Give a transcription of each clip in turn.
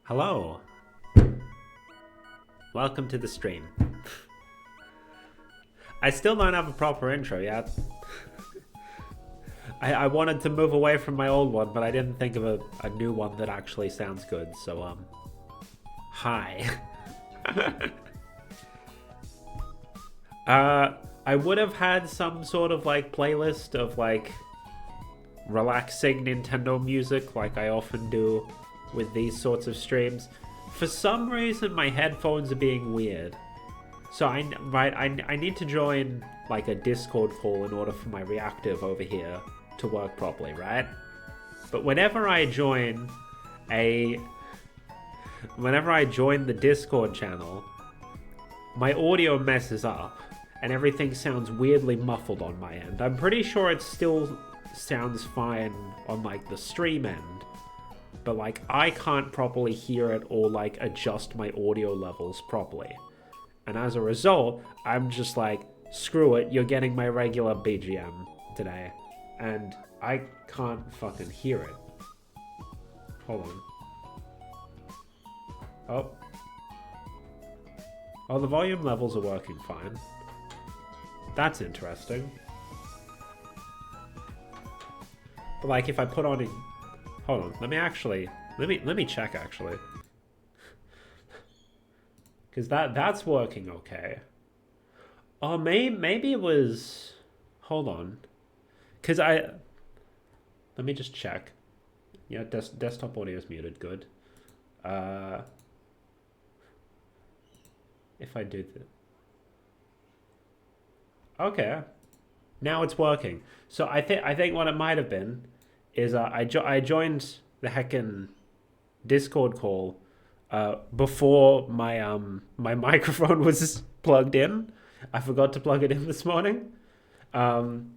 Hello. Welcome to the stream. I still don't have a proper intro yet. I wanted to move away from my old one, but I didn't think of a new one that actually sounds good, so, hi. I would have had some sort of, like, playlist of, like, relaxing Nintendo music, like I often do with these sorts of streams. For some reason, my headphones are being weird. So I need to join, like, a Discord call in order for my reactive over here to work properly, right? But whenever I join the Discord channel, my audio messes up and everything sounds weirdly muffled on my end. I'm pretty sure it still sounds fine on, like, the stream end, but, like, I can't properly hear it or, like, adjust my audio levels properly. And as a result, I'm just like, screw it, you're getting my regular BGM today. And I can't fucking hear it. Hold on. Oh, the volume levels are working fine. That's interesting. But, like, if I put on... Hold on, let me check, actually. Because that's working okay. Oh, maybe it was... Hold on. Because let me just check. Yeah, desktop audio is muted, good. If I do that... Okay. Now it's working. So I think what it might have been is I joined the heckin' Discord call before my my microphone was plugged in. I forgot to plug it in this morning. And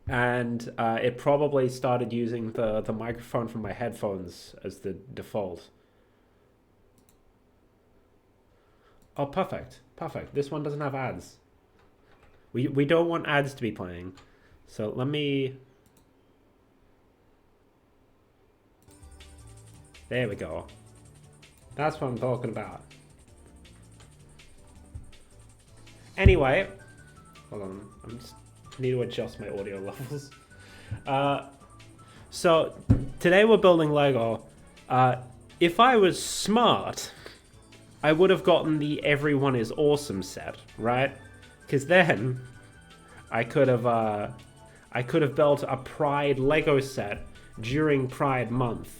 it probably started using the microphone from my headphones as the default. Oh, perfect. Perfect. This one doesn't have ads. We don't want ads to be playing. So let me... There we go. That's what I'm talking about. Anyway, hold on. I need to adjust my audio levels. So today we're building Lego. If I was smart, I would have gotten the Everyone is Awesome set, right? Because then I could have built a Pride Lego set during Pride Month.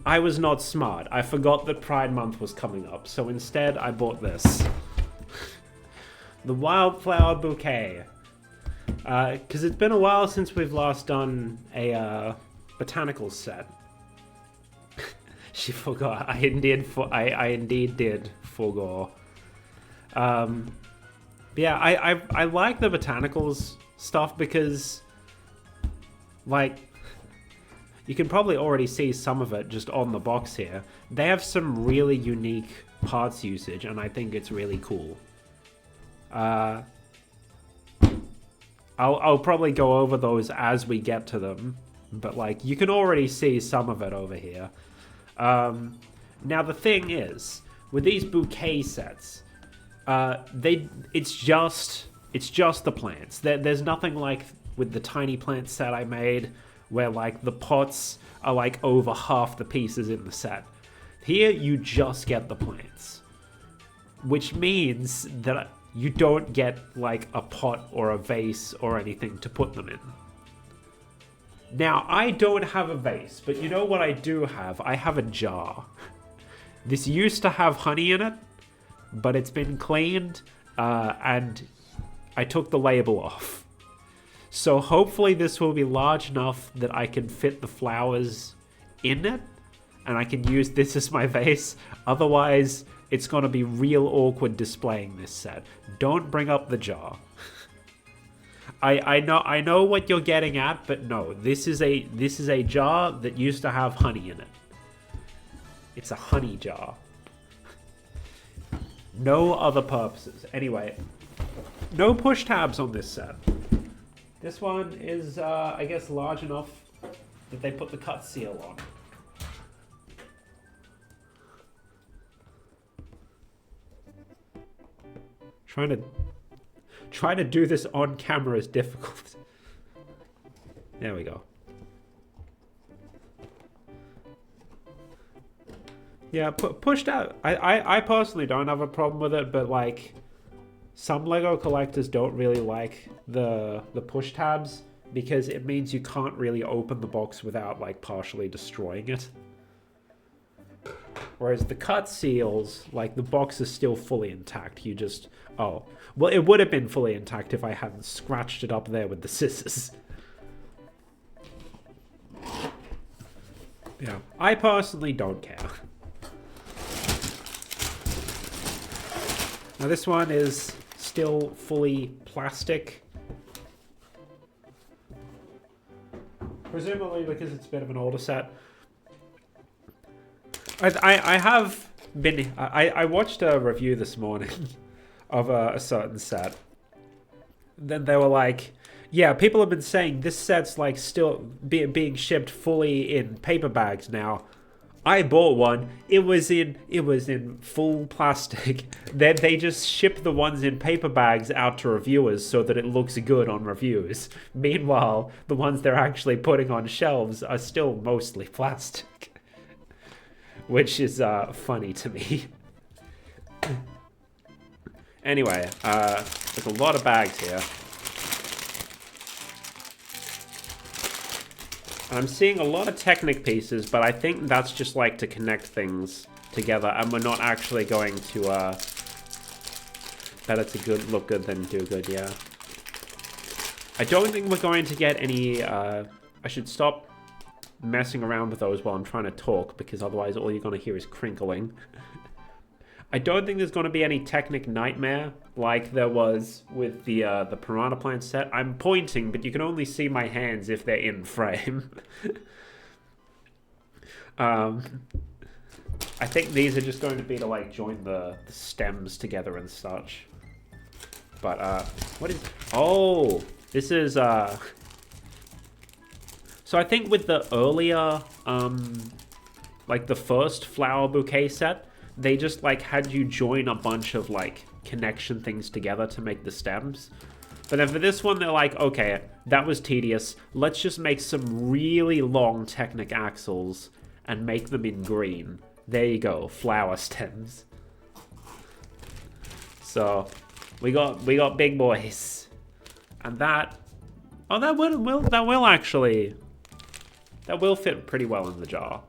I was not smart. I forgot that Pride Month was coming up, so instead I bought this. The Wildflower Bouquet. Because it's been a while since we've last done a botanical set. She forgot. I indeed did forgo. Yeah, I like the botanicals stuff because, like, you can probably already see some of it just on the box here. They have some really unique parts usage, and I think it's really cool. I'll probably go over those as we get to them, but like you can already see some of it over here. Now the thing is, with these bouquet sets, it's just the plants. There's nothing like with the tiny plant set I made, where like the pots are like over half the pieces in the set. Here you just get the plants, which means that you don't get like a pot or a vase or anything to put them in. Now, I don't have a vase, but you know what I do have? I have a jar. This used to have honey in it, but it's been cleaned, and I took the label off. So hopefully this will be large enough that I can fit the flowers in it, and I can use this as my vase. Otherwise, it's going to be real awkward displaying this set. Don't bring up the jar. I know what you're getting at, but no, this is a jar that used to have honey in it. It's a honey jar. No other purposes. Anyway, no push tabs on this set. This one is, I guess, large enough that they put the cut seal on. Trying to do this on camera is difficult. There we go. Yeah, pushed out. I personally don't have a problem with it, but like some Lego collectors don't really like the push tabs because it means you can't really open the box without like partially destroying it. Whereas the cut seals, like the box is still fully intact. You just, oh, well, it would have been fully intact if I hadn't scratched it up there with the scissors. Yeah, I personally don't care. Now this one is still fully plastic. Presumably because it's a bit of an older set. I watched a review this morning of a certain set. Then they were like, yeah, people have been saying this set's like still being shipped fully in paper bags now. I bought one. It was in full plastic. Then they just ship the ones in paper bags out to reviewers so that it looks good on reviews. Meanwhile, the ones they're actually putting on shelves are still mostly plastic. Which is funny to me. Anyway, there's a lot of bags here. I'm seeing a lot of Technic pieces, but I think that's just like to connect things together, and we're not actually going to, better to look good than do good, yeah. I don't think we're going to get any, I should stop messing around with those while I'm trying to talk, because otherwise all you're going to hear is crinkling. I don't think there's going to be any Technic nightmare like there was with the Piranha Plant set. I'm pointing, but you can only see my hands if they're in frame. I think these are just going to be to like join the stems together and such. But what is? Oh, this is So I think with the earlier like the first flower bouquet set, they just like had you join a bunch of like connection things together to make the stems. But then for this one, they're like, okay, that was tedious. Let's just make some really long Technic axles and make them in green. There you go, flower stems. So we got big boys, and that will fit pretty well in the jar.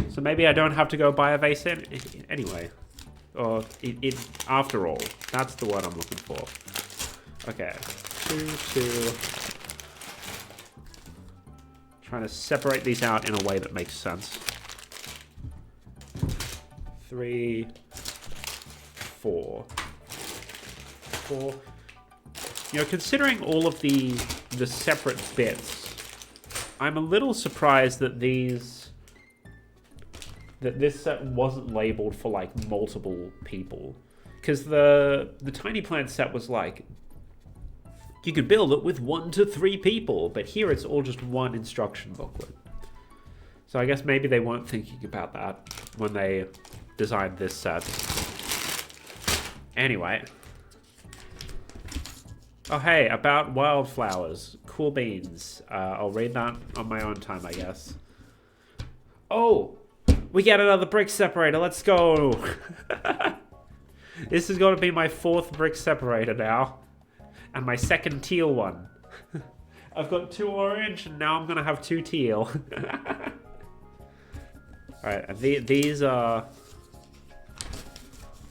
So maybe I don't have to go buy a vase anyway. Or after all, that's the word I'm looking for. Okay, 2. Trying to separate these out in a way that makes sense. 3, 4. 4. You know, considering all of the separate bits, I'm a little surprised that this set wasn't labeled for like multiple people, because the Tiny Plant set was like you could build it with 1 to 3 people, but here it's all just one instruction booklet. So I guess maybe they weren't thinking about that when they designed this set. Anyway. Oh hey, about wildflowers. Cool beans. I'll read that on my own time, I guess. Oh! We get another brick separator, let's go! This is going to be my 4th brick separator now. And my 2nd teal one. I've got 2 orange, and now I'm going to have 2 teal. Alright, these are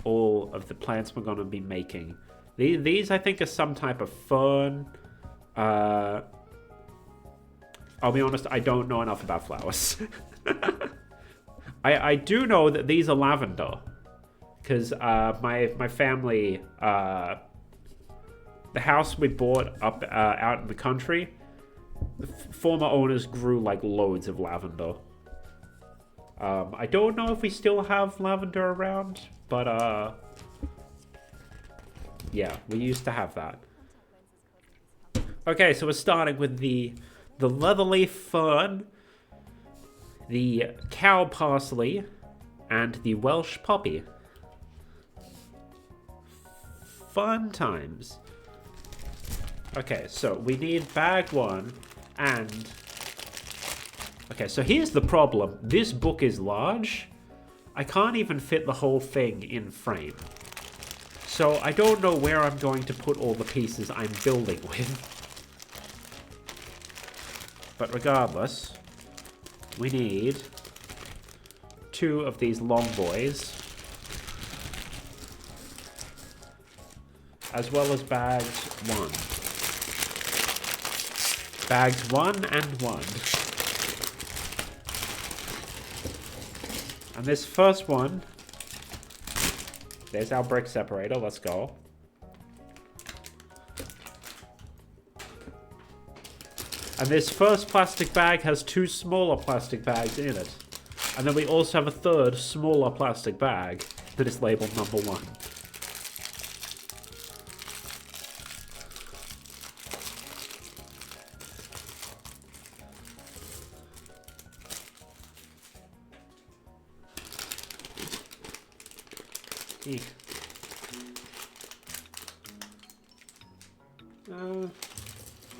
all of the plants we're going to be making. These, I think, are some type of fern. I'll be honest, I don't know enough about flowers. I do know that these are lavender. Because my family... the house we bought up out in the country, the former owners grew like loads of lavender. I don't know if we still have lavender around, but yeah, we used to have that. Okay, so we're starting with the leatherleaf fern, the cow parsley, and the Welsh poppy. Fun times. Okay, so we need bag 1 and... Okay, so here's the problem. This book is large. I can't even fit the whole thing in frame. So I don't know where I'm going to put all the pieces I'm building with. But regardless, we need 2 of these long boys. As well as bags 1. Bags 1 and 1. And this first one, there's our brick separator, let's go. And this first plastic bag has 2 smaller plastic bags in it. And then we also have a 3rd smaller plastic bag that is labeled number 1.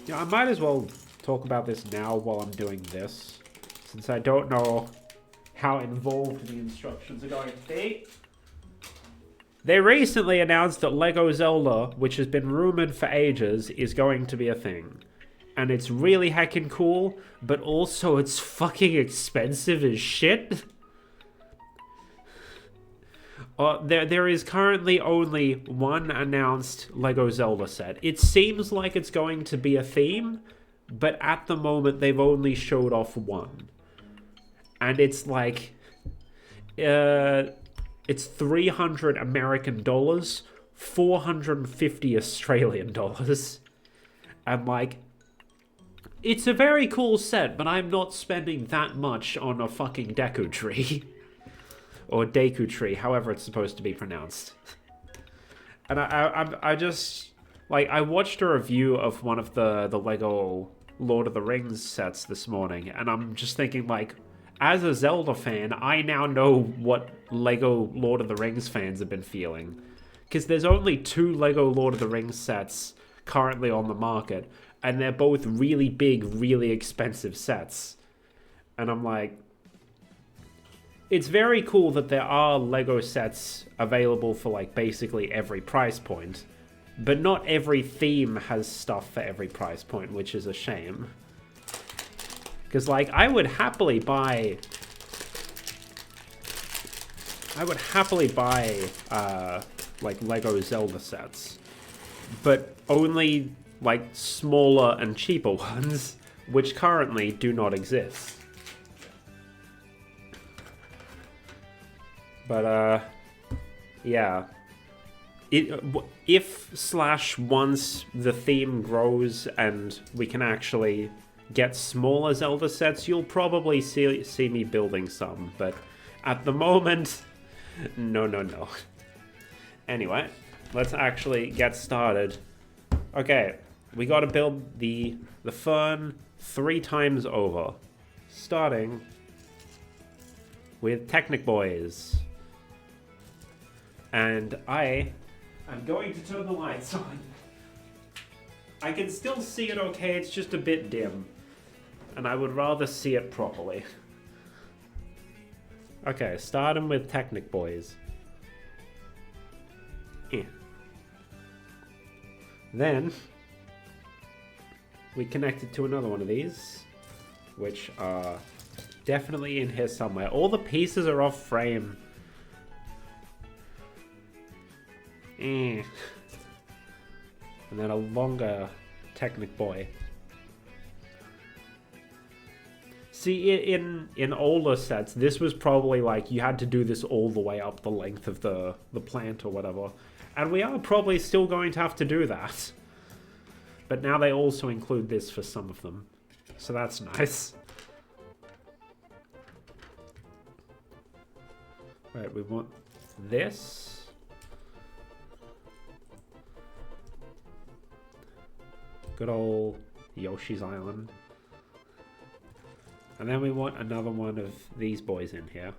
Yeah, I might as well talk about this now while I'm doing this, since I don't know how involved the instructions are going to be. They recently announced that LEGO Zelda, which has been rumored for ages, is going to be a thing. And it's really heckin' cool, but also it's fucking expensive as shit. There is currently only one announced LEGO Zelda set. It seems like it's going to be a theme, but at the moment they've only showed off one. And it's like... it's 300 American dollars, 450 Australian dollars. And like... It's a very cool set, but I'm not spending that much on a fucking Deku Tree. Or Deku Tree, however it's supposed to be pronounced. And I just... Like, I watched a review of one of the LEGO Lord of the Rings sets this morning, and I'm just thinking, like, as a Zelda fan, I now know what LEGO Lord of the Rings fans have been feeling. Because there's only 2 Lego Lord of the Rings sets currently on the market, and they're both really big, really expensive sets. And I'm like, it's very cool that there are Lego sets available for like basically every price point, but not every theme has stuff for every price point, which is a shame. Because like I would happily buy like Lego Zelda sets, but only like smaller and cheaper ones, which currently do not exist. But yeah, once the theme grows and we can actually get smaller Zelda sets, you'll probably see me building some, but at the moment, no. Anyway, let's actually get started. Okay, we gotta build the fern 3 times over, starting with Technic Boys. And I am going to turn the lights on. I can still see it okay, it's just a bit dim. And I would rather see it properly. Okay, starting with Technic Boys. Then, we connected to another one of these, which are definitely in here somewhere. All the pieces are off frame. And then a longer Technic Boy. See, in older sets, this was probably like you had to do this all the way up the length of the plant or whatever. And we are probably still going to have to do that. But now they also include this for some of them. So that's nice. Right, we want this. Good old Yoshi's Island. And then we want another one of these boys in here.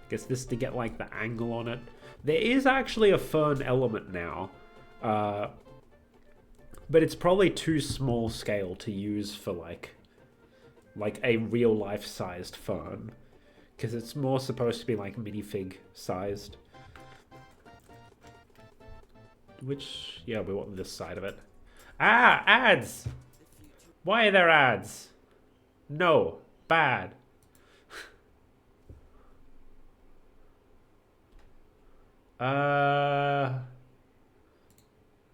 Guess this to get like the angle on it. There is actually a fern element now. But it's probably too small scale to use for like a real life sized fern. Because it's more supposed to be like minifig sized. Which, yeah, we want this side of it. Ah, ads! Why are there ads? No, bad. Do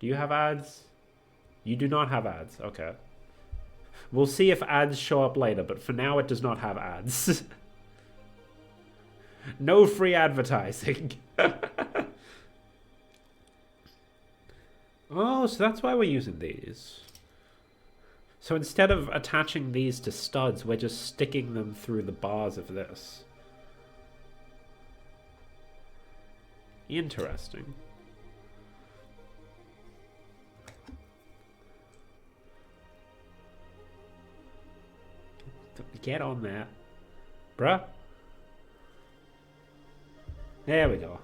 you have ads? You do not have ads, okay. We'll see if ads show up later, but for now it does not have ads. No free advertising. Oh, so that's why we're using these. So instead of attaching these to studs, we're just sticking them through the bars of this. Interesting. Get on that. Bruh. There we go.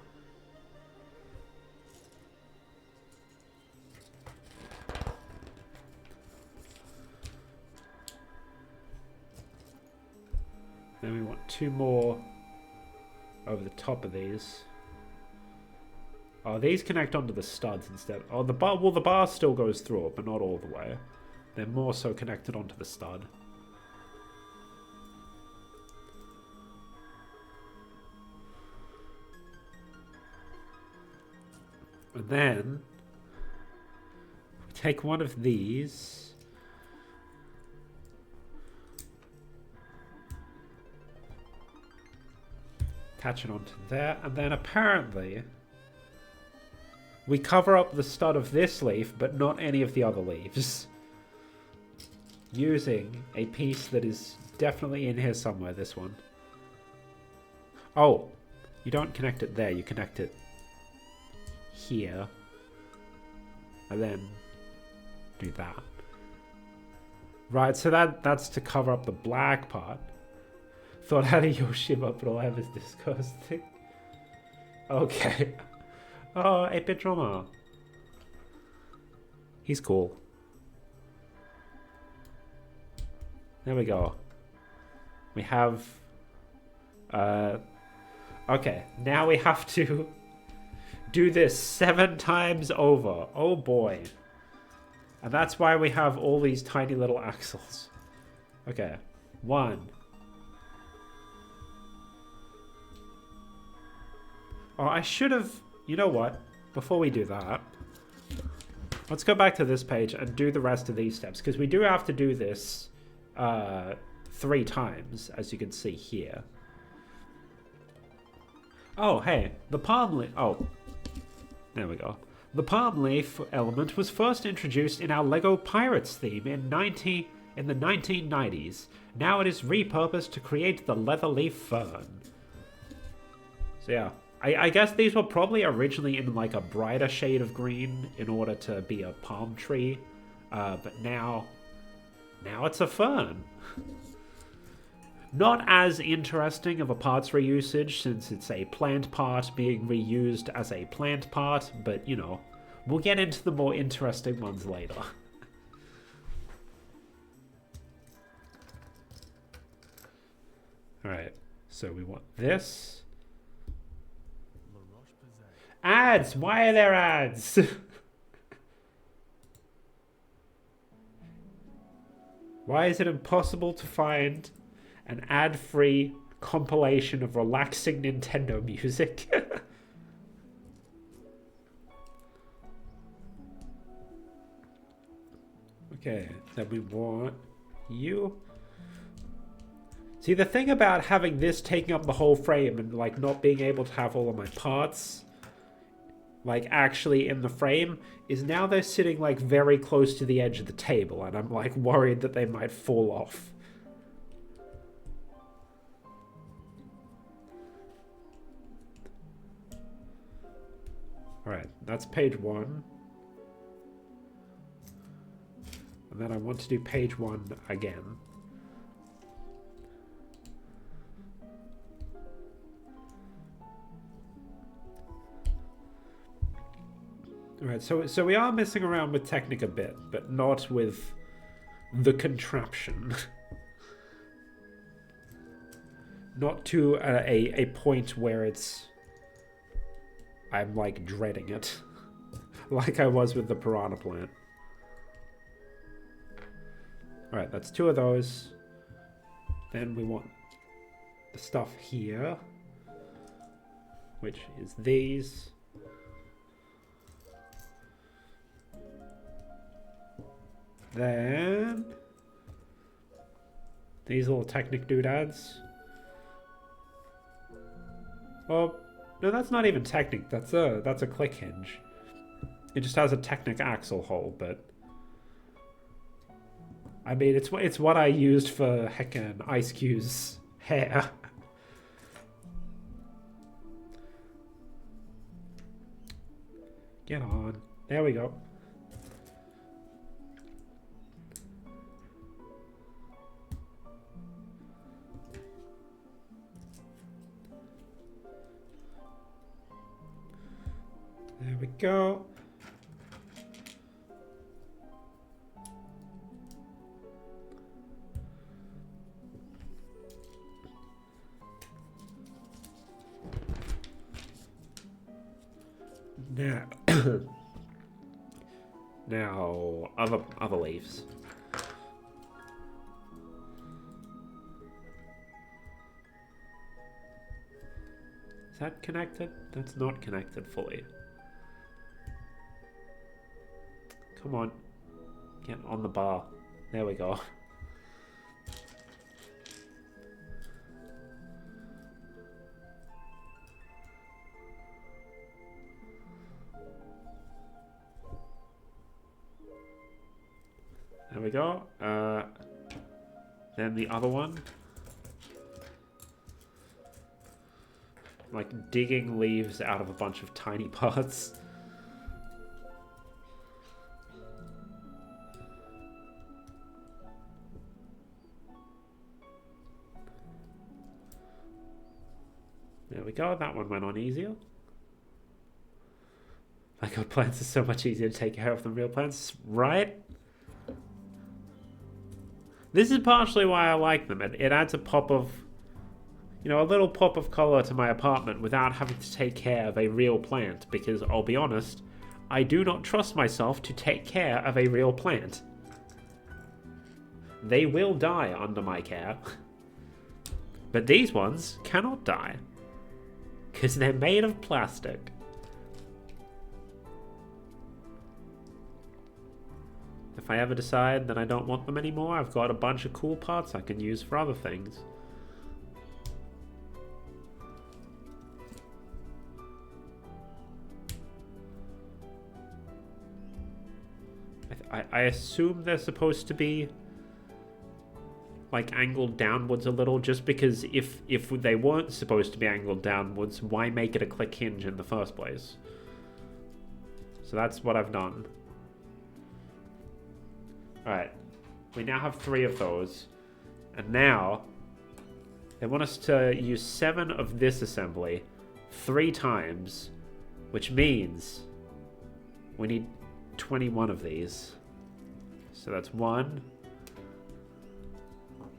Then we want 2 more over the top of these. Oh, these connect onto the studs instead. Oh, the bar. Well, the bar still goes through it, but not all the way. They're more so connected onto the stud. And then we take one of these. Attach it onto there, and then apparently we cover up the stud of this leaf, but not any of the other leaves. Using a piece that is definitely in here somewhere, this one. Oh, you don't connect it there, you connect it here. And then do that. Right, so that's to cover up the black part. Thought I had a Yoshima, but all I have is disgusting. Okay. Oh, 8-bit drama. He's cool. There we go. We have... okay, now we have to do this 7 times over. Oh boy. And that's why we have all these tiny little axles. Okay, 1. Oh, I should have... You know what? Before we do that, let's go back to this page and do the rest of these steps, because we do have to do this 3 times, as you can see here. Oh, hey, the palm leaf... Oh, there we go. The palm leaf element was first introduced in our LEGO Pirates theme in the 1990s. Now it is repurposed to create the leather leaf fern. So yeah, I guess these were probably originally in like a brighter shade of green in order to be a palm tree, but now it's a fern. Not as interesting of a parts reusage, since it's a plant part being reused as a plant part, but you know, we'll get into the more interesting ones later. Alright, so we want this. Ads! Why are there ads? Why is it impossible to find an ad-free compilation of relaxing Nintendo music? Okay, then we want you. See, the thing about having this taking up the whole frame and like not being able to have all of my parts like actually in the frame is now they're sitting like very close to the edge of the table, and I'm like worried that they might fall off. Alright, that's page 1. And then I want to do page 1 again. Alright, so we are messing around with Technic a bit, but not with the contraption. Not to a point where it's... I'm like dreading it. Like I was with the piranha plant. Alright, that's 2 of those. Then we want the stuff here, which is these. Then these little Technic doodads. Well, no, that's not even Technic. That's a click hinge. It just has a Technic axle hole, but I mean, it's what I used for heckin' Ice Cube's hair. Get on. There we go. There we go. Now, now other leaves. Is that connected? That's not connected fully. Come on. Get on the bar. There we go. There we go. Then the other one. Like digging leaves out of a bunch of tiny parts. There we go. That one went on easier. My god, plants are so much easier to take care of than real plants, right? This is partially why I like them. It adds a pop of, you know, a little pop of color to my apartment without having to take care of a real plant, because I'll be honest, I do not trust myself to take care of a real plant. They will die under my care. But these ones cannot die, because they're made of plastic. If I ever decide that I don't want them anymore, I've got a bunch of cool parts I can use for other things. I assume they're supposed to be like angled downwards a little, just because if they weren't supposed to be angled downwards, why make it a click hinge in the first place? So that's what I've done. Alright, we now have 3 of those, and now they want us to use 7 of this assembly 3 times, which means we need 21 of these. So that's 1,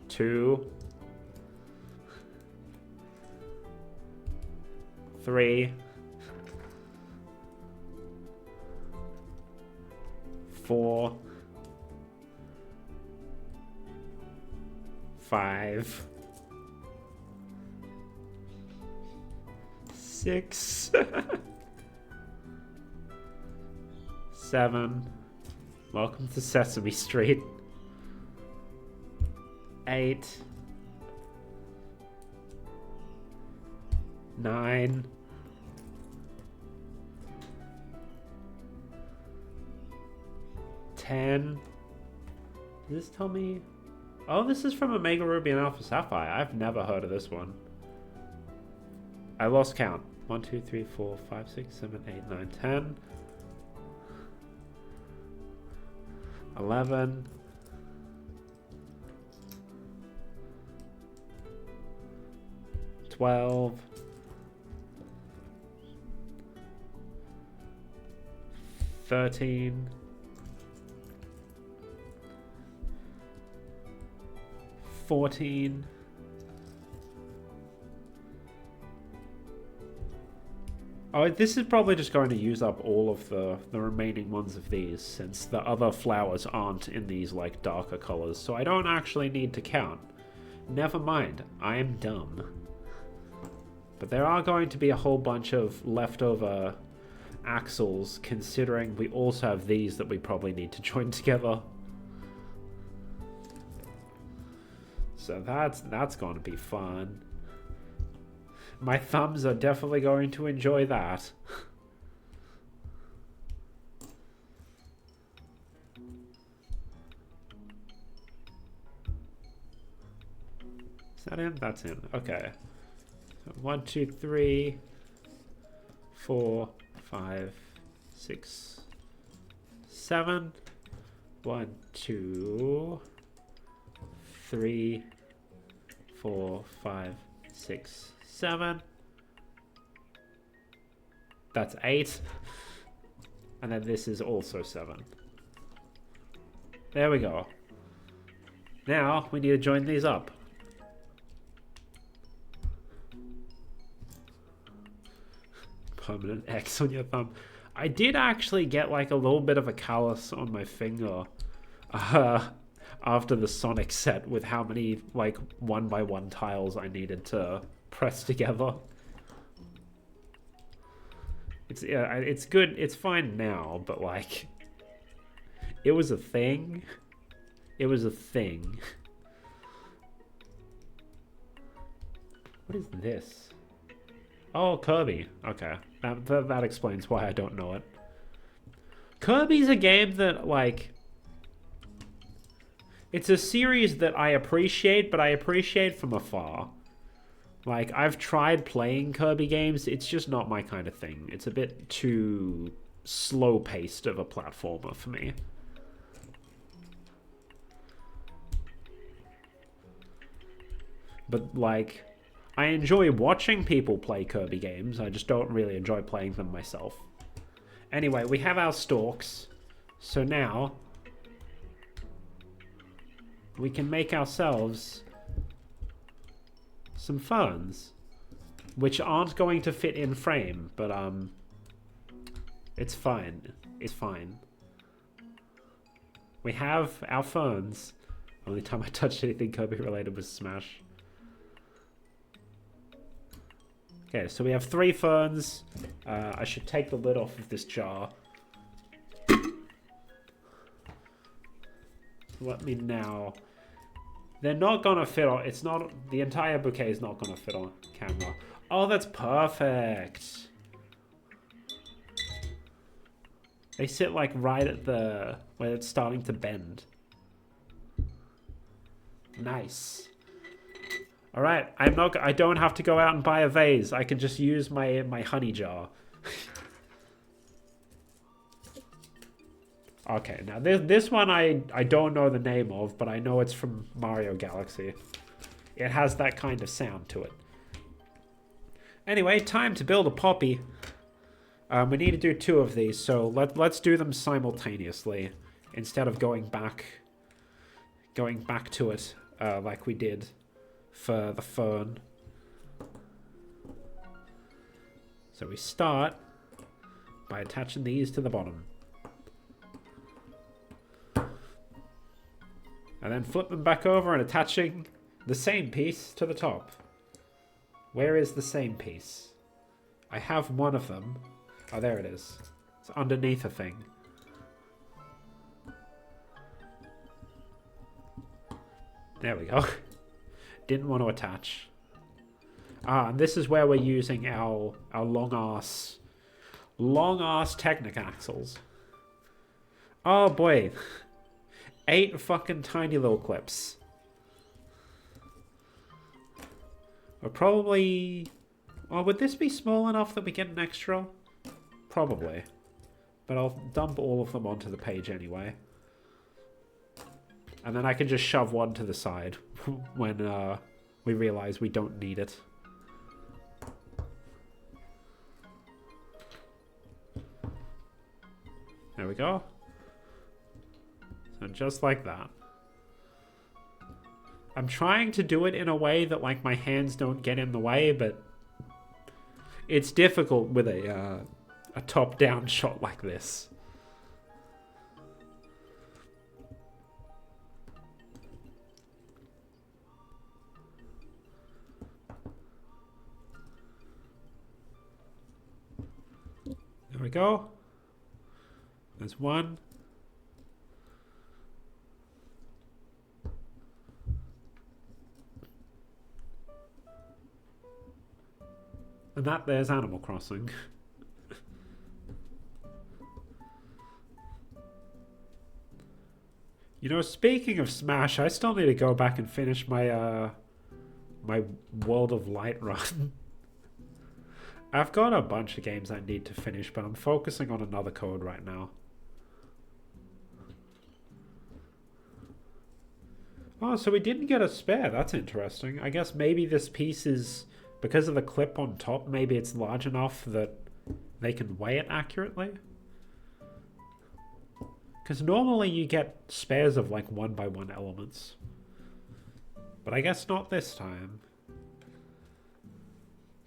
2, 3, 4, 5, 6, 7. Welcome to Sesame Street. 8, 9, 10. Does this tell me? Oh, this is from Omega Ruby and Alpha Sapphire. I've never heard of this one. I lost count. 1, 2, 3, 4, 5, 6, 7, 8, 9, 10. 11. 12. 13. 14. Oh, this is probably just going to use up all of the remaining ones of these, since the other flowers aren't in these like darker colors, so I don't actually need to count. Never mind, I am dumb. But there are going to be a whole bunch of leftover axles, considering we also have these that we probably need to join together. So that's going to be fun. My thumbs are definitely going to enjoy that. Is that in? That's in. Okay. So 1, 2, 3, 4, 5, 6, 7. 1, 2, 3, 4, 5, 6, 7. That's 8. And then this is also 7. There we go. Now we need to join these up. Permanent X on your thumb. I did actually get like a little bit of a callus on my finger after the Sonic set, with how many like 1x1 tiles I needed to press together. It's good. It's fine now, but like, it was a thing. It was a thing. What is this? Oh, Kirby. Okay, that explains why I don't know it. Kirby's a game that like, it's a series that I appreciate, but I appreciate from afar. Like, I've tried playing Kirby games, it's just not my kind of thing. It's a bit too slow-paced of a platformer for me. But, like, I enjoy watching people play Kirby games. I just don't really enjoy playing them myself. Anyway, we have our stalks. So now we can make ourselves some ferns, which aren't going to fit in frame, but it's fine. It's fine. We have our ferns. Only time I touched anything Kirby related was Smash. Okay, so we have 3 ferns. I should take the lid off of this jar. Let me now. They're not gonna fit on. It's not. The entire bouquet is not gonna fit on camera. Oh, that's perfect. They sit like right at the where it's starting to bend. Nice. All right, I don't have to go out and buy a vase. I can just use my honey jar. Okay, now this one I don't know the name of, but I know it's from Mario Galaxy. It has that kind of sound to it. Anyway, time to build a poppy. We need to do 2 of these, so let's do them simultaneously instead of going back to it like we did for the fern. So we start by attaching these to the bottom. And then flip them back over and attaching the same piece to the top. Where is the same piece? I have one of them. Oh, there it is. It's underneath a thing. There we go. Didn't want to attach. Ah, and this is where we're using our long-ass Technic axles. Oh boy. 8 fucking tiny little clips. We're probably... Oh, would this be small enough that we get an extra? Probably. But I'll dump all of them onto the page anyway. And then I can just shove one to the side when we realize we don't need it. There we go. So just like that. I'm trying to do it in a way that like my hands don't get in the way, but it's difficult with a top-down shot like this. There we go. There's one. And that there's Animal Crossing. You know, speaking of Smash, I still need to go back and finish my my World of Light run. I've got a bunch of games I need to finish, but I'm focusing on another code right now. Oh, so we didn't get a spare. That's interesting. I guess maybe this piece is... Because of the clip on top, maybe it's large enough that they can weigh it accurately? Because normally you get spares of like 1x1 elements. But I guess not this time.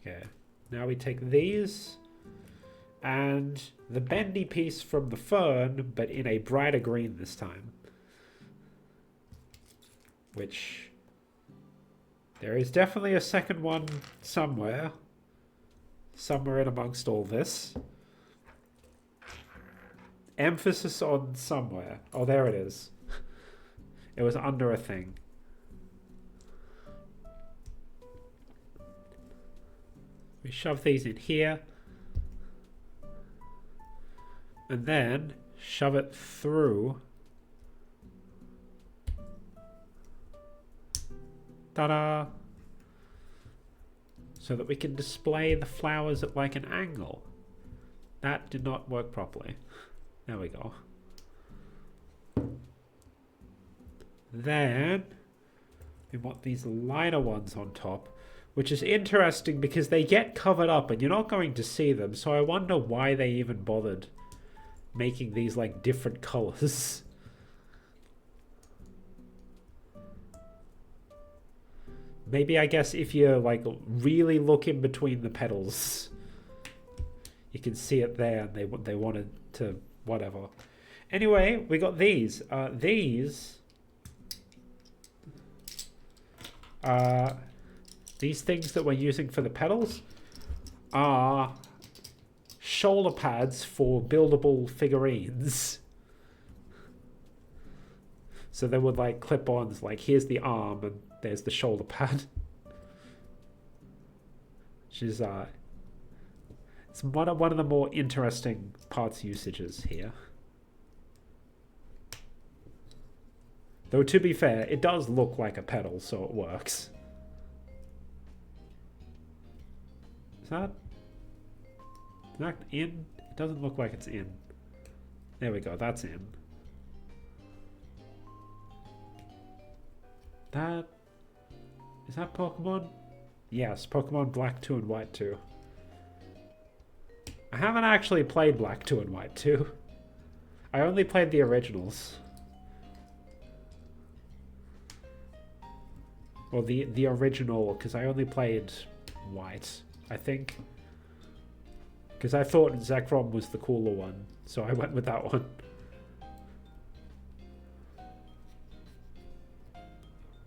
Okay. Now we take these and the bendy piece from the fern, but in a brighter green this time. Which... There is definitely a second one somewhere. Somewhere in amongst all this. Emphasis on somewhere. Oh, there it is. It was under a thing. We shove these in here. And then shove it through. Ta-da! So that we can display the flowers at like an angle. That did not work properly. There we go. Then we want these lighter ones on top, Which is interesting because they get covered up and you're not going to see them. So I wonder why they even bothered making these like different colors. Maybe I guess if you like really look in between the petals, you can see it there, and they wanted to whatever. Anyway, we got these. These things that we're using for the petals are shoulder pads for buildable figurines. So they would like clip-ons, like here's the arm and there's the shoulder pad. Which is it's one of the more interesting parts usages here. Though to be fair, it does look like a pedal, so it works. Is that in? It doesn't look like it's in. There we go, that's in. Is that Pokemon? Yes, Pokemon Black 2 and White 2. I haven't actually played Black 2 and White 2. I only played the originals. Or the original, because I only played White, I think. Because I thought Zekrom was the cooler one, so I went with that one.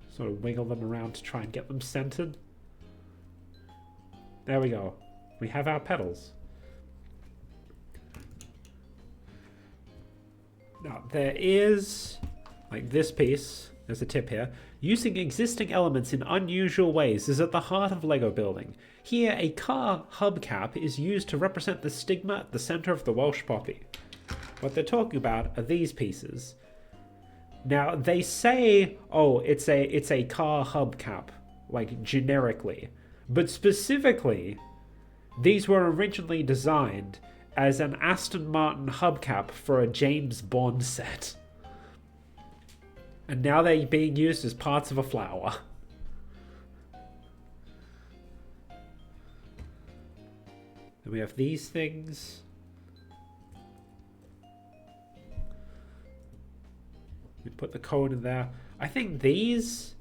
Sort of wiggle them around to try and get them centered. There we go. We have our petals. Now, there is, like this piece, there's a tip here. Using existing elements in unusual ways is at the heart of Lego building. Here, a car hubcap is used to represent the stigma at the center of the Welsh poppy. What they're talking about are these pieces. Now, they say, oh, it's a car hubcap, like generically. But specifically, these were originally designed as an Aston Martin hubcap for a James Bond set. And now they're being used as parts of a flower. And we have these things. We put the cone in there. I think these...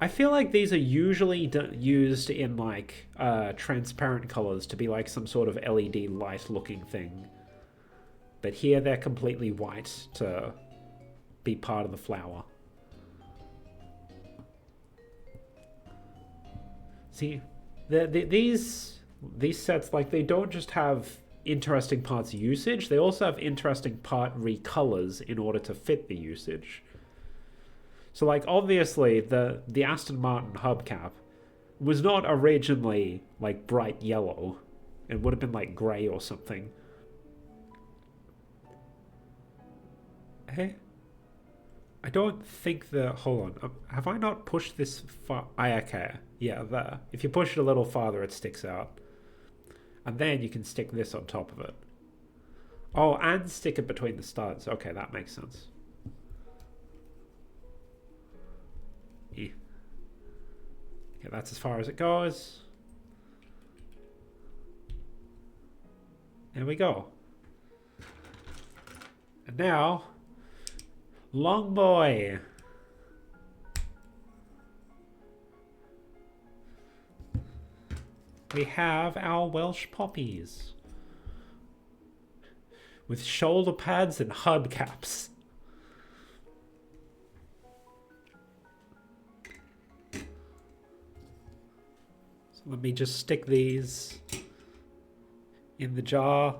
I feel like these are usually used in like transparent colors to be like some sort of LED light looking thing. But here they're completely white to be part of the flower. See, these sets, like, they don't just have interesting parts usage, they also have interesting part recolors in order to fit the usage. So, like, obviously, the Aston Martin hubcap was not originally, like, bright yellow. It would have been, like, grey or something. Hey? I don't think the... Hold on. Have I not pushed this far? Okay. Yeah, there. If you push it a little farther, it sticks out. And then you can stick this on top of it. Oh, and stick it between the studs. Okay, that makes sense. Yeah. Okay, that's as far as it goes. There we go. And now... Long boy. We have our Welsh poppies. With shoulder pads and hubcaps. So let me just stick these in the jar.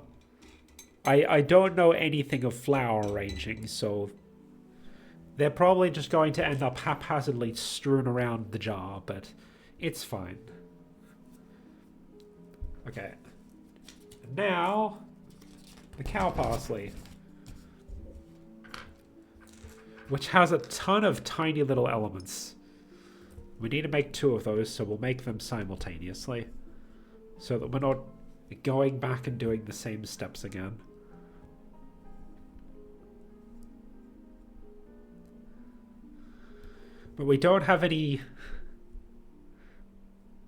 I don't know anything of flower arranging, so... They're probably just going to end up haphazardly strewn around the jar, but it's fine. Okay. And now, the cow parsley. Which has a ton of tiny little elements. We need to make 2 of those, so we'll make them simultaneously. So that we're not going back and doing the same steps again. But we don't have any...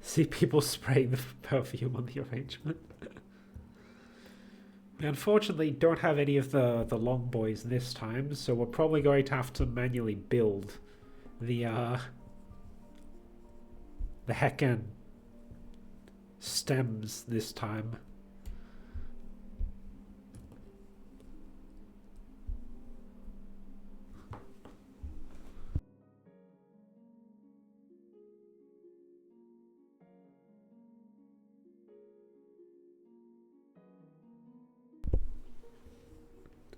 See people spraying the perfume on the arrangement. We unfortunately don't have any of the long boys this time, so we're probably going to have to manually build the heckin' stems this time.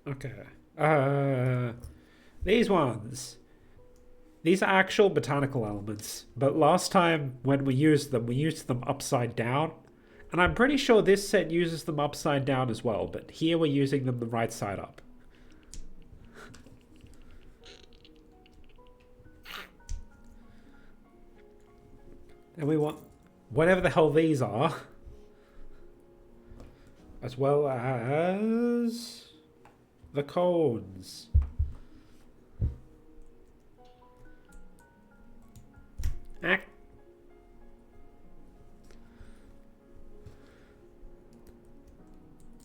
Okay. These ones. These are actual botanical elements, but last time when we used them upside down. And I'm pretty sure this set uses them upside down as well, but here we're using them the right side up. And we want whatever the hell these are, as well as the cones.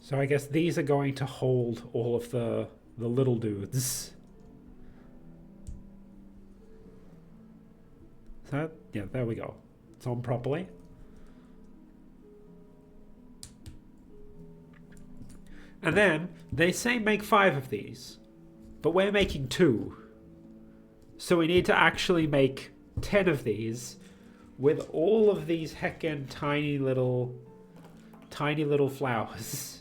So I guess these are going to hold all of the little dudes. So, yeah, there we go. It's on properly. And then they say make 5 of these, but we're making 2. So we need to actually make 10 of these with all of these heckin' tiny little flowers.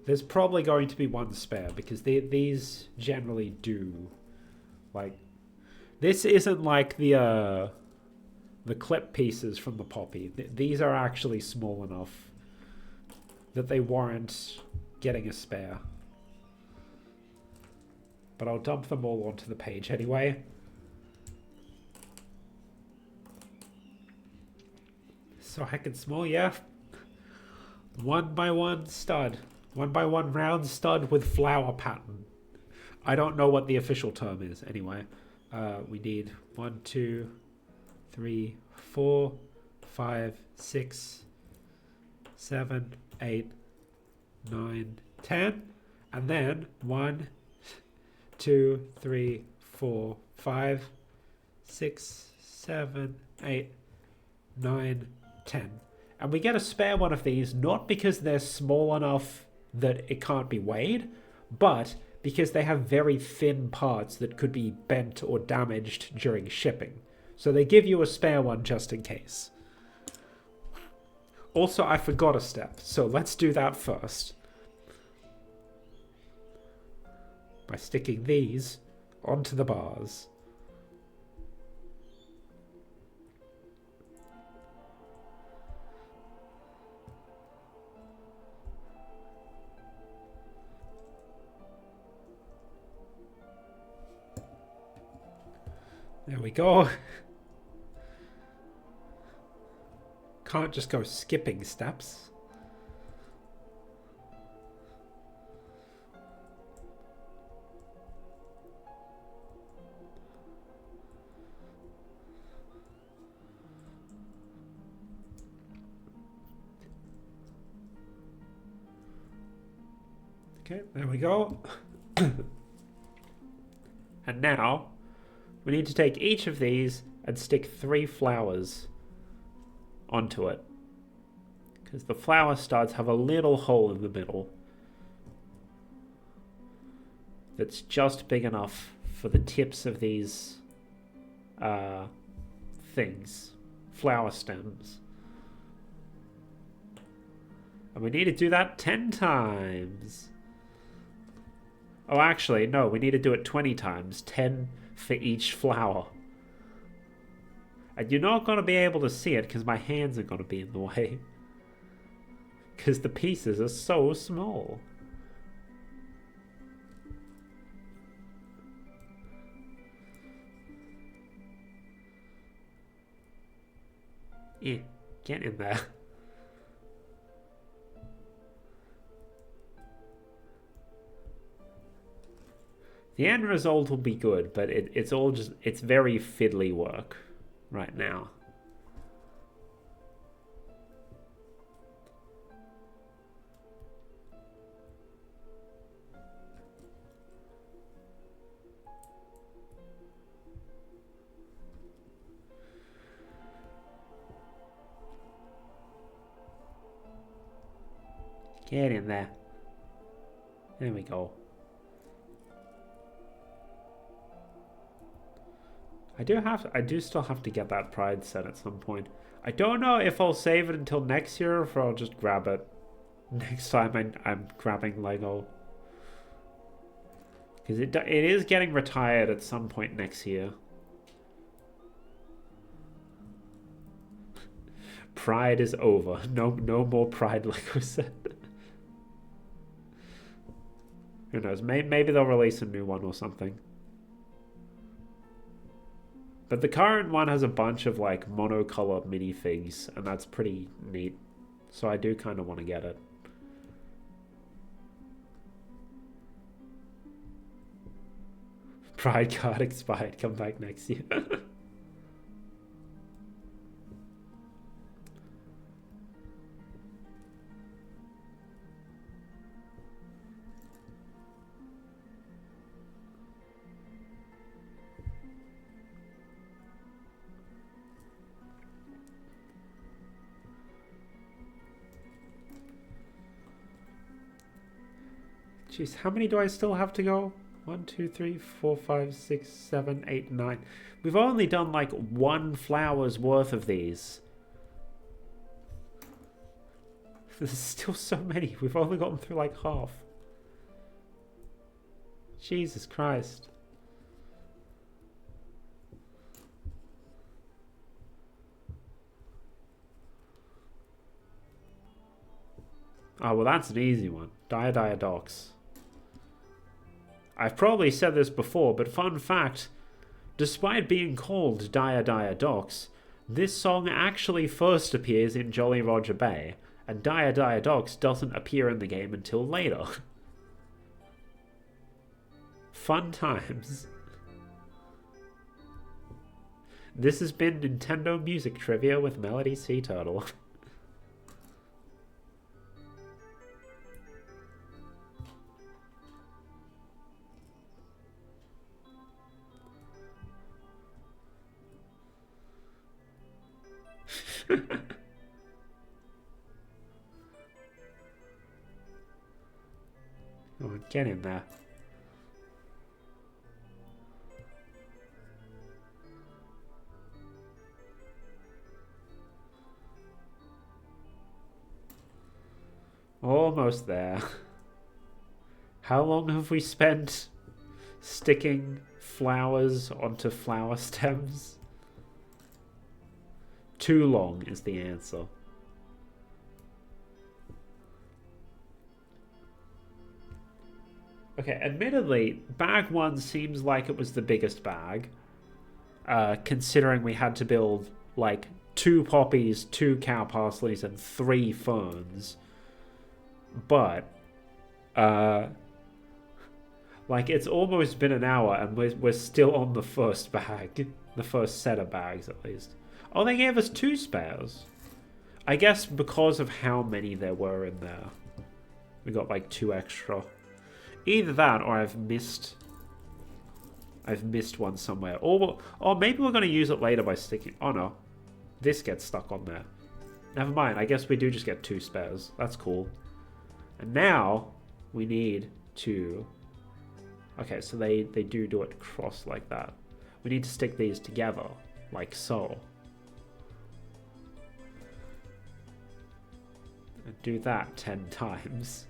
There's probably going to be one spare because these generally do. Like, this isn't like the clip pieces from the poppy. These are actually small enough that they warrant getting a spare. But I'll dump them all onto the page anyway. So heckin' small, yeah. 1x1 stud. 1x1 round stud with flower pattern. I don't know what the official term is anyway. We need 1, 2, 3, 4, 5, 6, 7, 8, 9, 10. And then 1, 2, 3, 4, 5, 6, 7, 8, 9, 10. And we get a spare one of these, not because they're small enough that it can't be weighed, but because they have very thin parts that could be bent or damaged during shipping. So they give you a spare one just in case. Also, I forgot a step, so let's do that first. By sticking these onto the bars. There we go. Can't just go skipping steps. Okay, there we go. And now we need to take each of these and stick 3 flowers onto it. Because the flower studs have a little hole in the middle that's just big enough for the tips of these flower stems. And we need to do that 10 times. Oh, actually, no, we need to do it 20 times. 10 for each flower. And you're not going to be able to see it because my hands are going to be in the way. Because the pieces are so small. Yeah, get in there. The end result will be good, but it's all just, it's very fiddly work right now. Get in there. There we go. I do still have to get that Pride set at some point. I don't know if I'll save it until next year or if I'll just grab it next time I'm grabbing Lego. Because it is getting retired at some point next year. Pride is over. No more Pride Lego set. Who knows? Maybe they'll release a new one or something. But the current one has a bunch of like monocolor minifigs, and that's pretty neat. So I do kind of want to get it. Pride card expired. Come back next year. Jeez, how many do I still have to go? 1, 2, 3, 4, 5, 6, 7, 8, 9. We've only done like 1 flower's worth of these. There's still so many. We've only gotten through like half. Jesus Christ. Oh, well, that's an easy one. Diadox. I've probably said this before, but fun fact, despite being called Diadox, this song actually first appears in Jolly Roger Bay, and Diadox doesn't appear in the game until later. Fun times. This has been Nintendo Music Trivia with Melody Sea Turtle. Oh, get in there. Almost there. How long have we spent sticking flowers onto flower stems? Too long is the answer. Okay, admittedly, bag 1 seems like it was the biggest bag, considering we had to build, like, 2 poppies, 2 cow parsleys, and 3 ferns. But, like, it's almost been an hour, and we're still on the first bag. The first set of bags, at least. Oh, they gave us 2 spares. I guess because of how many there were in there. We got, like, 2 extra. Either that, or I've missed one somewhere. Or maybe we're going to use it later by sticking... Oh, no. This gets stuck on there. Never mind. I guess we do just get 2 spares. That's cool. And now, we need to... Okay, so they do it cross like that. We need to stick these together, like so. And do that 10 times.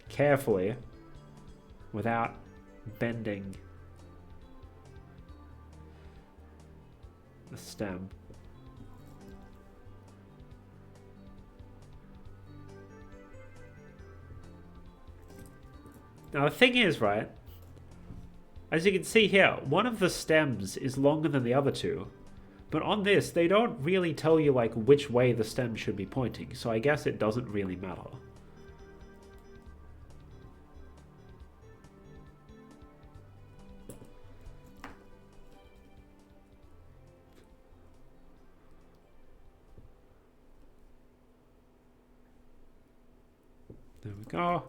Carefully, without bending the stem. Now the thing is, right, as you can see here, one of the stems is longer than the other 2, but on this they don't really tell you like which way the stem should be pointing, so I guess it doesn't really matter. There we go.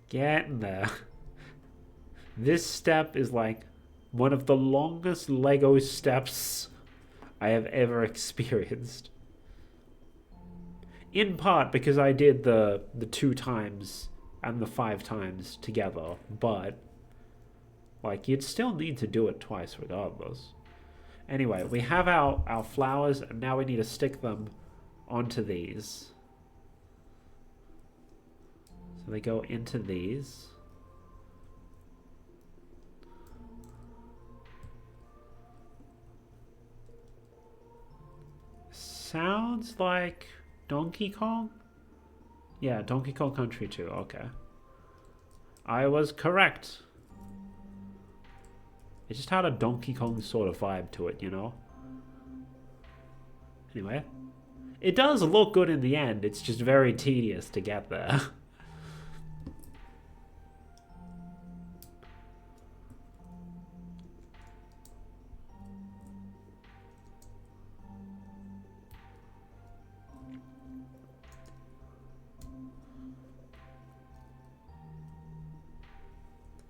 Getting there. This step is like one of the longest Lego steps I have ever experienced. In part because I did the 2 times and the 5 times together, but like you'd still need to do it twice regardless. Anyway, we have our flowers, and now we need to stick them onto these. So they go into these. Sounds like Donkey Kong? Yeah, Donkey Kong Country 2, okay. I was correct. It just had a Donkey Kong sort of vibe to it, you know? Anyway. It does look good in the end, it's just very tedious to get there.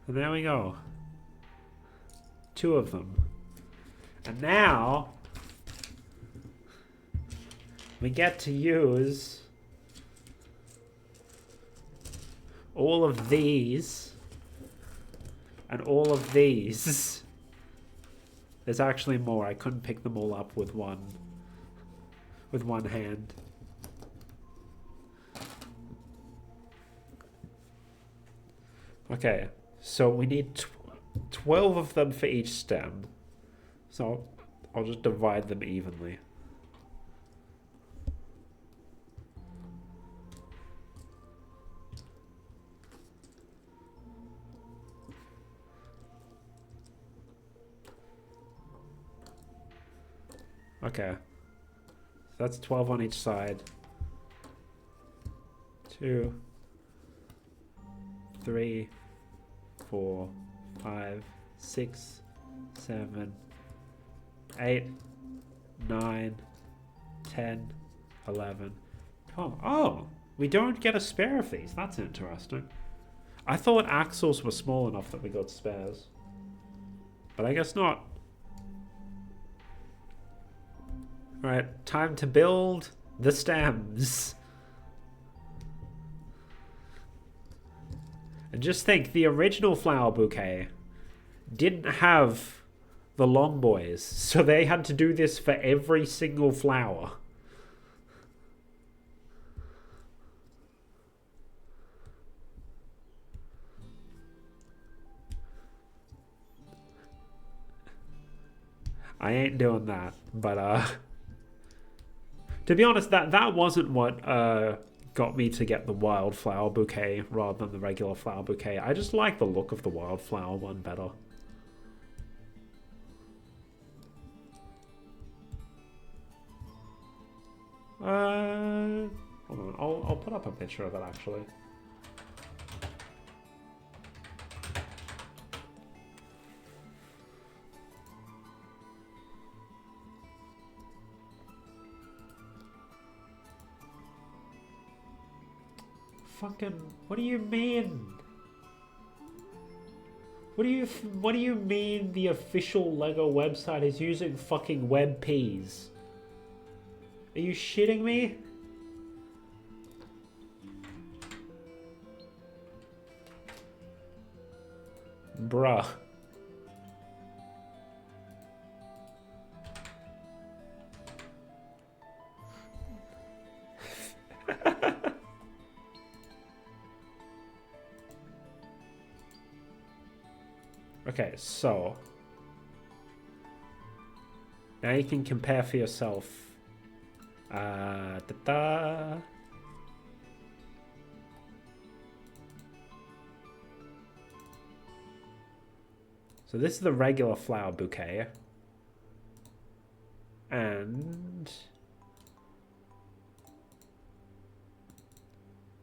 And there we go. 2 of them. And now we get to use all of these and all of these. There's actually more. I couldn't pick them all up with one hand. Okay. So we need 12 of them for each stem. So I'll just divide them evenly. Okay. So that's 12 on each side. 2, 3, 4, 5, 6, 7, 8, 9, 10, 11, 12. Oh, we don't get a spare of these. That's interesting. I thought axles were small enough that we got spares. But I guess not. Alright, time to build the stems. And just think, the original flower bouquet didn't have the long boys, so they had to do this for every single flower. I ain't doing that, but to be honest, that wasn't what got me to get the wildflower bouquet rather than the regular flower bouquet. I just like the look of the wildflower one better. Hold on, I'll put up a picture of it actually. Fucking, what do you mean? What do you mean the official Lego website is using fucking WebPs? Are you shitting me? Bruh. Okay, so now you can compare for yourself. So this is the regular flower bouquet. And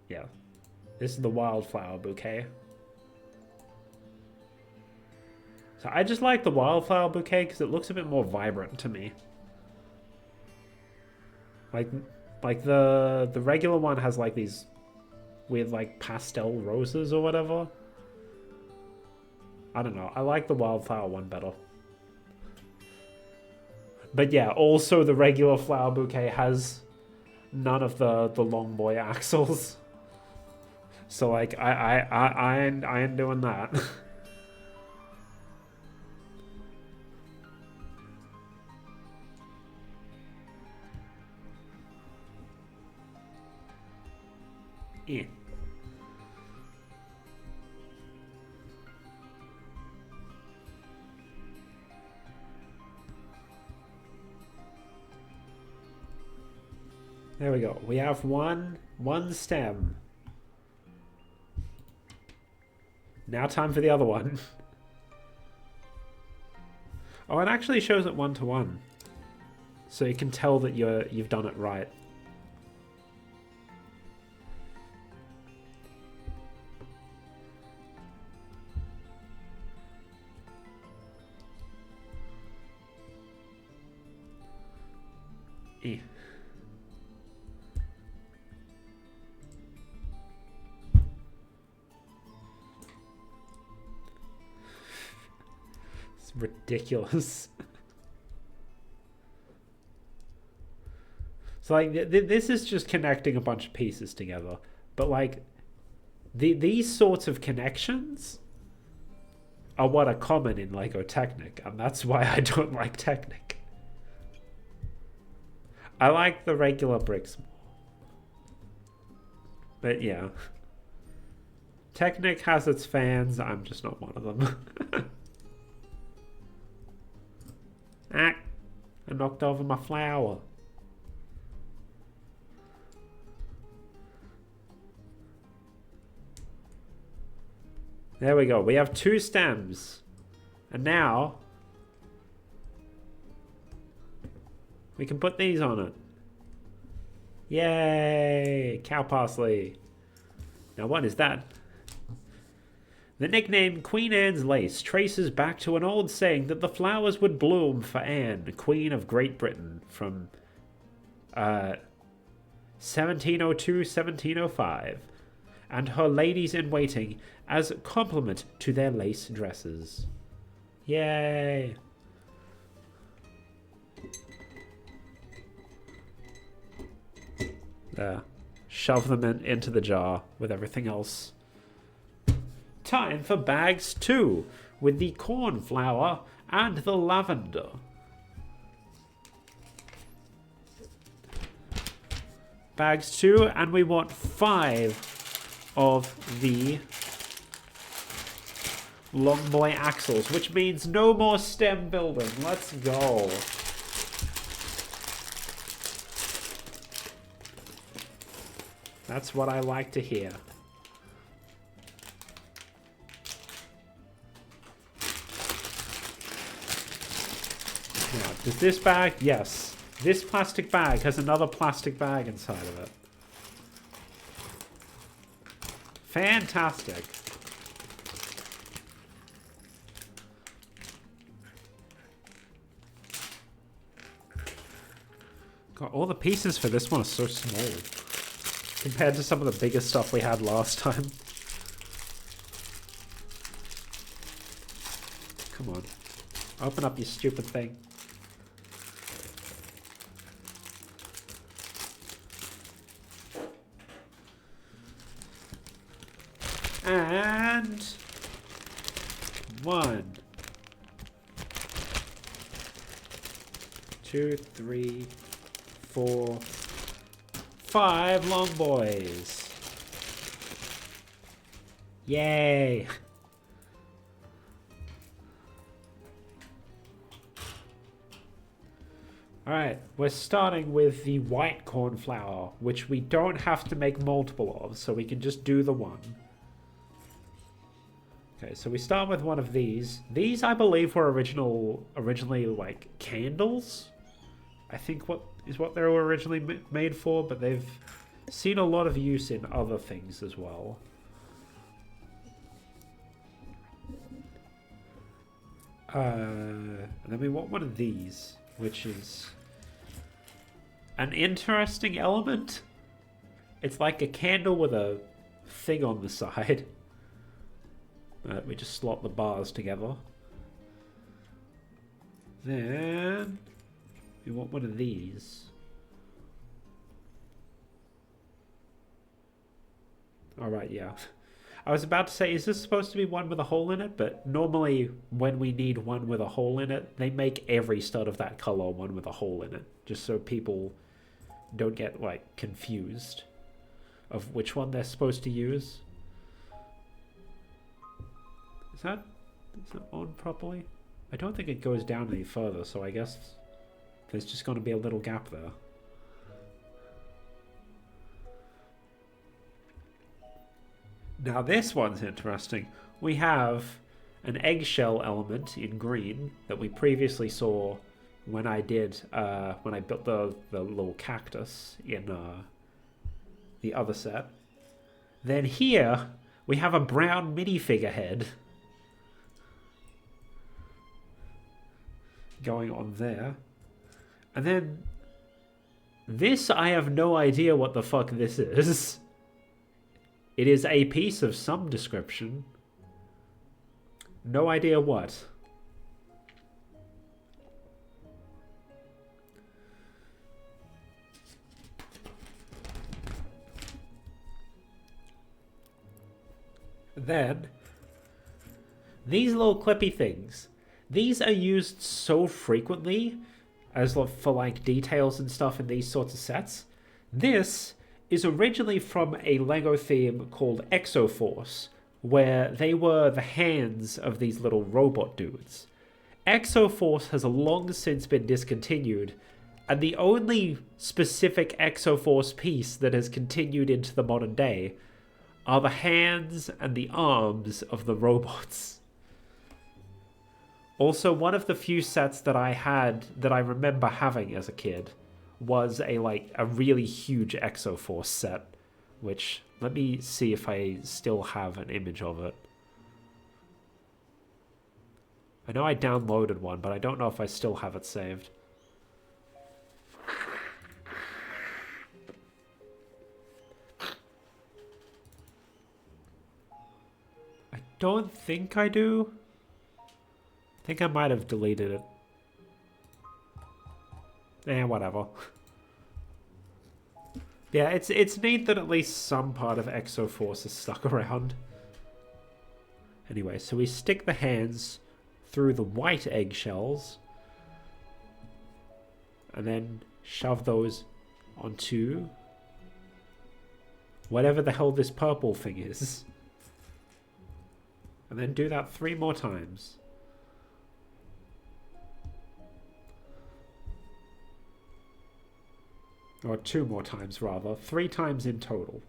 yeah, this is the wildflower bouquet. So I just like the wildflower bouquet because it looks a bit more vibrant to me. Like the regular one has like these weird like pastel roses or whatever. I don't know. I like the wildflower one better. But yeah, also the regular flower bouquet has none of the long boy axles. So like I ain't doing that. Yeah. There we go. We have one stem. Now time for the other one. Oh, it actually shows it 1 to 1. So you can tell that you've done it right. Eh. It's ridiculous. So like this is just connecting a bunch of pieces together, but like these sorts of connections are what are common in Lego Technic, and that's why I don't like Technic. I like the regular bricks more. But yeah. Technic has its fans, I'm just not one of them. Ah, I knocked over my flower. There we go. We have 2 stems. And now we can put these on it. Yay! Cow parsley. Now what is that? The nickname Queen Anne's lace traces back to an old saying that the flowers would bloom for Anne, Queen of Great Britain, from 1702-1705, and her ladies-in-waiting as a compliment to their lace dresses. Yay! There. Shove them into the jar with everything else. Time for bags 2, with the cornflower and the lavender. Bags 2, and we want 5 of the long boy axles, which means no more stem building. Let's go. That's what I like to hear. Now, does this bag? Yes. This plastic bag has another plastic bag inside of it. Fantastic. God, all the pieces for this one are so small compared to some of the bigger stuff we had last time. Come on. Open up, you stupid thing. And 1, 2, 3, 4, 5 long boys. Yay! Alright, we're starting with the white cornflower, which we don't have to make multiple of, so we can just do the one. Okay, so we start with one of these. These, I believe, were originally like candles. I think what they were originally made for, but they've seen a lot of use in other things as well. And then we want one of these, which is an interesting element. It's like a candle with a thing on the side. We just slot the bars together. Then we want one of these. Alright, yeah. I was about to say, is this supposed to be one with a hole in it? But normally when we need one with a hole in it, they make every stud of that color one with a hole in it. Just so people don't get, like, confused of which one they're supposed to use. Is that on properly? I don't think it goes down any further, so I guess there's just going to be a little gap there. Now this one's interesting. We have an eggshell element in green that we previously saw when I built the little cactus in the other set. Then here we have a brown minifigure head going on there. And then this, I have no idea what the fuck this is. It is a piece of some description. No idea what. Then, these little clippy things. These are used so frequently as for like details and stuff in these sorts of sets. This is originally from a LEGO theme called Exoforce, where they were the hands of these little robot dudes. Exoforce has long since been discontinued, and the only specific Exoforce piece that has continued into the modern day are the hands and the arms of the robots. Also, one of the few sets that I had that I remember having as a kid was a really huge Exoforce set, which, let me see if I still have an image of it. I know I downloaded one, but I don't know if I still have it saved. I don't think I do. I think I might have deleted it. Whatever. Yeah, it's neat that at least some part of Exoforce is stuck around. Anyway, so we stick the hands through the white eggshells and then shove those onto whatever the hell this purple thing is. And then do that 3 more times. Or 2 more times, rather. 3 times in total.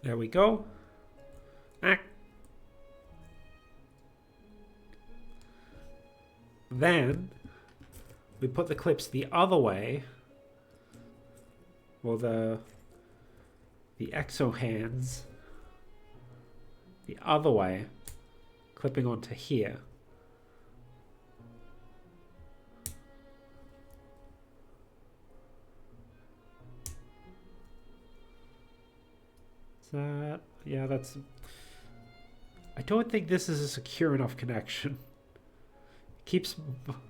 There we go. Then, we put the clips the other way. Well, the exo hands the other way, clipping onto here. Is that, yeah, that's, I don't think this is a secure enough connection. It keeps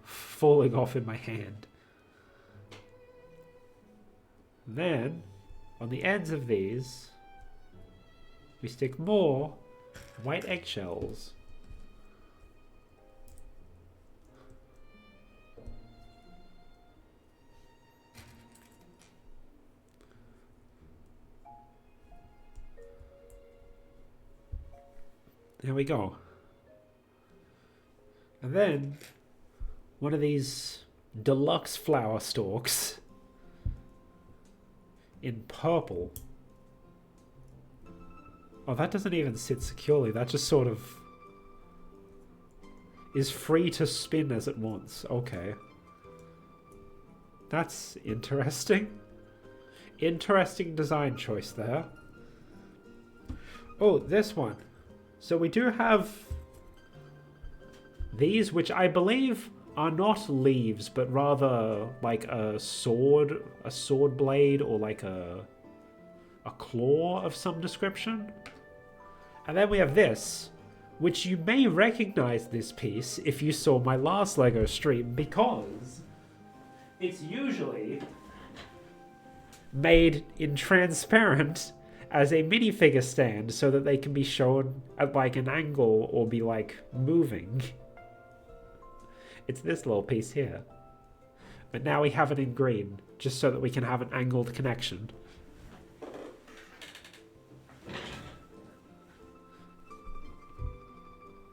falling off in my hand. Then, on the ends of these, we stick more white eggshells. There we go. And then, one of these deluxe flower stalks in purple. Oh, that doesn't even sit securely. That just sort of is free to spin as it wants. Okay. That's interesting. Interesting design choice there. Oh, this one. So we do have these, which I believe are not leaves, but rather like a sword blade, or like a claw of some description. And then we have this, which you may recognize this piece if you saw my last LEGO stream, because it's usually made in transparent as a minifigure stand so that they can be shown at like an angle or be like moving. It's this little piece here. But now we have it in green, just so that we can have an angled connection.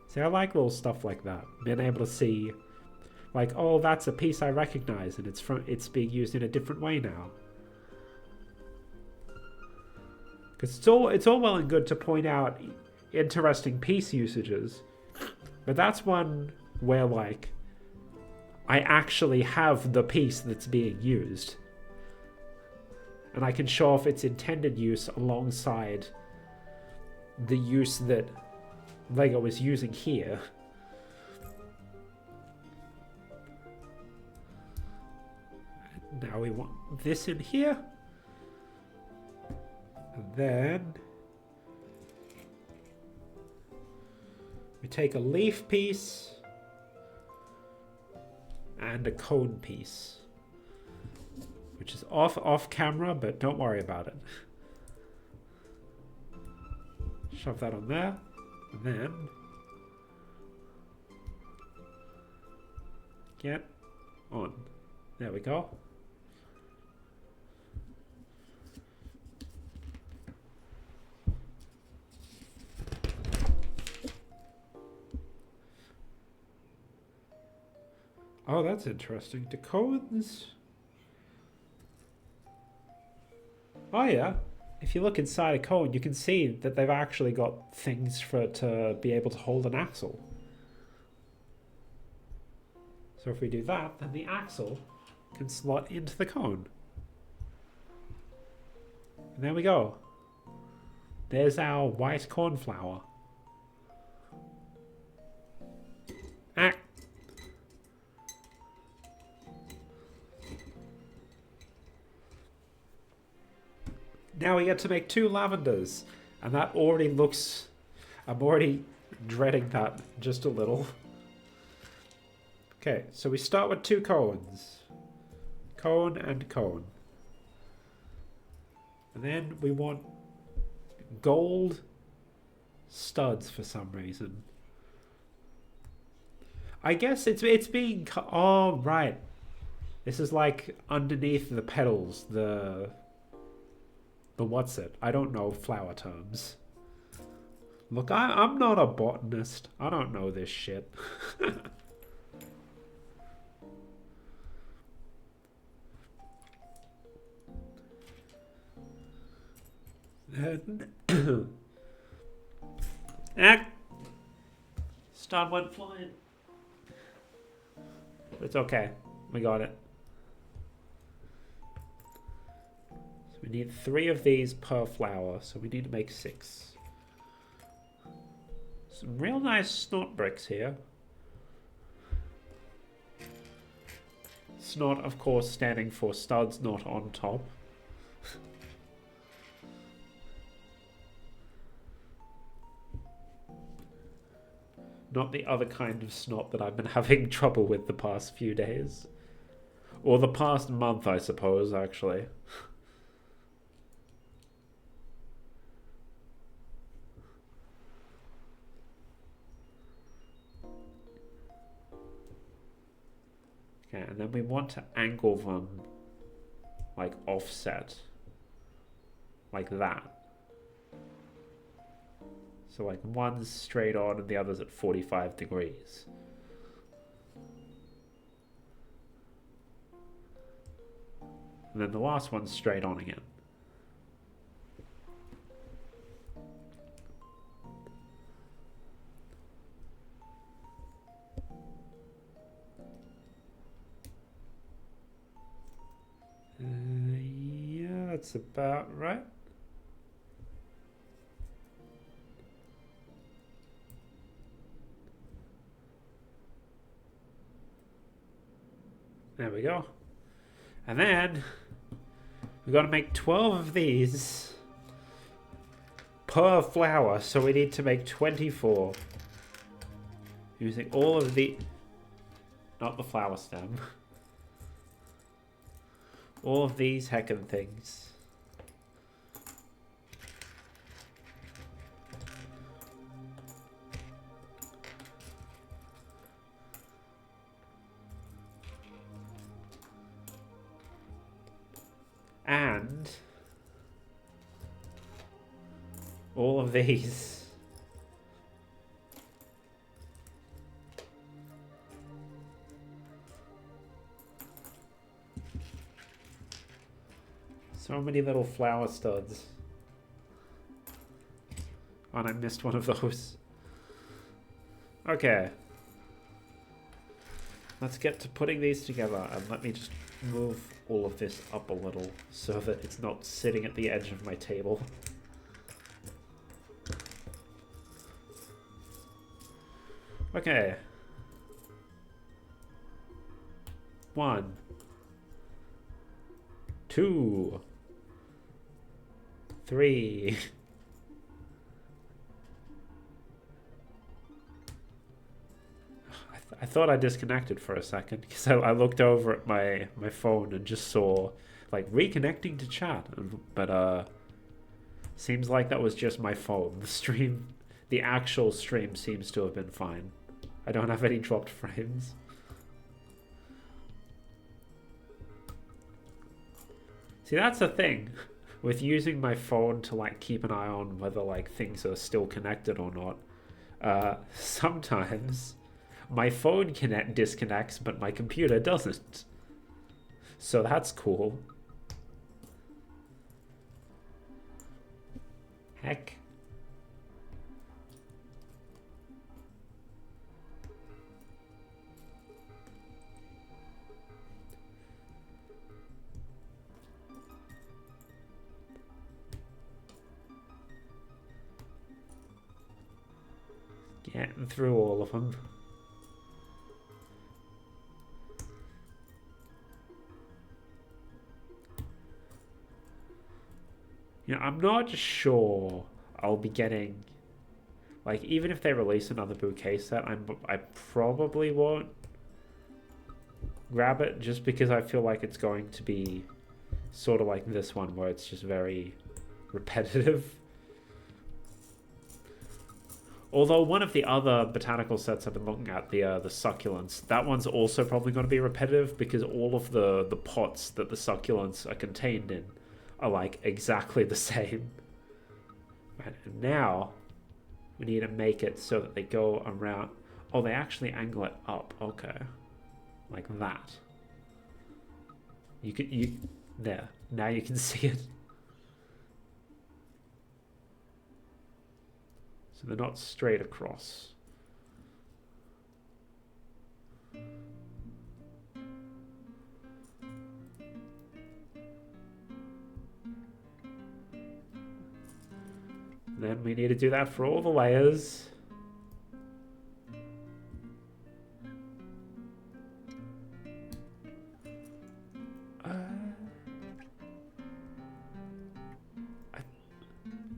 See, I like little stuff like that. Being able to see, like, oh, that's a piece I recognize, and it's being used in a different way now. Because it's all well and good to point out interesting piece usages, but that's one where, like, I actually have the piece that's being used, and I can show off its intended use alongside the use that LEGO is using here. Now we want this in here. And then we take a leaf piece and a cone piece, which is off camera, but don't worry about it. Shove that on there, and then get on. There we go. Oh, that's interesting. The cones... Oh yeah. If you look inside a cone, you can see that they've actually got things for it to be able to hold an axle. So if we do that, then the axle can slot into the cone. And there we go. There's our white cornflower. Ah. Now we get to make 2 lavenders, and that already looks... I'm already dreading that just a little. Okay, so we start with 2 cones. Cone and cone. And then we want gold studs for some reason. I guess it's being... Oh, right. This is like underneath the petals, the what's it? I don't know flower terms. Look, I'm not a botanist. I don't know this shit. Stud went flying. It's okay. We got it. We need 3 of these per flower, so we need to make 6. Some real nice snot bricks here. Snot, of course, standing for studs not on top. Not the other kind of snot that I've been having trouble with the past few days. Or the past month, I suppose, actually. Okay, and then we want to angle them like offset, like that. So like one's straight on and the other's at 45 degrees. And then the last one's straight on again. That's about right. There we go. And then we've got to make 12 of these per flower, so we need to make 24. Using all of the... not the flower stem. All of these heckin' things. And all of these. So many little flower studs. Oh, and I missed one of those. Okay. Let's get to putting these together, and let me just move all of this up a little so that it's not sitting at the edge of my table. Okay. 1, 2, 3. I thought I disconnected for a second because I looked over at my phone and just saw like reconnecting to chat, but seems like that was just my phone. The actual stream seems to have been fine. I don't have any dropped frames. See, that's the thing with using my phone to like keep an eye on whether like things are still connected or not. Sometimes my phone disconnects, but my computer doesn't. So that's cool. Heck. Getting through all of them. You know, I'm not sure I'll be getting, like, even if they release another bouquet set, I probably won't grab it just because I feel like it's going to be sort of like this one where it's just very repetitive. Although one of the other botanical sets I've been looking at, the succulents, that one's also probably going to be repetitive because all of the pots that the succulents are contained in are like exactly the same. Right, and now we need to make it so that they go around. Oh, they actually angle it up. Okay, like that. There. Now you can see it. So they're not straight across. Then we need to do that for all the layers.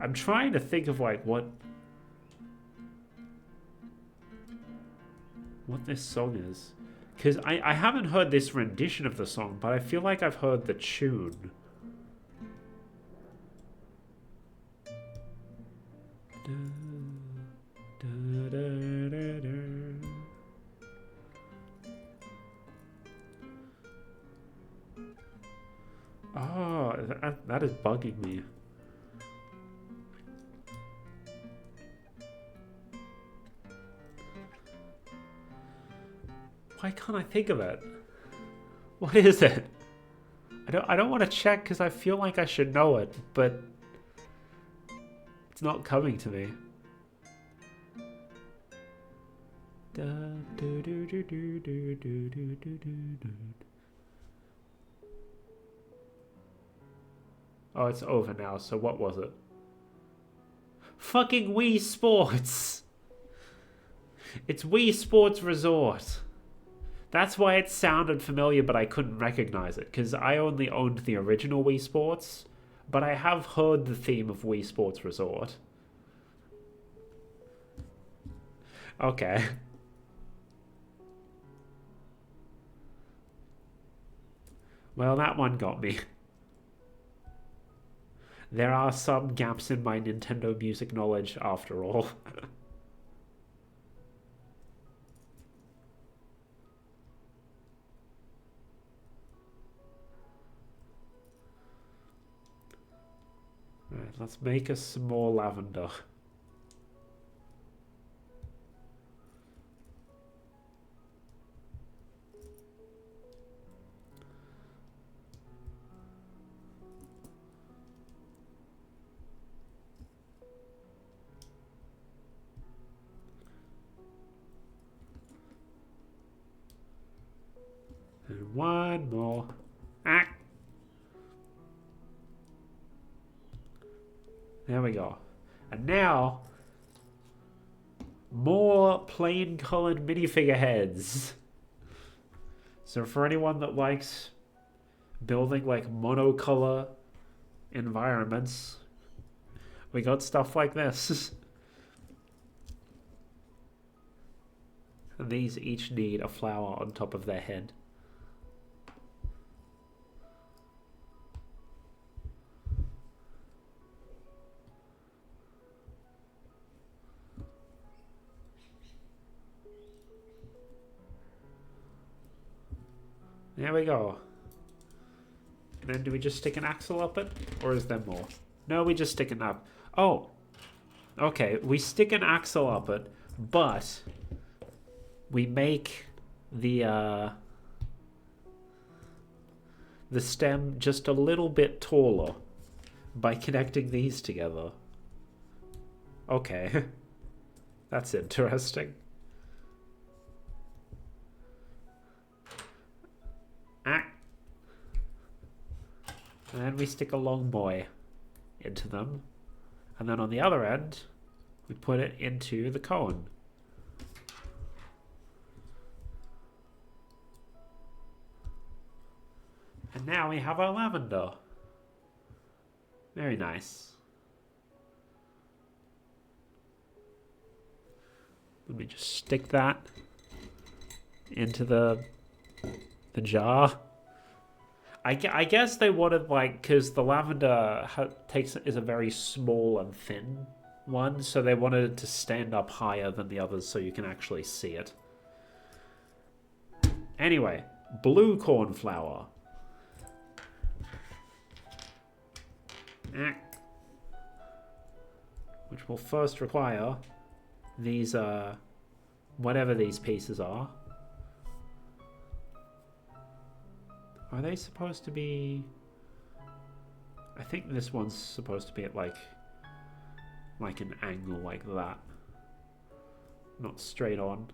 I'm trying to think of like what this song is, because I haven't heard this rendition of the song, but I feel like I've heard the tune. Oh, that is bugging me. Why can't I think of it? What is it? I don't want to check because I feel like I should know it, but it's not coming to me. Oh, it's over now, so what was it? Fucking Wii Sports! It's Wii Sports Resort. That's why it sounded familiar, but I couldn't recognize it, because I only owned the original Wii Sports, but I have heard the theme of Wii Sports Resort. Okay. Well, that one got me. There are some gaps in my Nintendo music knowledge after all. Alright, let's make us some more lavender. And one more. Ah! There we go. And now, more plain colored minifigure heads. So for anyone that likes building like monocolor environments, we got stuff like this. And these each need a flower on top of their head. There we go. And then do we just stick an axle up it? Or is there more? No, we just stick it up. Oh. Okay, we stick an axle up it, but we make the stem just a little bit taller by connecting these together. Okay. That's interesting. And then we stick a long boy into them. And then on the other end, we put it into the cone. And now we have our lavender. Very nice. Let me just stick that into the jar. I guess they wanted, like, because the lavender is a very small and thin one, so they wanted it to stand up higher than the others so you can actually see it. Anyway, blue cornflower. Which will first require these, whatever these pieces are. Are they supposed to be... I think this one's supposed to be at like an angle like that. Not straight on.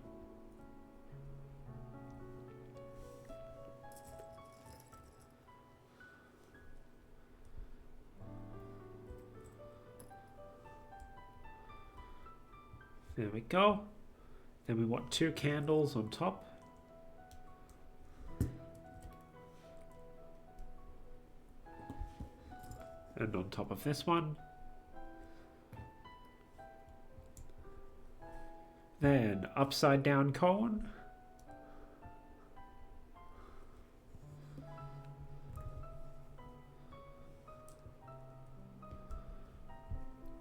There we go. Then we want 2 candles on top. And on top of this one. Then upside down cone.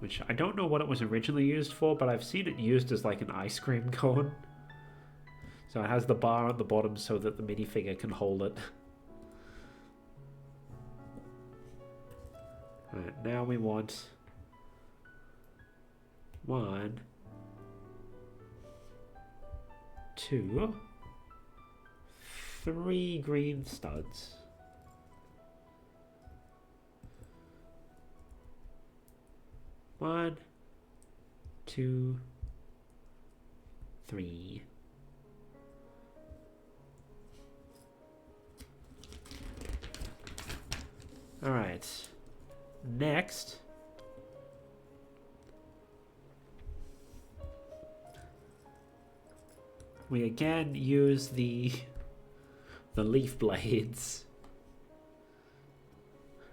Which I don't know what it was originally used for, but I've seen it used as like an ice cream cone. So it has the bar at the bottom so that the minifigure can hold it. Alright, now we want 1, 2, 3 green studs. One, 2, 3. Alright. next, we again use the leaf blades.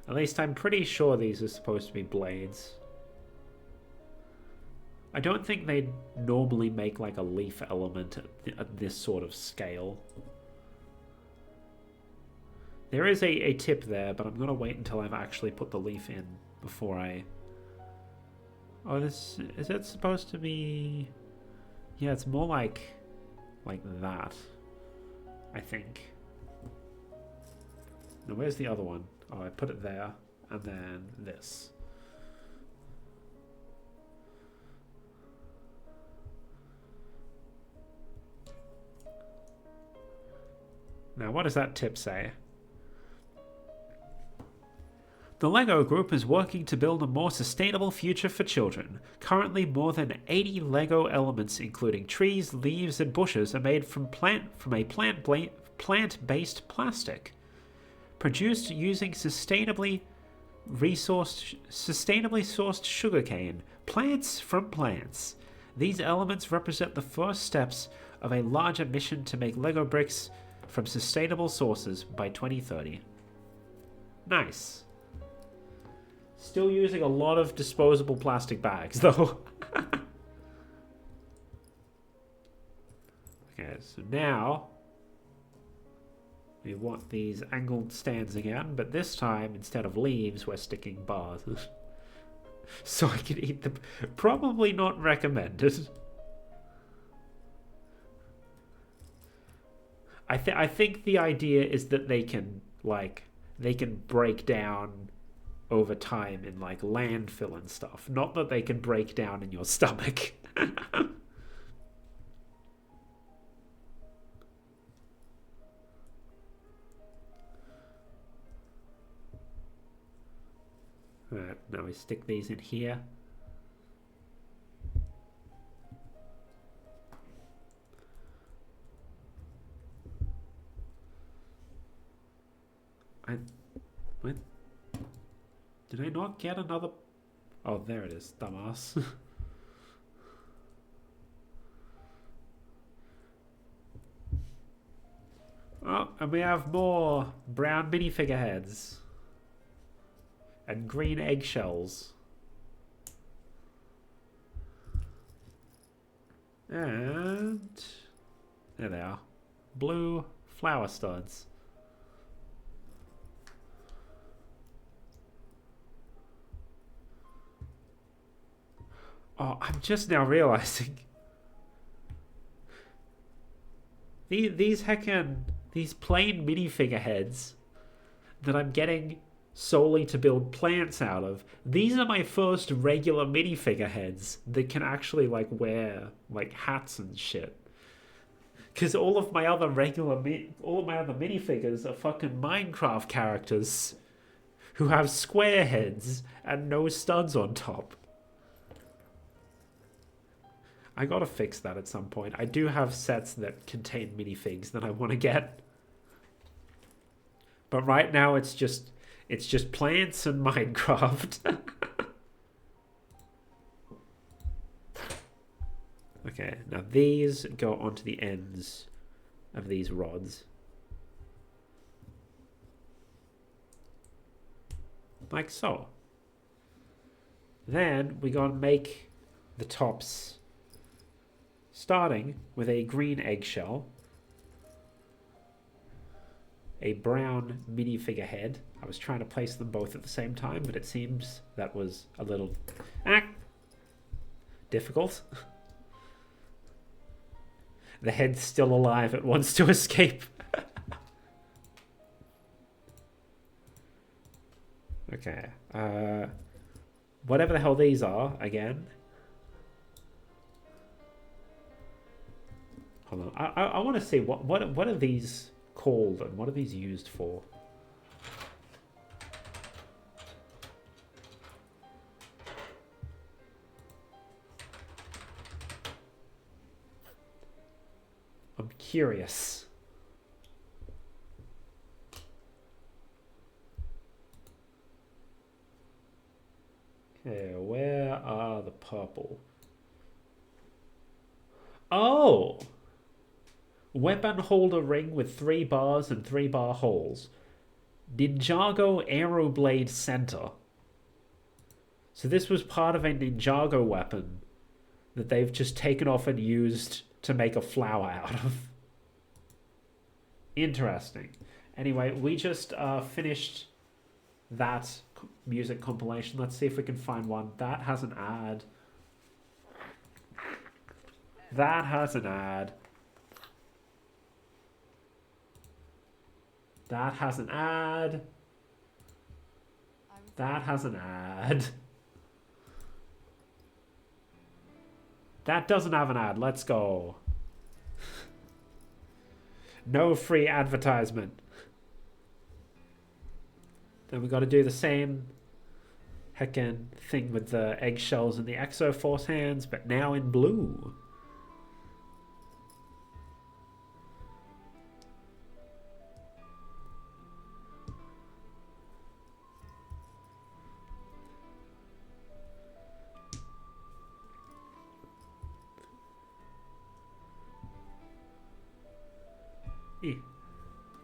At least I'm pretty sure these are supposed to be blades. I don't think they normally make like a leaf element at this sort of scale. There is a tip there, but I'm gonna wait until I've actually put the leaf in before I... Oh, this... Is it supposed to be... Yeah, it's more like that, I think. Now, where's the other one? Oh, I put it there, and then this. Now, what does that tip say? The LEGO Group is working to build a more sustainable future for children. Currently, more than 80 LEGO elements, including trees, leaves, and bushes, are made from a plant-based plastic, produced using sustainably sourced sugarcane, plants from plants. These elements represent the first steps of a larger mission to make LEGO bricks from sustainable sources by 2030. Nice. Still using a lot of disposable plastic bags, though. Okay, so now we want these angled stands again, but this time, instead of leaves, we're sticking bars. So I can eat them. Probably not recommended. I think the idea is that they can break down over time in like landfill and stuff, not that they can break down in your stomach. Alright, now we stick these in here. What? Did I not get another? Oh, there it is, dumbass. Oh, and we have more brown minifigure heads. And green eggshells. And there they are. Blue flower studs. Oh, I'm just now realizing these plain minifigure heads that I'm getting solely to build plants out of. These are my first regular minifigure heads that can actually like wear like hats and shit. Because all of my other minifigures are fucking Minecraft characters who have square heads and no studs on top. I gotta fix that at some point. I do have sets that contain minifigs that I want to get. But right now it's just plants and Minecraft. Okay, now these go onto the ends of these rods. Like so. Then we gotta make the tops, starting with a green eggshell, a brown minifigure head. I was trying to place them both at the same time, but it seems that was a little difficult. The head's still alive. It wants to escape. Okay. Whatever the hell these are, again. Hold on. I want to see what are these called and what are these used for? I'm curious. Where are the purple? Oh! Weapon holder ring with 3 bars and 3 bar holes. Ninjago Aeroblade Center. So this was part of a Ninjago weapon that they've just taken off and used to make a flower out of. Interesting. Anyway, we just finished that music compilation. Let's see if we can find one. That has an ad. That has an ad. That has an ad. That has an ad. That doesn't have an ad. Let's go. No free advertisement. Then we got to do the same heckin' thing with the eggshells and the Exoforce hands, but now in blue.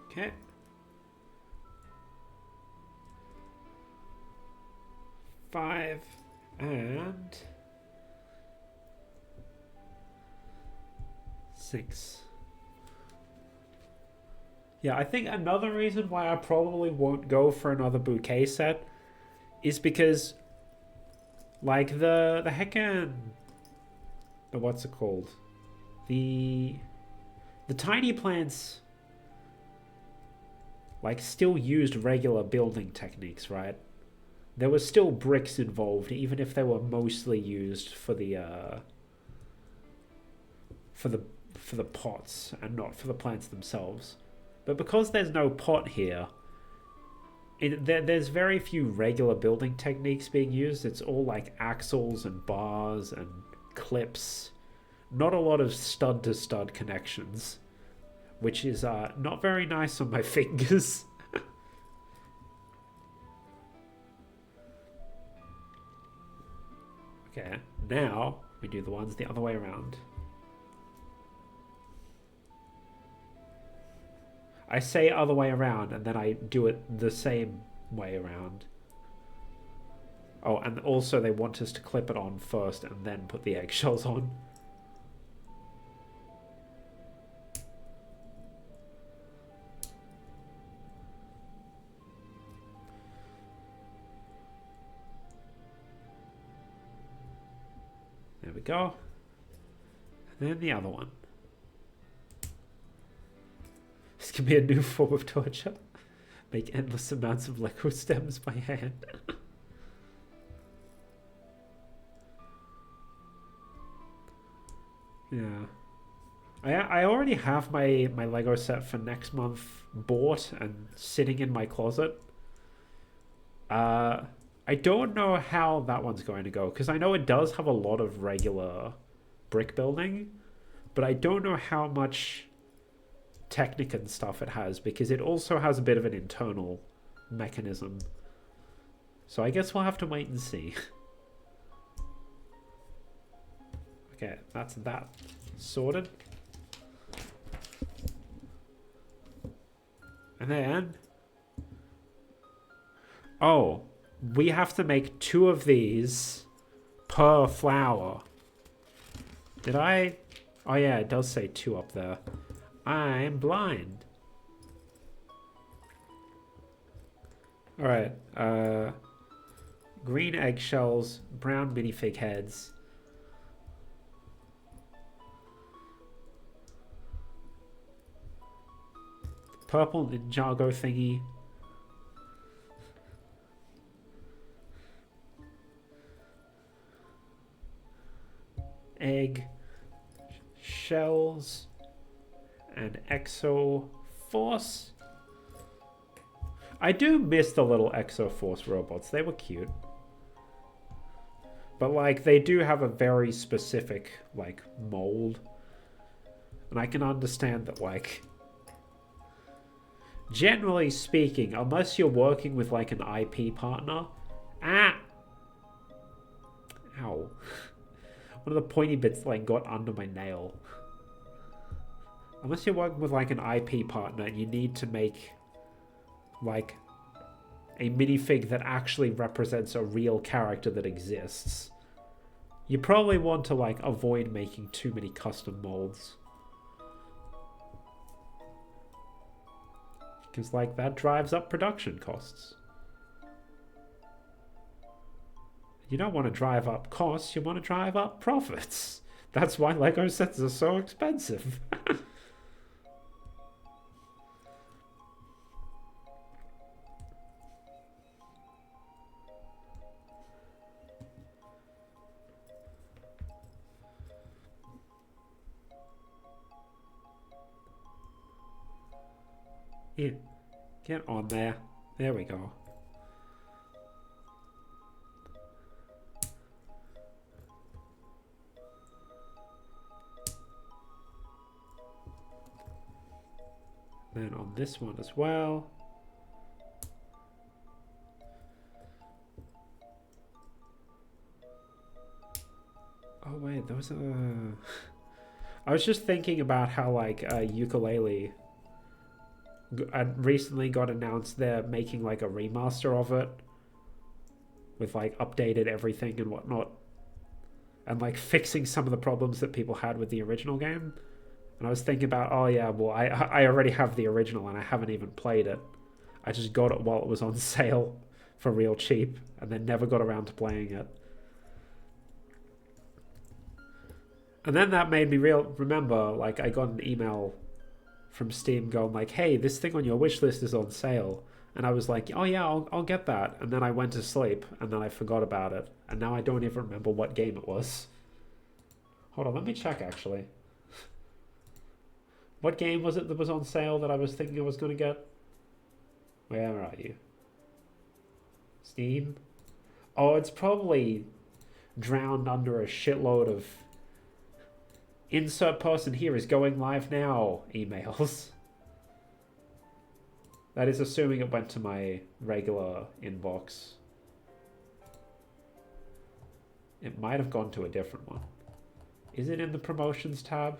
Okay. Five and 6. Yeah, I think another reason why I probably won't go for another bouquet set is because, like, the heckin', what's it called? The tiny plants, like, still used regular building techniques, right? There was still bricks involved, even if they were mostly used for the pots and not for the plants themselves. But because there's no pot here, there's very few regular building techniques being used. It's all like axles and bars and clips. Not a lot of stud-to-stud connections, which is not very nice on my fingers. Okay, now we do the ones the other way around. I say other way around, and then I do it the same way around. Oh, and also they want us to clip it on first and then put the eggshells on. There we go. And then the other one. This can be a new form of torture. Make endless amounts of Lego stems by hand. Yeah. I already have my Lego set for next month bought and sitting in my closet. I don't know how that one's going to go, because I know it does have a lot of regular brick building, but I don't know how much Technic and stuff it has, because it also has a bit of an internal mechanism. So I guess we'll have to wait and see. Okay, that's that sorted. And then... oh, we have to make 2 of these per flower. Did I? Oh yeah, it does say 2 up there. I'm blind. Alright, green eggshells, brown minifig heads. Purple Ninjago thingy. Egg. Shells. And Exoforce. I do miss the little Exoforce robots. They were cute. But, like, they do have a very specific, like, mold. And I can understand that, like... generally speaking, unless you're working with, like, an IP partner... ah! nail. One of the pointy bits like got under my nail. Unless you're working with like an IP partner and you need to make like a minifig that actually represents a real character that exists, you probably want to like avoid making too many custom molds. Because like that drives up production costs. You don't want to drive up costs, you want to drive up profits. That's why Lego sets are so expensive. Yeah, get on there. There we go. Then on this one as well. Oh wait, those are... I was just thinking about how like ukulele recently got announced they're making like a remaster of it with like updated everything and whatnot, and like fixing some of the problems that people had with the original game. And I was thinking about, oh yeah, well I already have the original and I haven't even played it. I just got it while it was on sale for real cheap and then never got around to playing it. And then that made me remember, like I got an email from Steam going like, hey, this thing on your wish list is on sale. And I was like, oh yeah, I'll get that. And then I went to sleep and then I forgot about it. And now I don't even remember what game it was. Hold on, let me check actually. What game was it that was on sale that I was thinking I was going to get? Where are you? Steam? Oh, it's probably drowned under a shitload of insert person here is going live now emails. That is assuming it went to my regular inbox. It might have gone to a different one. Is it in the promotions tab?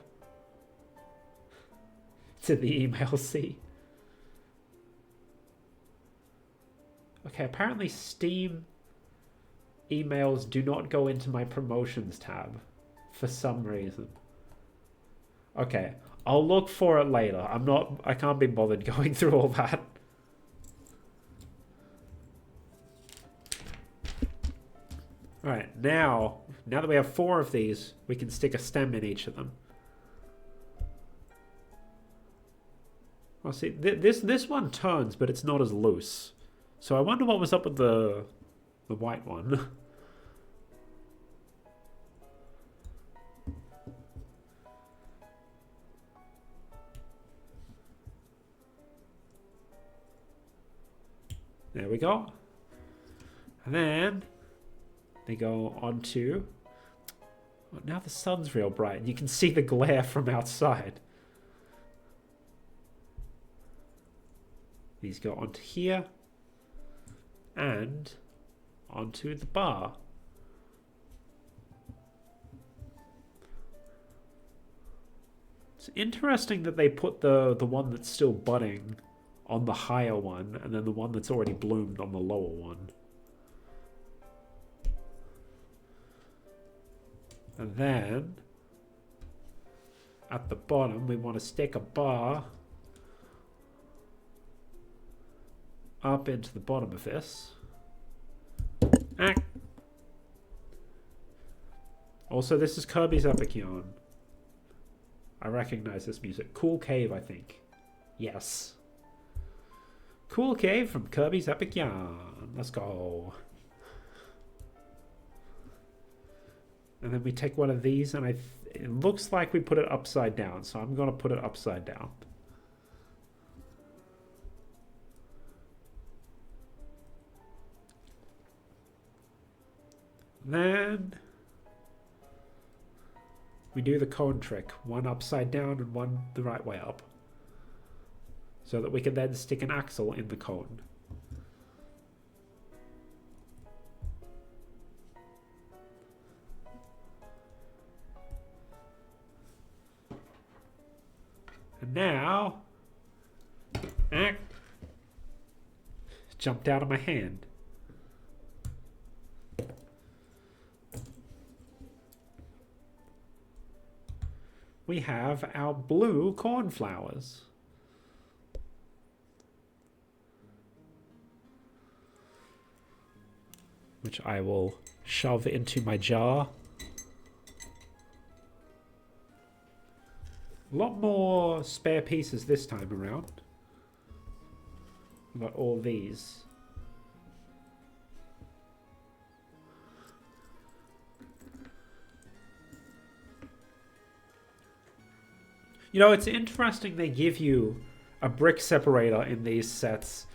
To the email see. Okay, apparently Steam emails do not go into my promotions tab for some reason. Okay, I'll look for it later. I can't be bothered going through all that. Alright, now that we have 4 of these, we can stick a stem in each of them. Well, see, this one turns, but it's not as loose. So I wonder what was up with the white one. There we go. And then they go on to... Oh, now the sun's real bright and you can see the glare from outside. These go onto here and onto the bar. It's interesting that they put the one that's still budding on the higher one and then the one that's already bloomed on the lower one. And then at the bottom we want to stick a bar up into the bottom of this. Ah. Also, this is Kirby's Epic Yarn. I recognize this music. Cool Cave, I think. Yes. Cool Cave from Kirby's Epic Yarn. Let's go. And then we take one of these and it looks like we put it upside down. So I'm going to put it upside down. Then we do the cone trick. One upside down and one the right way up. So that we can then stick an axle in the cone. And now... jumped out of my hand. We have our blue cornflowers. Which I will shove into my jar. A lot more spare pieces this time around. We've got all these. You know, it's interesting they give you a brick separator in these sets.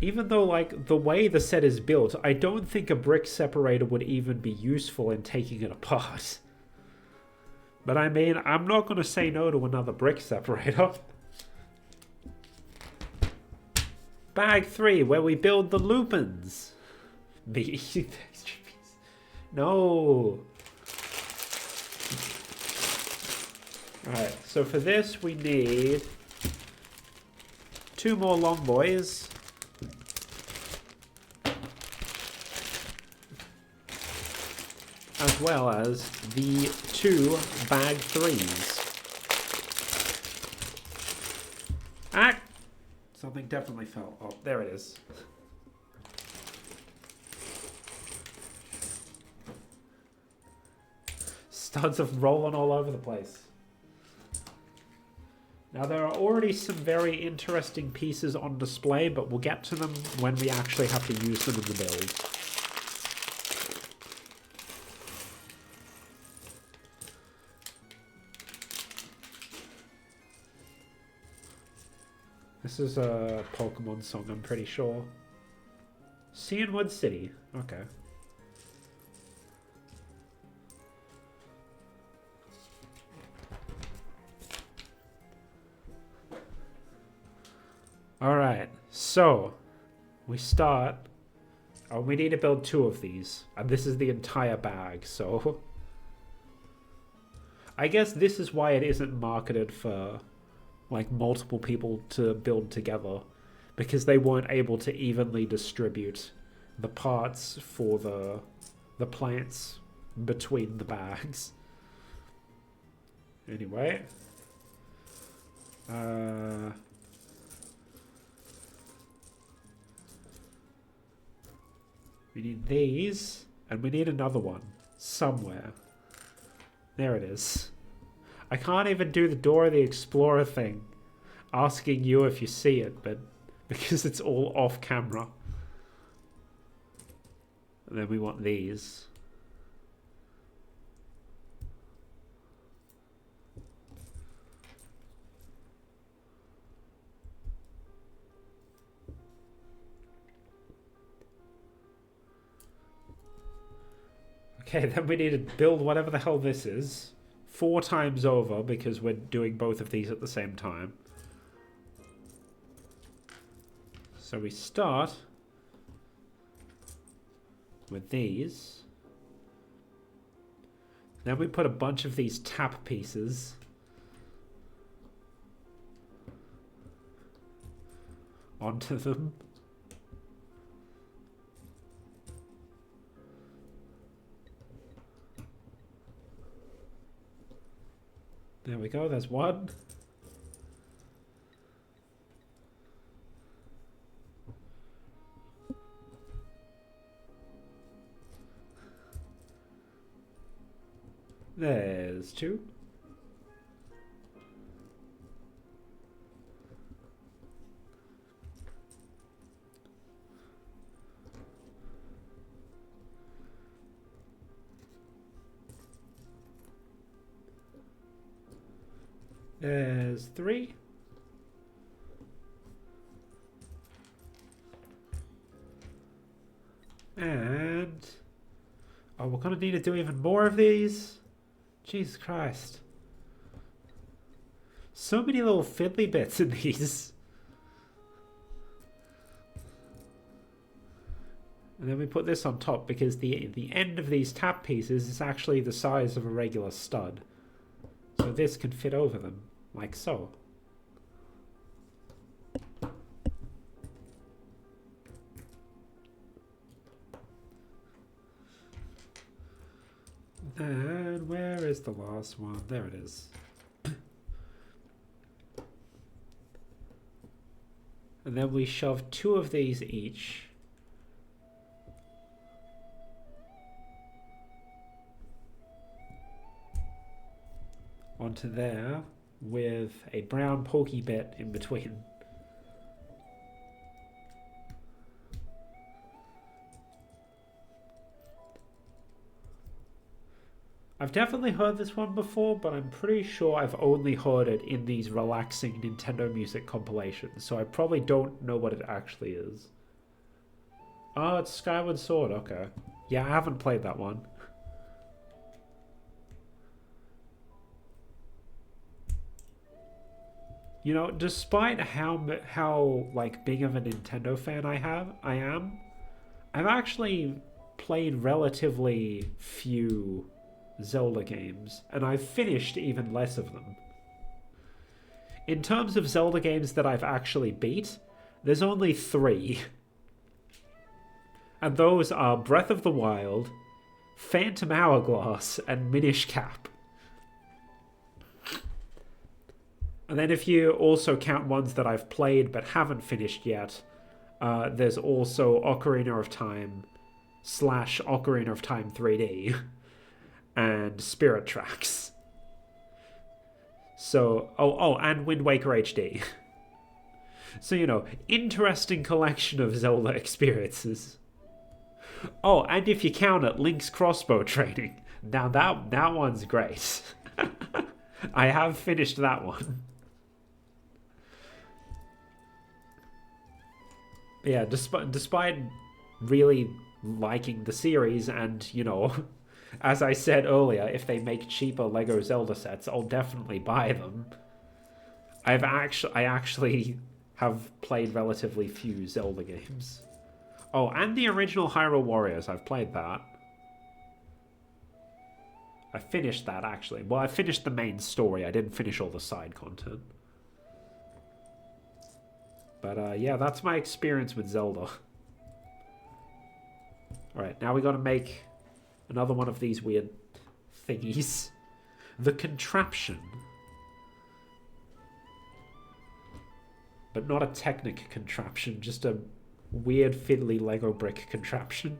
Even though, like, the way the set is built, I don't think a brick separator would even be useful in taking it apart. But I mean, I'm not going to say no to another brick separator. Bag 3, where we build the lupins. No. Alright, so for this we need 2 more long boys. As well as the 2 bag 3s. Ah! Something definitely fell. Oh, there it is. Studs are rolling all over the place. Now, there are already some very interesting pieces on display, but we'll get to them when we actually have to use them in the build. This is a Pokemon song, I'm pretty sure. Cianwood City. Okay. Alright, so we start. Oh, we need to build 2 of these. And this is the entire bag, so I guess this is why it isn't marketed for like multiple people to build together, because they weren't able to evenly distribute the parts for the plants between the bags. Anyway, we need these, and we need another one somewhere. There it is. I can't even do the Dora the Explorer thing, asking you if you see it, but because it's all off camera. And then we want these. Okay, then we need to build whatever the hell this is 4 times over, because we're doing both of these at the same time. So we start with these. Then we put a bunch of these tap pieces onto them. There we go, there's one. There's 2. There's 3. And oh, we're gonna need to do even more of these. Jesus Christ. So many little fiddly bits in these. And then we put this on top because the end of these tap pieces is actually the size of a regular stud. So this can fit over them, like so. And where is the last one? There it is. And then we shove 2 of these each. Onto there with a brown pokey bit in between. I've definitely heard this one before, but I'm pretty sure I've only heard it in these relaxing Nintendo music compilations, so I probably don't know what it actually is. Oh, it's Skyward Sword, okay. Yeah, I haven't played that one. You know, despite how like big of a Nintendo fan I am, I've actually played relatively few Zelda games, and I've finished even less of them. In terms of Zelda games that I've actually beat, there's only 3. And those are Breath of the Wild, Phantom Hourglass, and Minish Cap. And then if you also count ones that I've played but haven't finished yet, there's also Ocarina of Time / Ocarina of Time 3D and Spirit Tracks. So, and Wind Waker HD. So, you know, interesting collection of Zelda experiences. Oh, and if you count it, Link's crossbow training. Now that one's great. I have finished that one. Yeah, despite really liking the series, and, you know, as I said earlier, if they make cheaper Lego Zelda sets, I'll definitely buy them. I actually have played relatively few Zelda games. Oh, and the original Hyrule Warriors, I've played that. I finished that, actually. Well, I finished the main story. I didn't finish all the side content. But yeah, that's my experience with Zelda. Alright, now we gotta make another one of these weird thingies. The contraption. But not a Technic contraption, just a weird fiddly Lego brick contraption.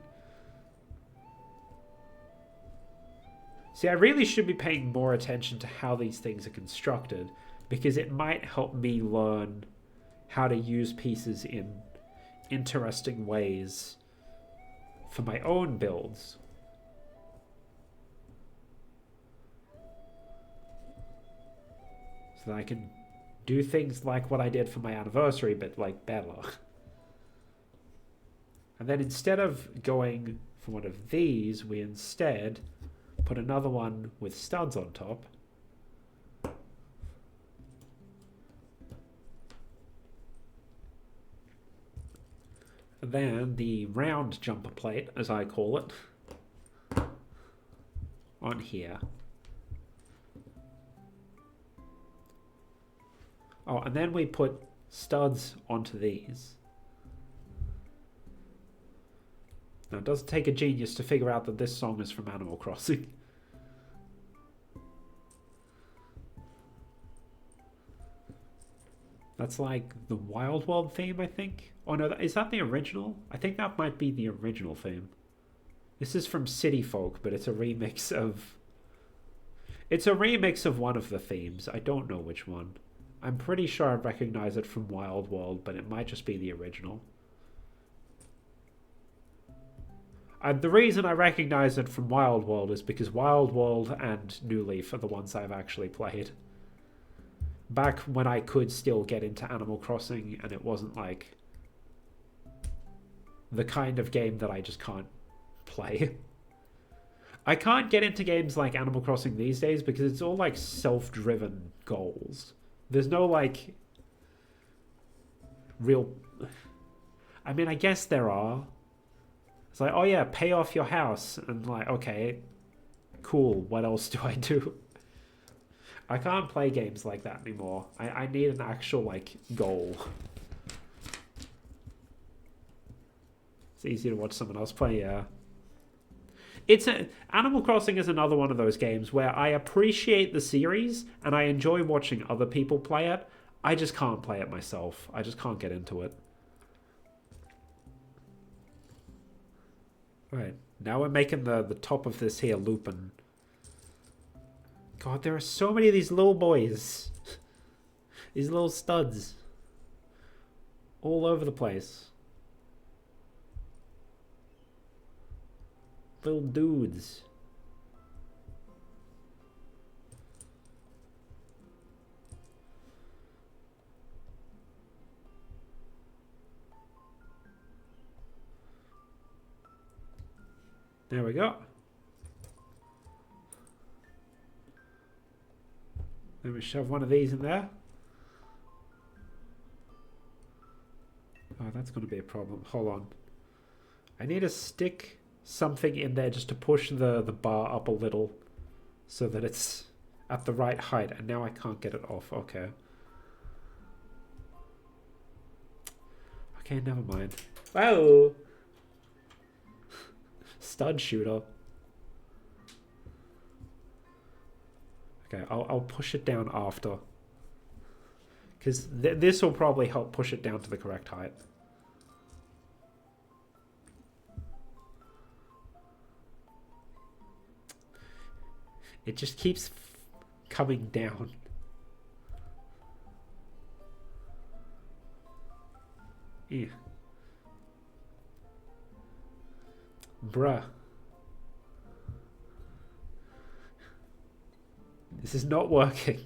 See, I really should be paying more attention to how these things are constructed, because it might help me learn how to use pieces in interesting ways for my own builds. So that I can do things like what I did for my anniversary, but like better. And then instead of going for one of these, we instead put another one with studs on top. And then the round jumper plate, as I call it, on here. Oh, and then we put studs onto these. Now, it does take a genius to figure out that this song is from Animal Crossing. That's like the Wild World theme, I think. Oh no, is that the original? I think that might be the original theme. This is from City Folk, but it's a remix of... It's a remix of one of the themes. I don't know which one. I'm pretty sure I recognize it from Wild World, but it might just be the original. The reason I recognize it from Wild World is because Wild World and New Leaf are the ones I've actually played. Back when I could still get into Animal Crossing and it wasn't like the kind of game that I just can't play. I can't get into games like Animal Crossing these days because it's all like self-driven goals. There's no like real... I mean, I guess there are. It's like, oh yeah, pay off your house. And like, okay, cool. What else do I do? I can't play games like that anymore. I need an actual, like, goal. It's easy to watch someone else play, yeah. Animal Crossing is another one of those games where I appreciate the series and I enjoy watching other people play it. I just can't play it myself. I just can't get into it. Right, now we're making the top of this here looping. God, there are so many of these little boys. These little studs. All over the place. Little dudes. There we go. Let me shove one of these in there. Oh, that's going to be a problem. Hold on. I need to stick something in there just to push the bar up a little so that it's at the right height. And now I can't get it off. Okay. Okay, never mind. Whoa! Stud shooter. Okay, I'll push it down after. Because this will probably help push it down to the correct height. It just keeps coming down. Yeah. Bruh. This is not working.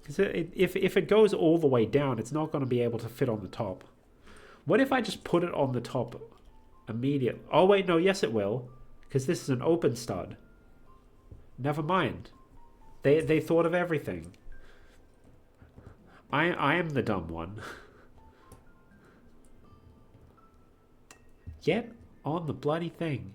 Because if it goes all the way down, it's not going to be able to fit on the top. What if I just put it on the top immediately? Oh, wait, no, yes it will. Because this is an open stud. Never mind. They thought of everything. I am the dumb one. Get on the bloody thing.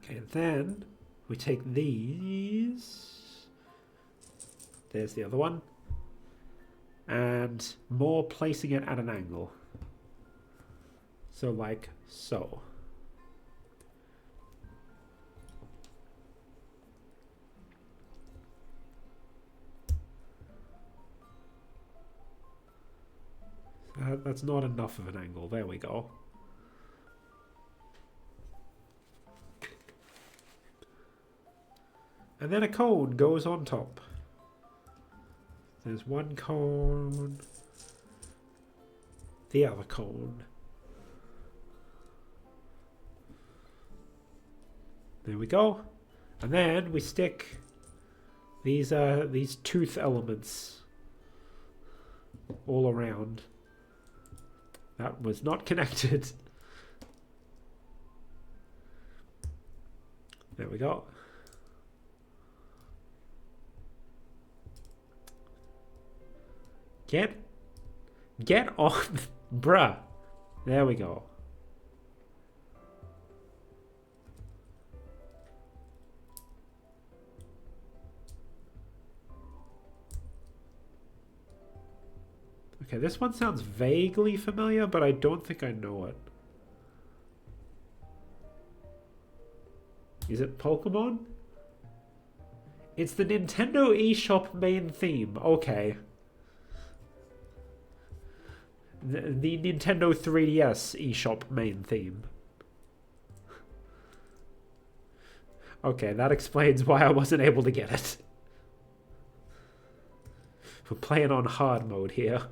Okay, then we take these. There's the other one. And more placing it at an angle. So like so. That's not enough of an angle. There we go. And then a cone goes on top. There's one cone. The other cone. There we go. And then we stick these tooth elements all around. That was not connected. There we go. Get on, bruh. There we go. Okay, this one sounds vaguely familiar, but I don't think I know it. Is it Pokemon? It's the Nintendo eShop main theme. Okay. The Nintendo 3DS eShop main theme. Okay, that explains why I wasn't able to get it. We're playing on hard mode here.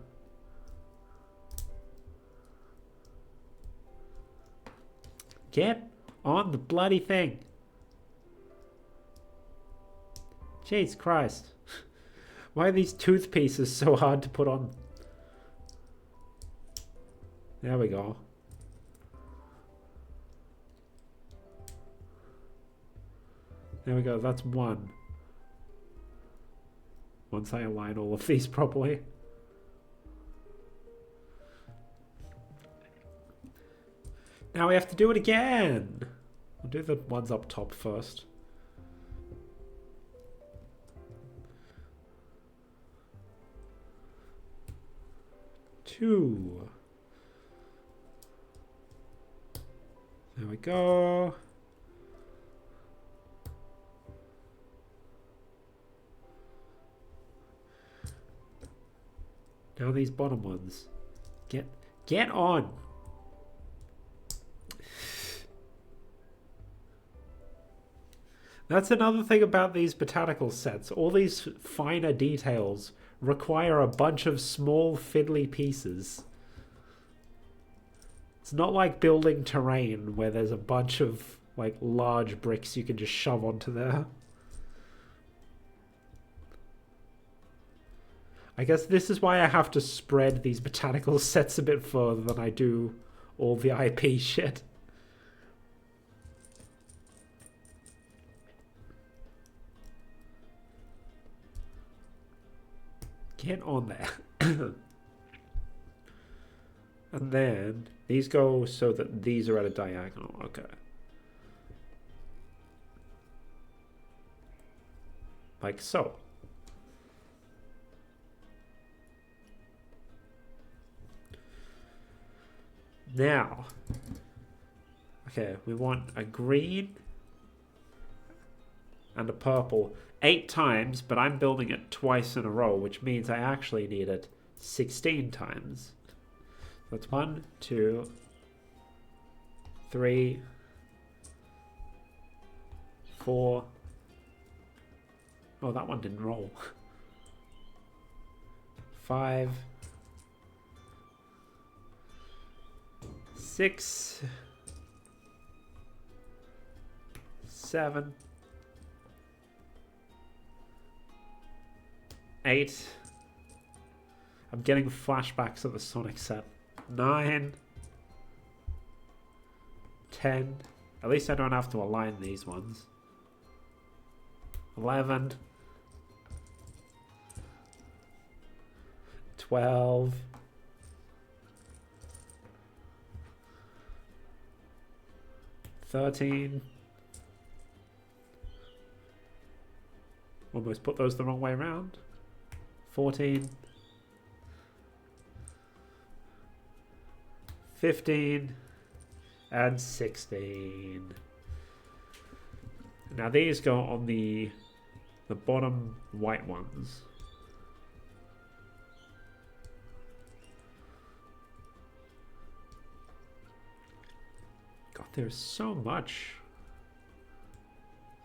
Get on the bloody thing. Jeez Christ. Why are these tooth pieces so hard to put on? There we go. There we go, that's one. Once I align all of these properly. Now we have to do it again. We'll do the ones up top first. 2. There we go. Now these bottom ones. Get on. That's another thing about these botanical sets. All these finer details require a bunch of small fiddly pieces. It's not like building terrain where there's a bunch of like large bricks you can just shove onto there. I guess this is why I have to spread these botanical sets a bit further than I do all the IP shit. Get on there. And then these go so that these are at a diagonal. Okay. Like so. Now, okay, we want a green and a purple 8 times, but I'm building it twice in a row, which means I actually need it 16 times. That's 1, 2, 3, 4. Oh, that one didn't roll. 5, 6, 7, 8. I'm getting flashbacks of the Sonic set. 9, 10. At least I don't have to align these ones. 11, 12, 13. Almost put those the wrong way around. 14. 15 and 16. Now these go on the bottom white ones. God, there's so much.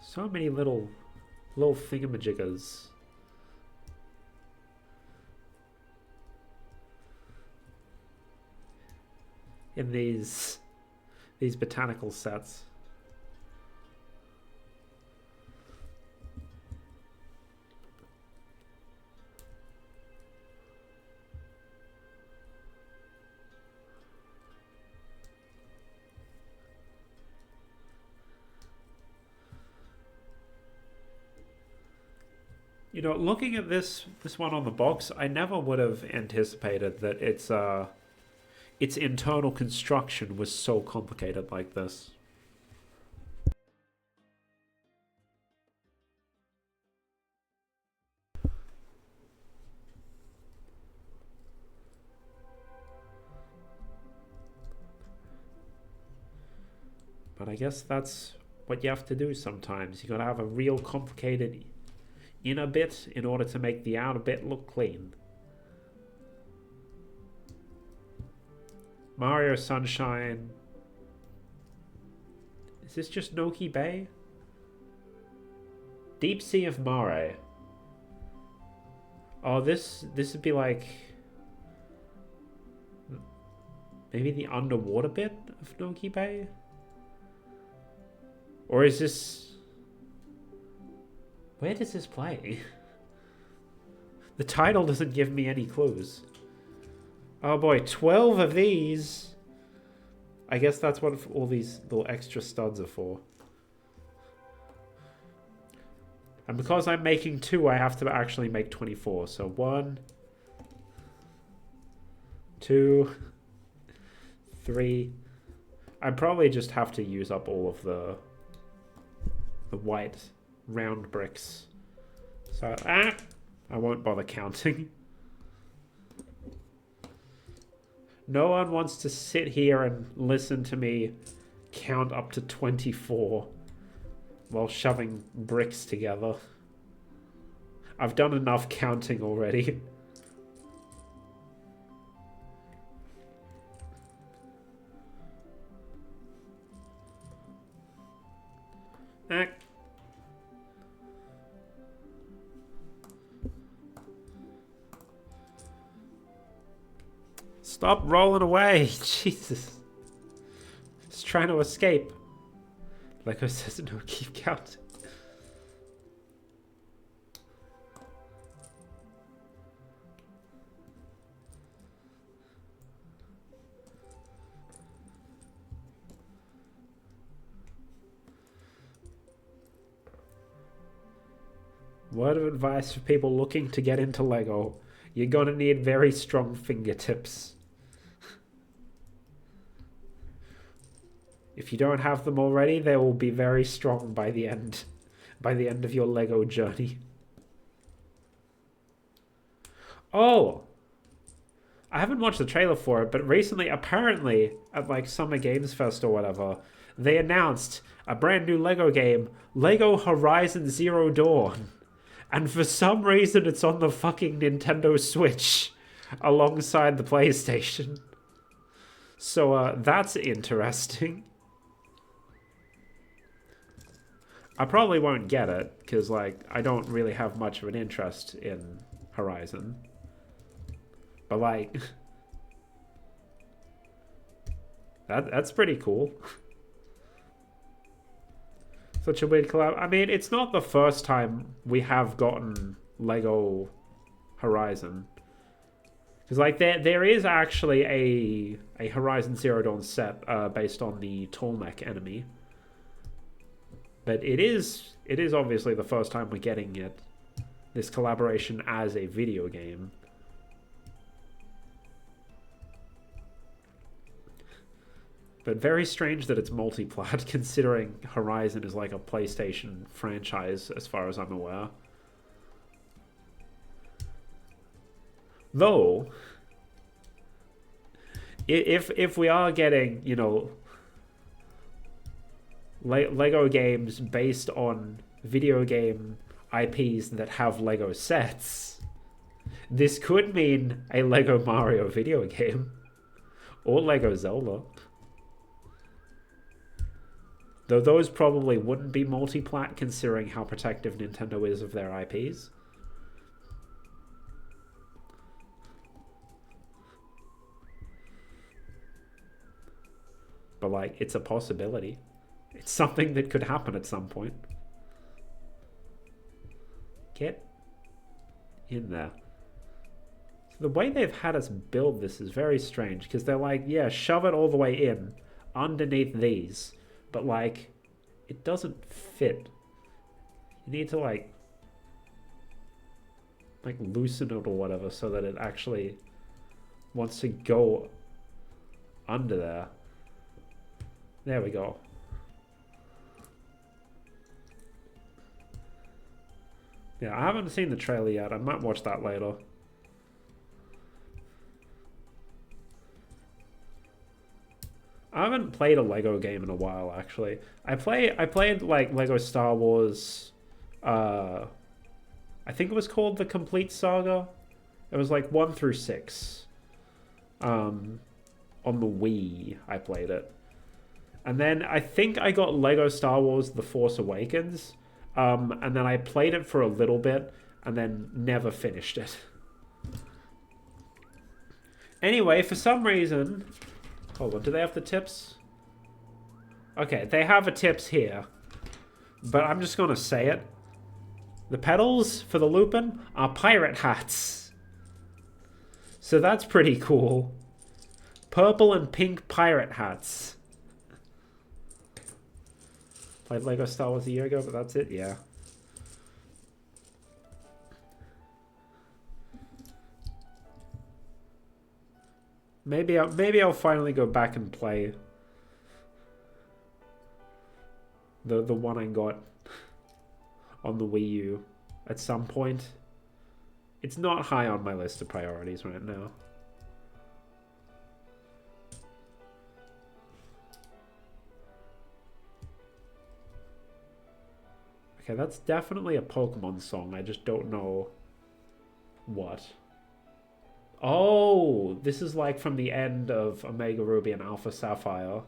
So many little thingamajiggers. In these botanical sets. You know, looking at this one on the box, I never would have anticipated that its internal construction was so complicated like this. But I guess that's what you have to do sometimes. You gotta have a real complicated inner bit in order to make the outer bit look clean. Mario Sunshine. Is this just Noki Bay? Deep Sea of Mare. Oh, this would be like maybe the underwater bit of Noki Bay? Or is this... Where does this play? The title doesn't give me any clues. Oh boy, 12 of these. I guess that's what all these little extra studs are for. And because I'm making 2, I have to actually make 24. So 1, 2, 3. I probably just have to use up all of the white round bricks. So I won't bother counting. No one wants to sit here and listen to me count up to 24 while shoving bricks together. I've done enough counting already. Stop rolling away. Jesus. Just trying to escape. Lego says no, keep counting. Word of advice for people looking to get into Lego. You're gonna need very strong fingertips. If you don't have them already, they will be very strong by the end of your Lego journey. Oh! I haven't watched the trailer for it, but recently, apparently, at like Summer Games Fest or whatever, they announced a brand new Lego game, Lego Horizon Zero Dawn. And for some reason, it's on the fucking Nintendo Switch alongside the PlayStation. So, that's interesting. I probably won't get it, because, like, I don't really have much of an interest in Horizon. But, like, that's pretty cool. Such a weird collab. I mean, it's not the first time we have gotten Lego Horizon. Because, like, there is actually a Horizon Zero Dawn set based on the Tallneck enemy. But it is obviously the first time we're getting it. This collaboration as a video game. But very strange that it's multi-plat, considering Horizon is like a PlayStation franchise, as far as I'm aware. Though, if we are getting, you know, Lego games based on video game IPs that have Lego sets, this could mean a Lego Mario video game. Or Lego Zelda. Though those probably wouldn't be multi-plat, considering how protective Nintendo is of their IPs. But, like, it's a possibility. It's something that could happen at some point. Get in there. So the way they've had us build this is very strange, because they're like, yeah, shove it all the way in, underneath these. But, like, it doesn't fit. You need to, like loosen it or whatever so that it actually wants to go under there. There we go. Yeah, I haven't seen the trailer yet. I might watch that later. I haven't played a Lego game in a while, actually. I played like Lego Star Wars. I think it was called the Complete Saga. It was like 1 through 6. On the Wii, I played it, and then I think I got Lego Star Wars: The Force Awakens. And then I played it for a little bit, and then never finished it. Anyway, for some reason... Hold on, do they have the tips? Okay, they have a tips here. But I'm just going to say it. The pedals for the Lupin are pirate hats. So that's pretty cool. Purple and pink pirate hats. Played Lego Star Wars a year ago, but that's it, yeah. Maybe I'll finally go back and play the one I got on the Wii U at some point. It's not high on my list of priorities right now. Okay, that's definitely a Pokemon song. I just don't know what. Oh, this is like from the end of Omega Ruby and Alpha Sapphire.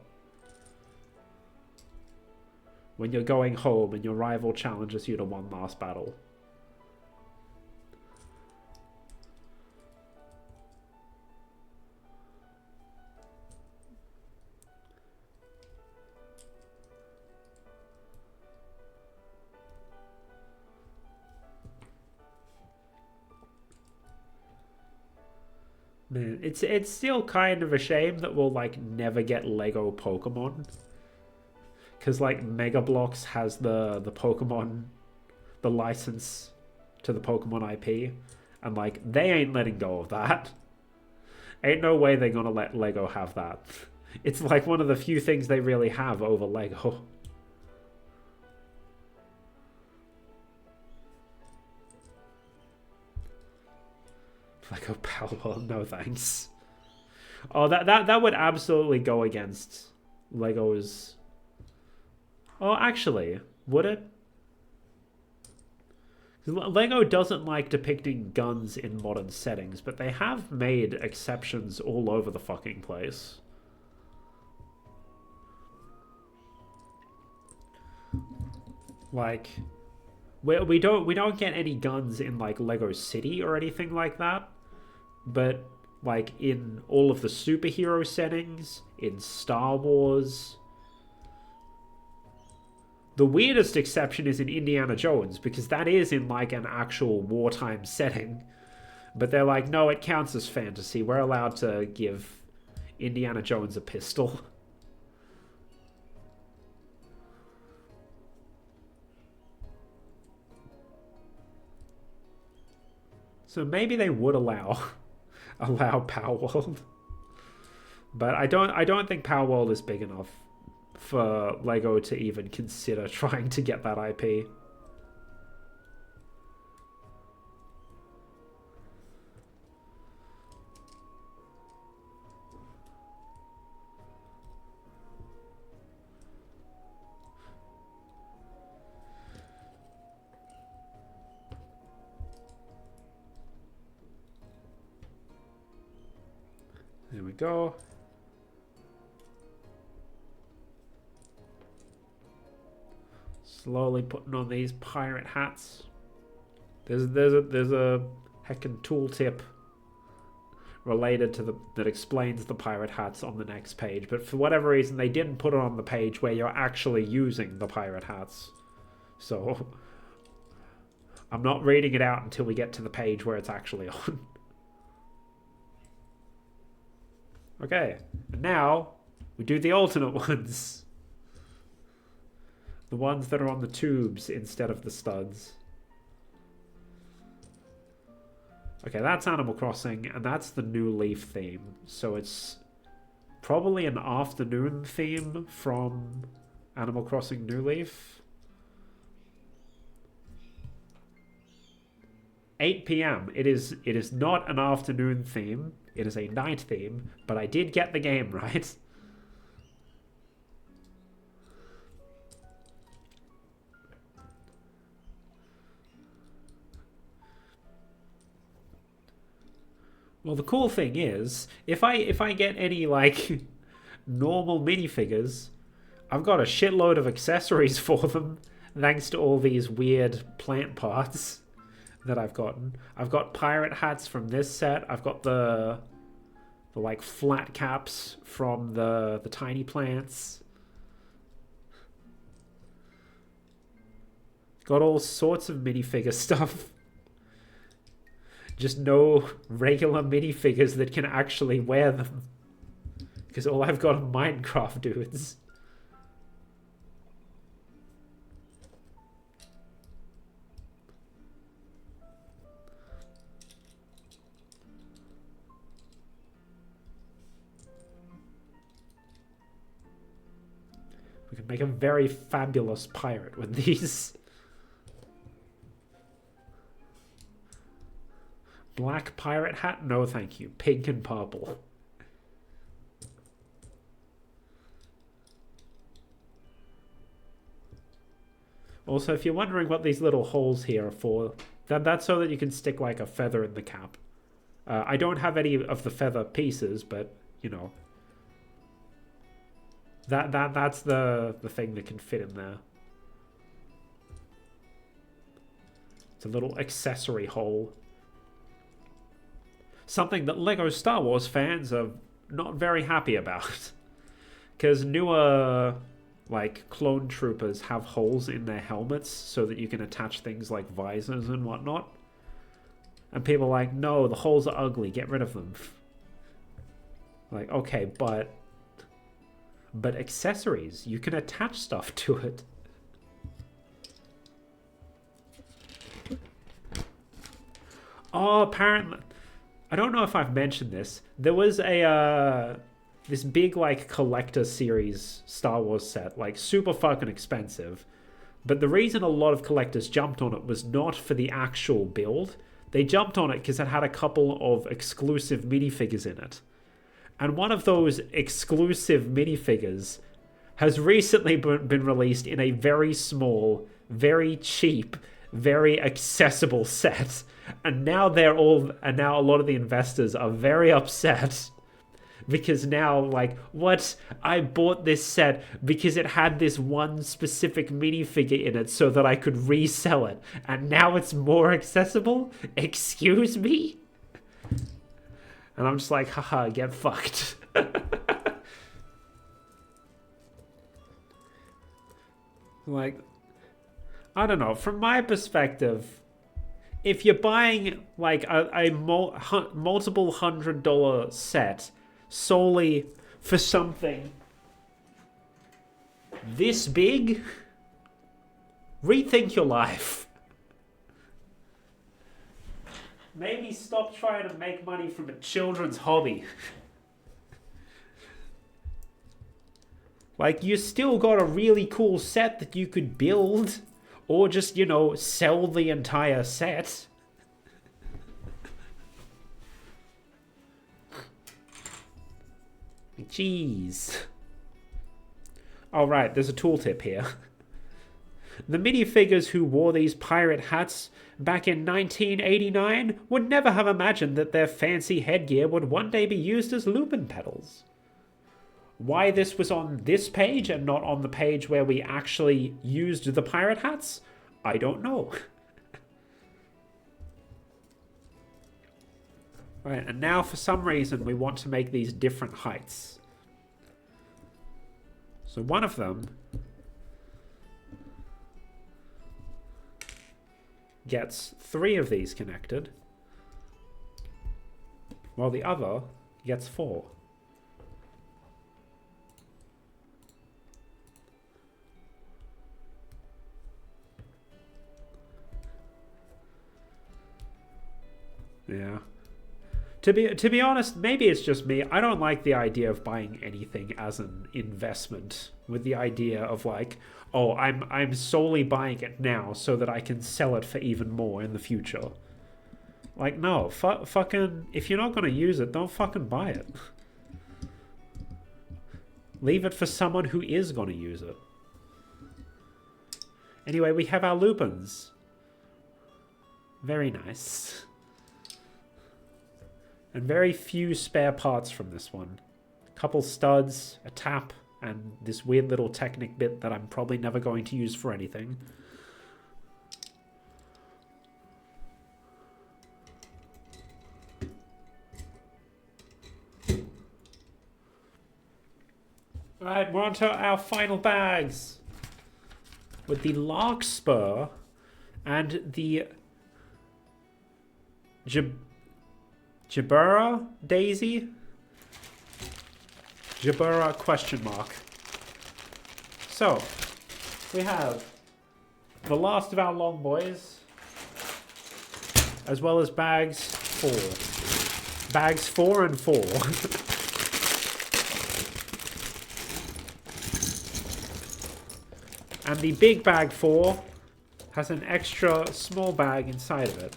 When you're going home and your rival challenges you to one last battle. Man, it's still kind of a shame that we'll like never get Lego Pokemon. Because like Mega Bloks has the Pokemon, the license to the Pokemon IP. And like they ain't letting go of that. Ain't no way they're gonna let Lego have that. It's like one of the few things they really have over Lego. Lego Power, no thanks. Oh, that would absolutely go against Lego's... Oh, actually, would it? Lego doesn't like depicting guns in modern settings, but they have made exceptions all over the fucking place. Like, we don't get any guns in like Lego City or anything like that. But like in all of the superhero settings, in Star Wars, the weirdest exception is in Indiana Jones, because that is in like an actual wartime setting. But they're like, no, it counts as fantasy. We're allowed to give Indiana Jones a pistol. So maybe they would allow Power World. But I don't think Power World is big enough for Lego to even consider trying to get that IP. There we go. Slowly putting on these pirate hats. There's a heckin' tooltip related to that explains the pirate hats on the next page, but for whatever reason they didn't put it on the page where you're actually using the pirate hats. So I'm not reading it out until we get to the page where it's actually on. Okay, and now we do the alternate ones. The ones that are on the tubes instead of the studs. Okay, that's Animal Crossing, and that's the New Leaf theme. So it's probably an afternoon theme from Animal Crossing New Leaf. 8 p.m. It is not an afternoon theme. It is a night theme, but I did get the game right. Well, the cool thing is, if I get any like normal minifigures, I've got a shitload of accessories for them, thanks to all these weird plant parts that I've gotten. I've got pirate hats from this set. I've got the like flat caps from the tiny plants. Got all sorts of minifigure stuff. Just no regular minifigures that can actually wear them. Because all I've got are Minecraft dudes. We can make a very fabulous pirate with these. Black pirate hat? No, thank you. Pink and purple. Also, if you're wondering what these little holes here are for, that's so that you can stick like a feather in the cap. I don't have any of the feather pieces, but you know, that's the thing that can fit in there. It's a little accessory hole. Something that LEGO Star Wars fans are not very happy about. Because newer, like, clone troopers have holes in their helmets so that you can attach things like visors and whatnot. And people are like, no, the holes are ugly, get rid of them. Like, okay, but accessories, you can attach stuff to it. Oh, apparently, I don't know if I've mentioned this. There was a this big like collector series Star Wars set, like super fucking expensive. But the reason a lot of collectors jumped on it was not for the actual build. They jumped on it because it had a couple of exclusive minifigures in it. And one of those exclusive minifigures has recently been released in a very small, very cheap, very accessible set. And now now a lot of the investors are very upset because now, like, what? I bought this set because it had this one specific minifigure in it so that I could resell it. And now it's more accessible? Excuse me? And I'm just like, haha, get fucked. Like, I don't know. From my perspective, if you're buying like a multiple $100 set solely for something this big, rethink your life. Maybe stop trying to make money from a children's hobby. Like, you still got a really cool set that you could build, or just, you know, sell the entire set. Jeez. Oh, right, there's a tooltip here. The minifigures who wore these pirate hats back in 1989 would never have imagined that their fancy headgear would one day be used as Lupin petals. Why this was on this page and not on the page where we actually used the pirate hats, I don't know. Right, and now for some reason we want to make these different heights. So one of them gets 3 of these connected, while the other gets 4. Yeah. To be honest, maybe it's just me. I don't like the idea of buying anything as an investment, with the idea of like, oh, I'm solely buying it now so that I can sell it for even more in the future. Like, no, fucking, if you're not going to use it, don't fucking buy it. Leave it for someone who is going to use it. Anyway, we have our Lupins. Very nice. And very few spare parts from this one. A couple studs, a tap, and this weird little Technic bit that I'm probably never going to use for anything. Alright, we're on to our final bags. With the Larkspur and the Jabura Daisy? Jabura question mark. So, we have the last of our long boys, as well as bags 4. Bags 4 and 4. And the big bag 4 has an extra small bag inside of it.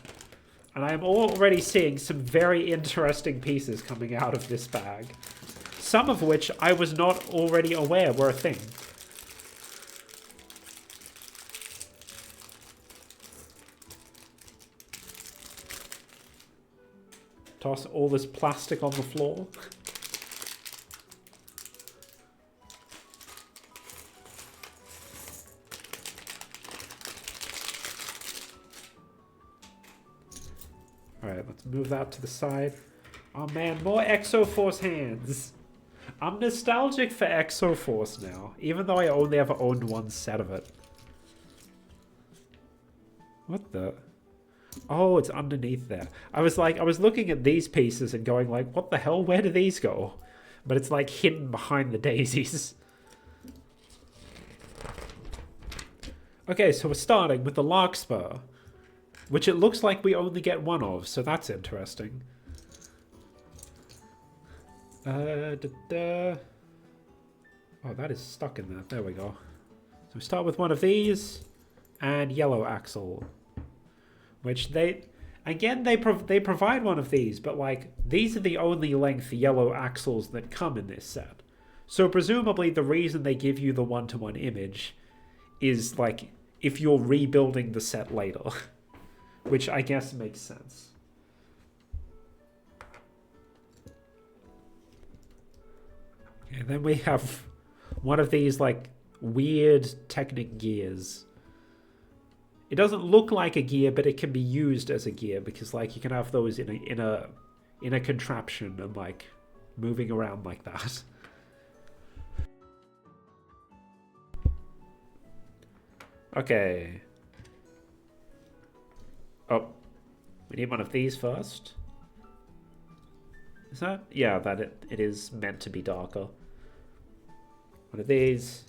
And I am already seeing some very interesting pieces coming out of this bag. Some of which I was not already aware were a thing. Toss all this plastic on the floor. Alright, let's move that to the side. Oh man, more Exoforce hands. I'm nostalgic for Exoforce now, even though I only ever owned one set of it. What the? Oh, it's underneath there. I was looking at these pieces and going like, what the hell? Where do these go? But it's like hidden behind the daisies. Okay, so we're starting with the Larkspur, which it looks like we only get one of, so that's interesting. Oh, that is stuck in there. There we go. So we start with one of these, and yellow axle, which they provide one of these, but like these are the only length yellow axles that come in this set. So presumably the reason they give you the one-to-one image is like if you're rebuilding the set later, which I guess makes sense. And then we have one of these like weird Technic gears. It doesn't look like a gear, but it can be used as a gear because like you can have those in a contraption and like moving around like that. Okay. Oh, we need one of these first. Is that? Yeah, that it is meant to be darker. One of these.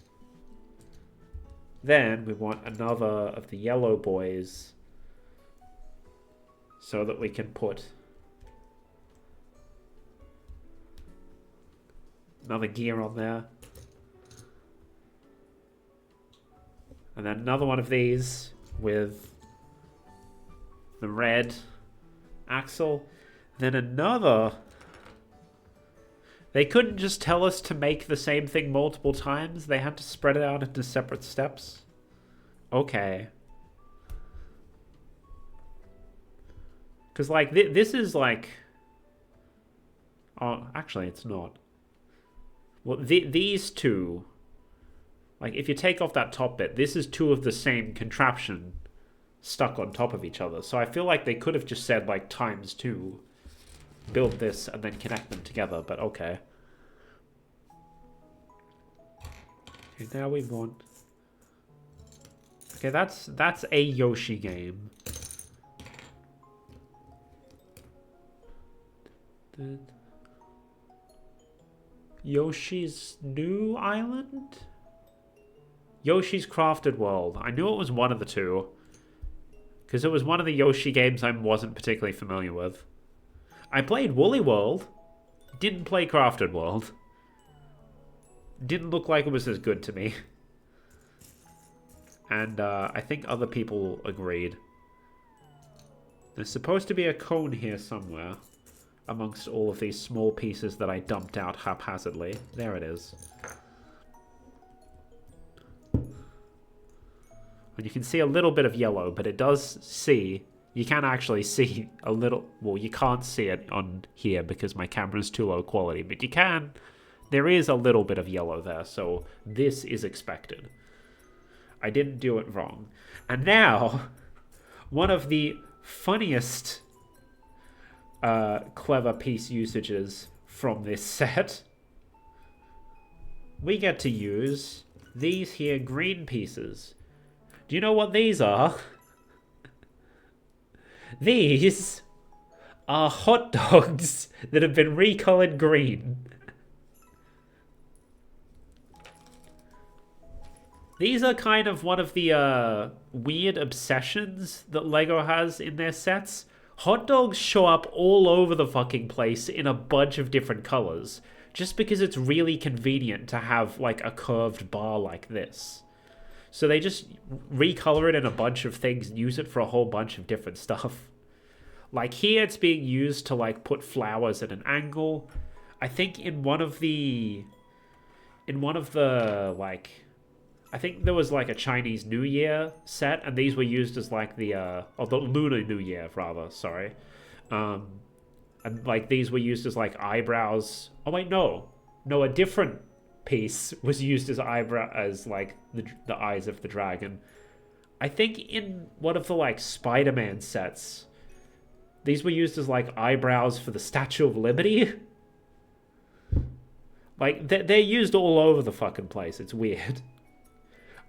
Then we want another of the yellow boys so that we can put another gear on there. And then another one of these with the red axle. Then another... They couldn't just tell us to make the same thing multiple times. They had to spread it out into separate steps. Okay. Because, like, this is, like... Oh, actually, it's not. Well, these two... Like, if you take off that top bit, this is two of the same contraption stuck on top of each other. So I feel like they could have just said, like, ×2. Build this and then connect them together, but okay. Okay, now we want... Okay, that's a Yoshi game. Yoshi's New Island? Yoshi's Crafted World. I knew it was one of the two. Because it was one of the Yoshi games I wasn't particularly familiar with. I played Woolly World. Didn't play Crafted World. Didn't look like it was as good to me. And I think other people agreed. There's supposed to be a cone here somewhere. Amongst all of these small pieces that I dumped out haphazardly. There it is. And you can see a little bit of yellow, but it does see... You can actually see a little... Well, you can't see it on here because my camera's too low quality, but you can. There is a little bit of yellow there, so this is expected. I didn't do it wrong. And now, one of the funniest clever piece usages from this set. We get to use these here green pieces. Do you know what these are? These are hot dogs that have been recolored green. These are kind of one of the weird obsessions that LEGO has in their sets. Hot dogs show up all over the fucking place in a bunch of different colors, just because it's really convenient to have like a curved bar like this. So they just recolor it in a bunch of things and use it for a whole bunch of different stuff. Like here it's being used to like put flowers at an angle. I think in one of the like, I think there was like a Chinese New Year set and these were used as like the Lunar New Year rather, sorry. And like these were used as like eyebrows. Oh wait, no. No, a different piece was used as like the eyes of the dragon. I think in one of the like Spider-Man sets, these were used as like eyebrows for the Statue of Liberty. Like they're used all over the fucking place. It's weird.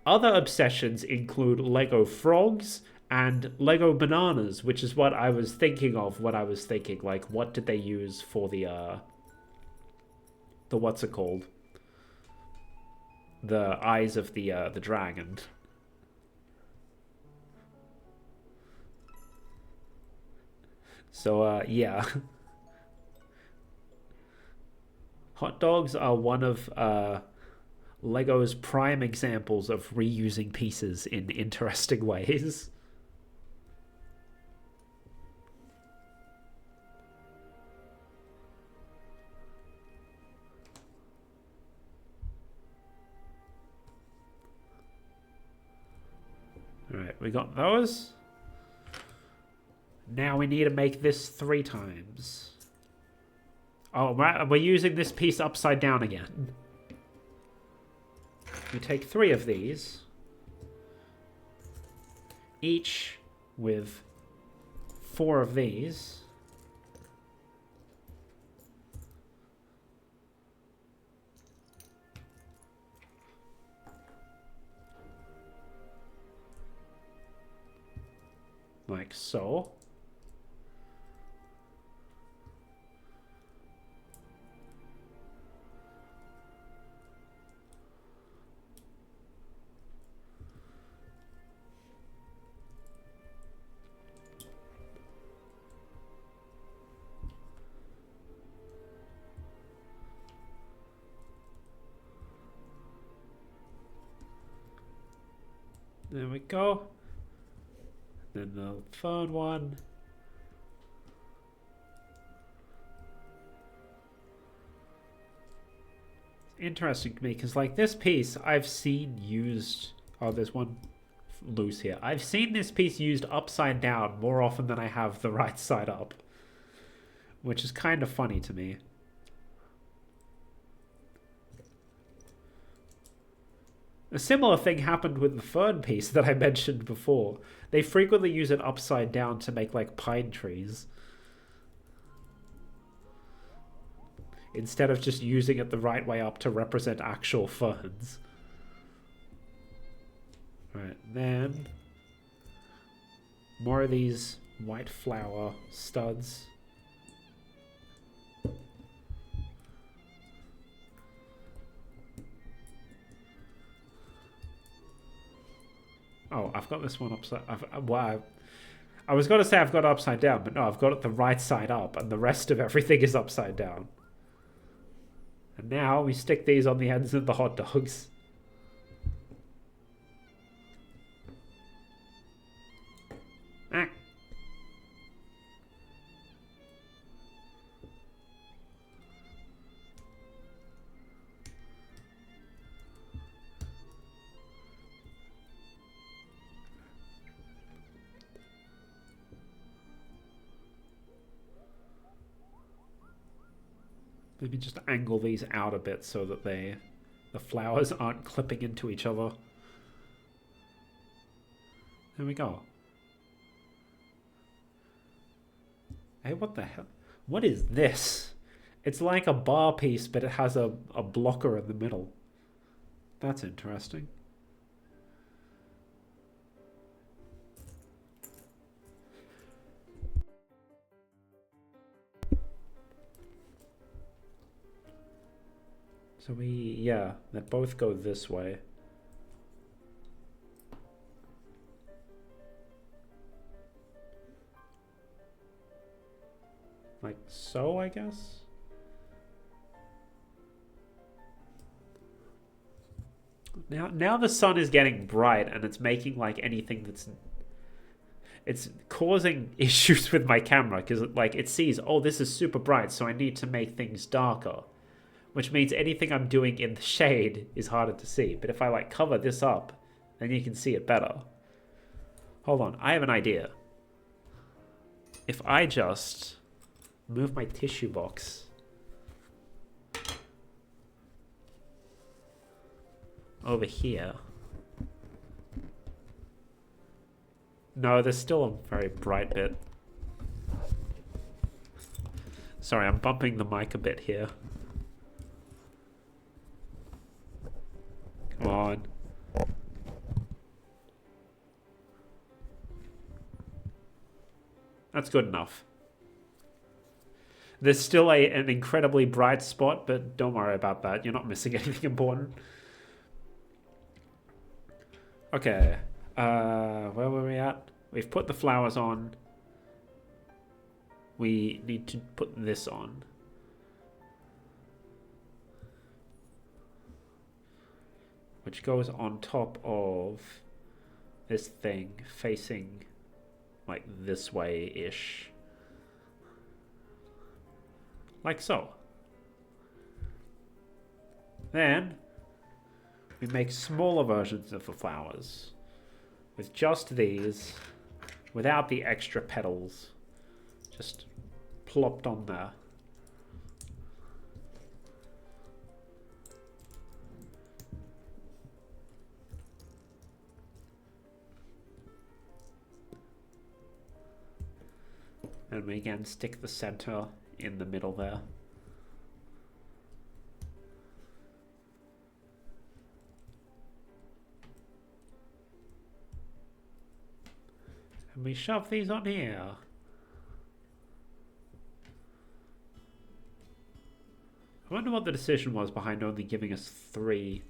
Other obsessions include Lego frogs and Lego bananas, which is what I was thinking of when I was thinking, like, what did they use for the what's it called? The eyes of the dragon. So, yeah. Hot dogs are one of Lego's prime examples of reusing pieces in interesting ways. Alright, we got those. Now we need to make this 3 times. Oh, we're using this piece upside down again. We take 3 of these. Each with 4 of these. Like so. There we go. Then the third one. It's interesting to me because, like, this piece I've seen used. Oh, there's one loose here. I've seen this piece used upside down more often than I have the right side up, which is kind of funny to me. A similar thing happened with the third piece that I mentioned before. They frequently use it upside down to make, like, pine trees, instead of just using it the right way up to represent actual ferns. Alright, then more of these white flower studs. Oh, I've got this one upside... I was going to say I've got it upside down, but no, I've got it the right side up, and the rest of everything is upside down. And now we stick these on the ends of the hot dogs. Ah. Let me just angle these out a bit so that the flowers aren't clipping into each other. There we go. Hey, what the hell? What is this? It's like a bar piece, but it has a blocker in the middle. That's interesting. So yeah, they both go this way. Like so, I guess? Now the sun is getting bright and it's making like anything that's... It's causing issues with my camera because like it sees, oh, this is super bright, so I need to make things darker. Which means anything I'm doing in the shade is harder to see. But if I like cover this up, then you can see it better. Hold on, I have an idea. If I just Move my tissue box. Over here. No, there's still a very bright bit. Sorry, I'm bumping the mic a bit here. Come on. That's good enough. There's still an incredibly bright spot, but don't worry about that. You're not missing anything important. Okay. Where were we at? We've put the flowers on. We need to put this on. Which goes on top of this thing facing like this way-ish. Like so. Then we make smaller versions of the flowers with just these, without the extra petals, just plopped on there. And we again stick the center in the middle there. And we shove these on here. I wonder what the decision was behind only giving us 3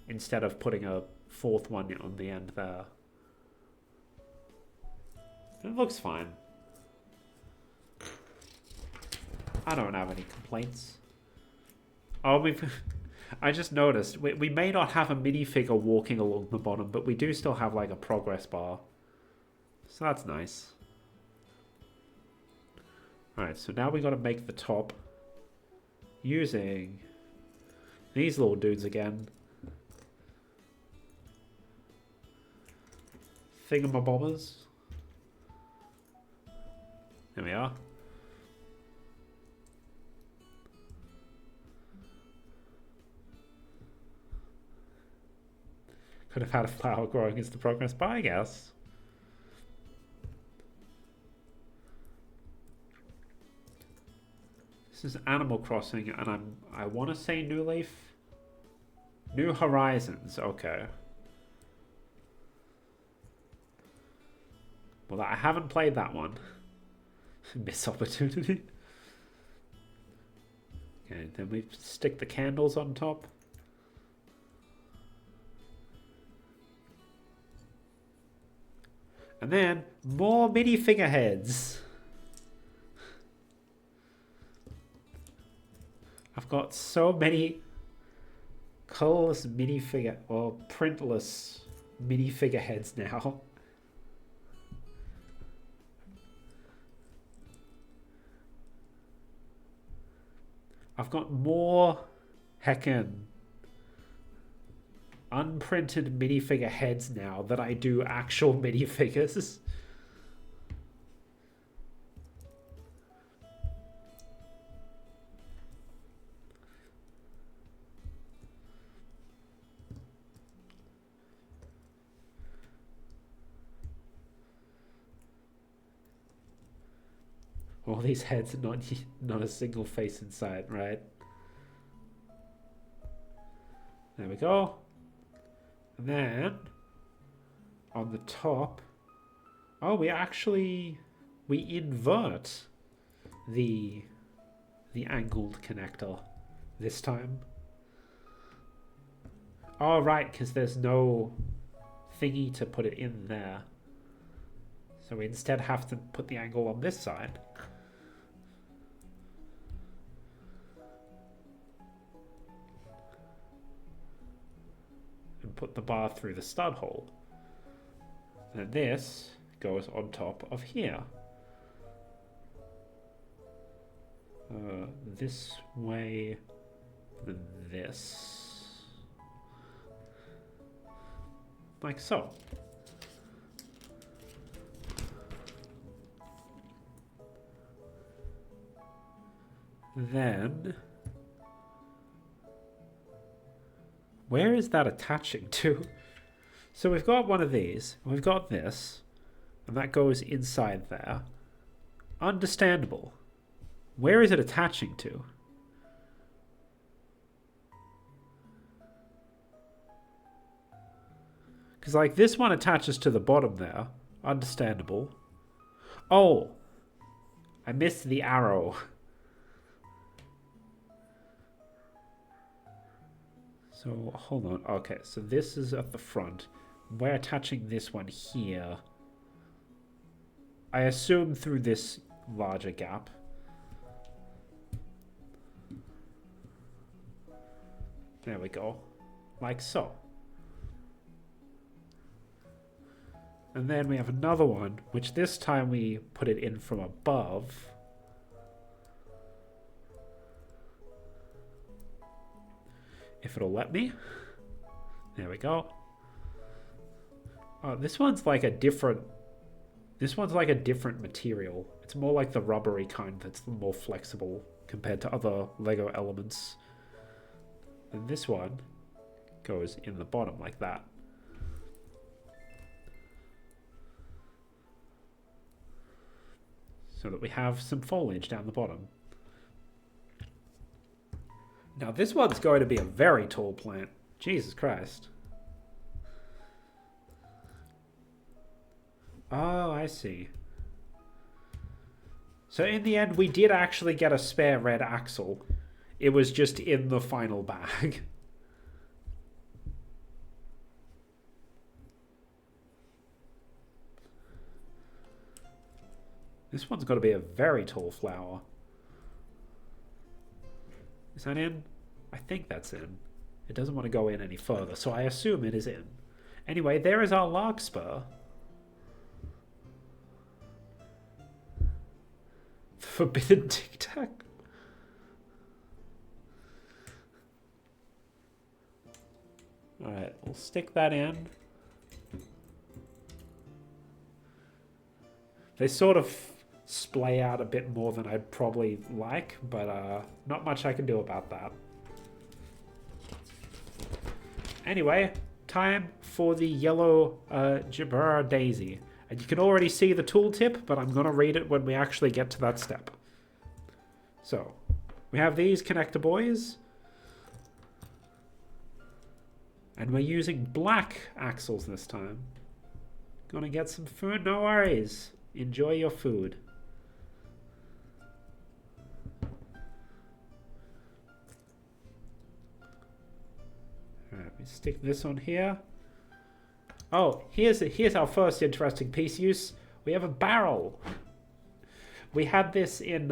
instead of putting a 4th one on the end there. It looks fine. I don't have any complaints. Oh, I just noticed we may not have a minifigure walking along the bottom, but we do still have like a progress bar. So that's nice. Alright, so now we got to make the top using these little dudes again. Thingamabobbers. There we are. Could have had a flower growing as the progress bar, I guess. This is Animal Crossing, and I want to say New Leaf. New Horizons, okay. Well, I haven't played that one. Missed opportunity. Okay, then we stick the candles on top. And then more minifigure heads. I've got so many colorless minifigure or printless minifigure heads now. I've got more heckin' unprinted minifigure heads now than I do actual minifigures. All these heads are not a single face inside, right? There we go. And then on the top, oh, we invert the angled connector this time. Oh, right, because there's no thingy to put it in there. So we instead have to put the angle on this side. And put the bar through the stud hole. And this goes on top of here. This way, then this. Like so. Then... where is that attaching to? So we've got one of these. We've got this. And that goes inside there. Understandable. Where is it attaching to? Because, like, this one attaches to the bottom there. Understandable. Oh! I missed the arrow. So, hold on. Okay, so this is at the front. We're attaching this one here. I assume through this larger gap. There we go. Like so. And then we have another one, which this time we put it in from above. If it'll let me. There we go. Oh, this one's like a different... This one's like a different material. It's more like the rubbery kind that's more flexible compared to other Lego elements. And this one goes in the bottom like that. So that we have some foliage down the bottom. Now this one's going to be a very tall plant. Jesus Christ. Oh, I see. So in the end, we did actually get a spare red axle. It was just in the final bag. This one's got to be a very tall flower. Is that in? I think that's in. It doesn't want to go in any further, so I assume it is in. Anyway, there is our larkspur. Forbidden Tic Tac. Alright, we'll stick that in. They sort of splay out a bit more than I'd probably like, but not much I can do about that. Anyway, time for the yellow Gibber daisy. And you can already see the tooltip, but I'm going to read it when we actually get to that step. So, we have these connector boys. And we're using black axles this time. Gonna get some food? No worries. Enjoy your food. Alright, we stick this on here. Oh, here's our first interesting piece use. We have a barrel. We had this in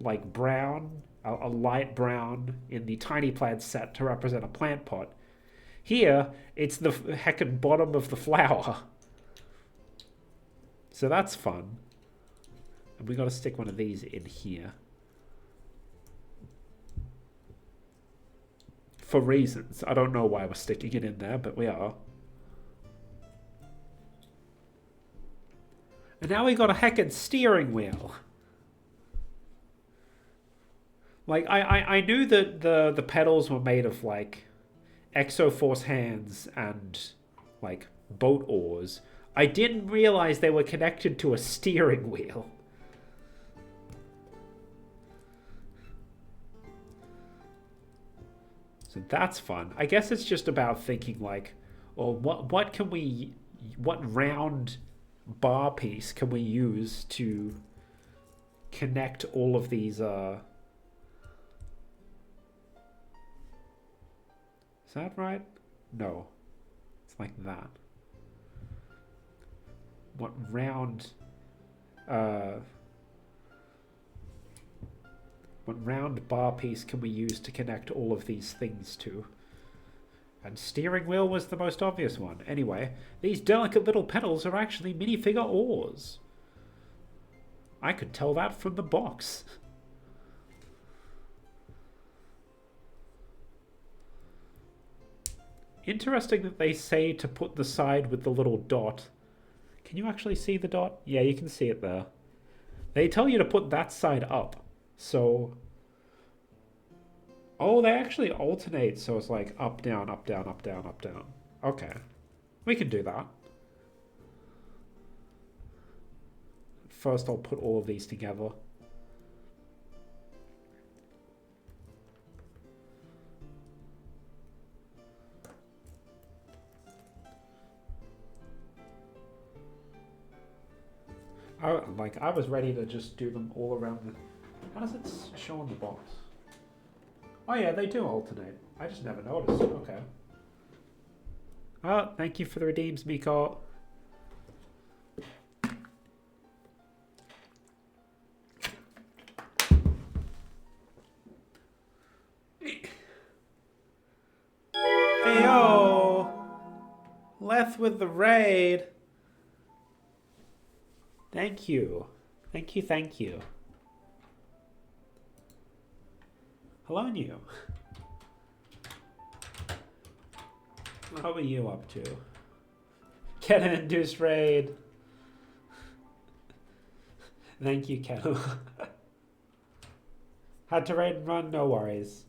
like brown, a light brown in the tiny plant set to represent a plant pot. Here, it's the heckin' bottom of the flower. So that's fun. And we got to stick one of these in here. For reasons. I don't know why we're sticking it in there, but we are. And now we got a heckin' steering wheel. Like, I knew that the pedals were made of, like, Exoforce hands and, like, boat oars. I didn't realize they were connected to a steering wheel. So that's fun. I guess it's just about thinking like, well, what round bar piece can we use to connect all of these, Is that right? No. It's like that. What round bar piece can we use to connect all of these things to? And steering wheel was the most obvious one. Anyway, these delicate little pedals are actually minifigure oars. I could tell that from the box. Interesting that they say to put the side with the little dot. Can you actually see the dot? Yeah, you can see it there. They tell you to put that side up. So, oh, they actually alternate, so it's like up, down, up, down, up, down, up, down. Okay, we can do that. First, I'll put all of these together. I was ready to just do them all around the... How does it show on the box? Oh yeah, they do alternate. I just never noticed. Okay. Oh, thank you for the redeems, Miko. Heyo! Left with the raid. Thank you. Thank you, thank you. Hello, new. What were you up to? Get an induced raid. Thank you, Kettle. Had to raid and run, no worries.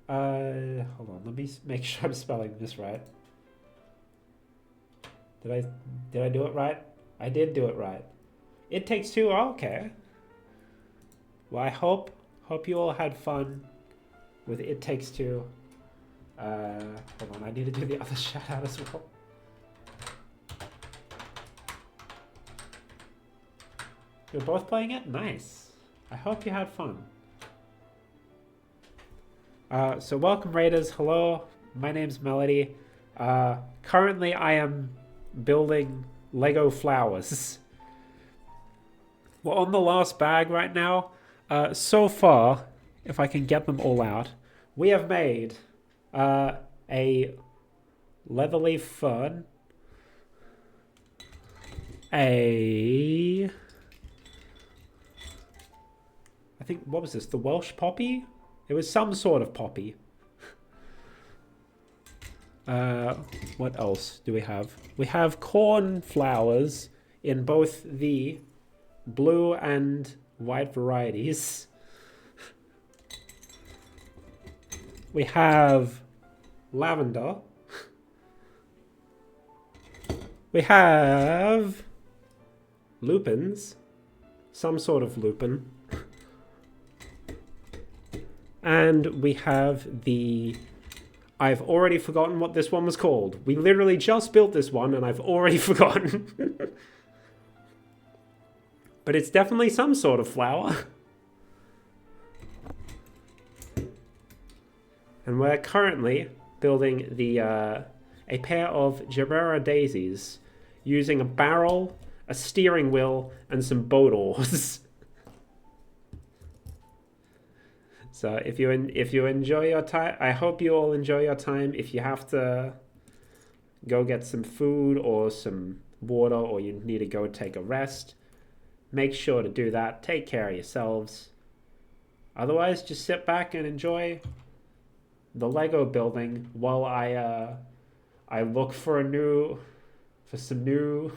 Hold on, let me make sure I'm spelling this right. Did I do it right? I did do it right. It Takes Two, oh, okay. Well, I hope you all had fun with It Takes Two. Hold on, I need to do the other shout out as well. You're both playing it? Nice. I hope you had fun. So welcome Raiders, hello, my name's Melody. Currently I am building Lego flowers. We're on the last bag right now. So far, if I can get them all out, we have made a leatherleaf fern, I think, what was this, the Welsh poppy? It was some sort of poppy. What else do we have? We have cornflowers in both the blue and white varieties. We have lavender. We have lupins, some sort of lupin. And we have the... I've already forgotten what this one was called. We literally just built this one and I've already forgotten. But it's definitely some sort of flower. And we're currently building the a pair of Gerera daisies using a barrel, a steering wheel, and some boat oars. So if you enjoy your time, I hope you all enjoy your time. If you have to go get some food or some water, or you need to go take a rest, make sure to do that. Take care of yourselves. Otherwise, just sit back and enjoy the Lego building while I look for some new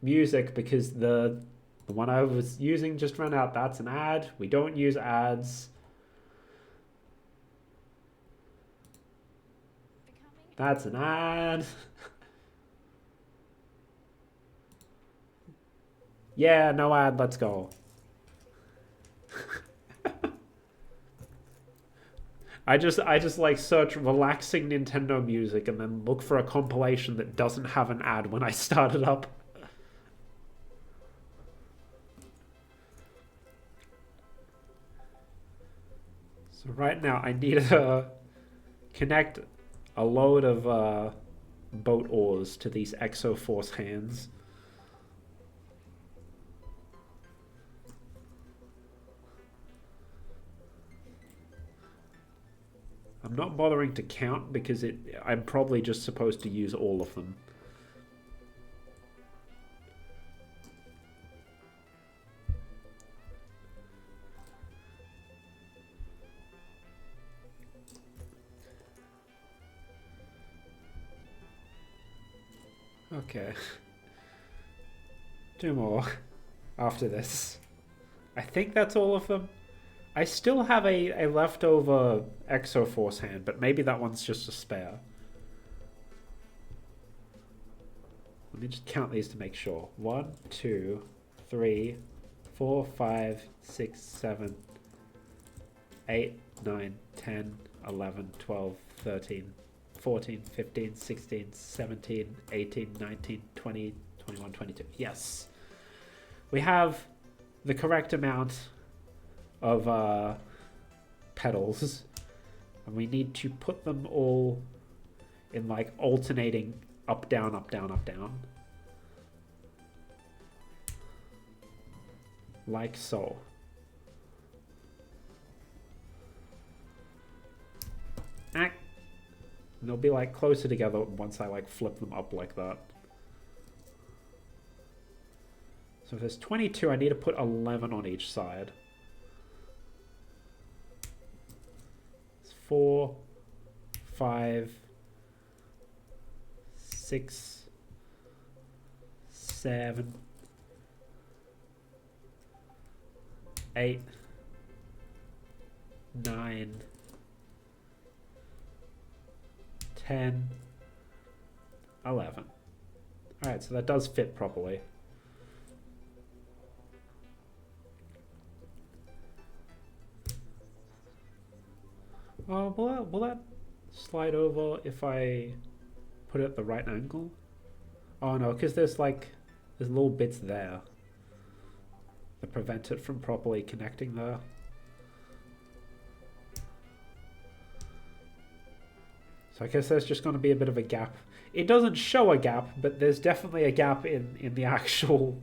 music, because the one I was using just ran out. That's an ad. We don't use ads. That's an ad. Yeah, no ad, let's go. I just like search relaxing Nintendo music and then look for a compilation that doesn't have an ad when I start it up. So right now I need to connect a load of boat oars to these Exoforce hands. I'm not bothering to count because I'm probably just supposed to use all of them. Okay. 2 more after this. I think that's all of them. I still have a leftover Exoforce hand, but maybe that one's just a spare. Let me just count these to make sure. 1, 2, 3, 4, 5, 6, 7, 8, 9, 10, 11, 12, 13, 14, 15, 16, 17, 18, 19, 20, 21, 22. Yes. We have the correct amount of petals. And we need to put them all in like alternating up, down, up, down, up, down. Like so. And they'll be like closer together once I like flip them up like that. So if there's 22, I need to put 11 on each side. It's 4, 5, 6, 7, 8, 9, 10, 11. Alright, so that does fit properly. Will that slide over if I put it at the right angle? Oh no, because there's little bits there that prevent it from properly connecting there. So I guess there's just going to be a bit of a gap. It doesn't show a gap, but there's definitely a gap in the actual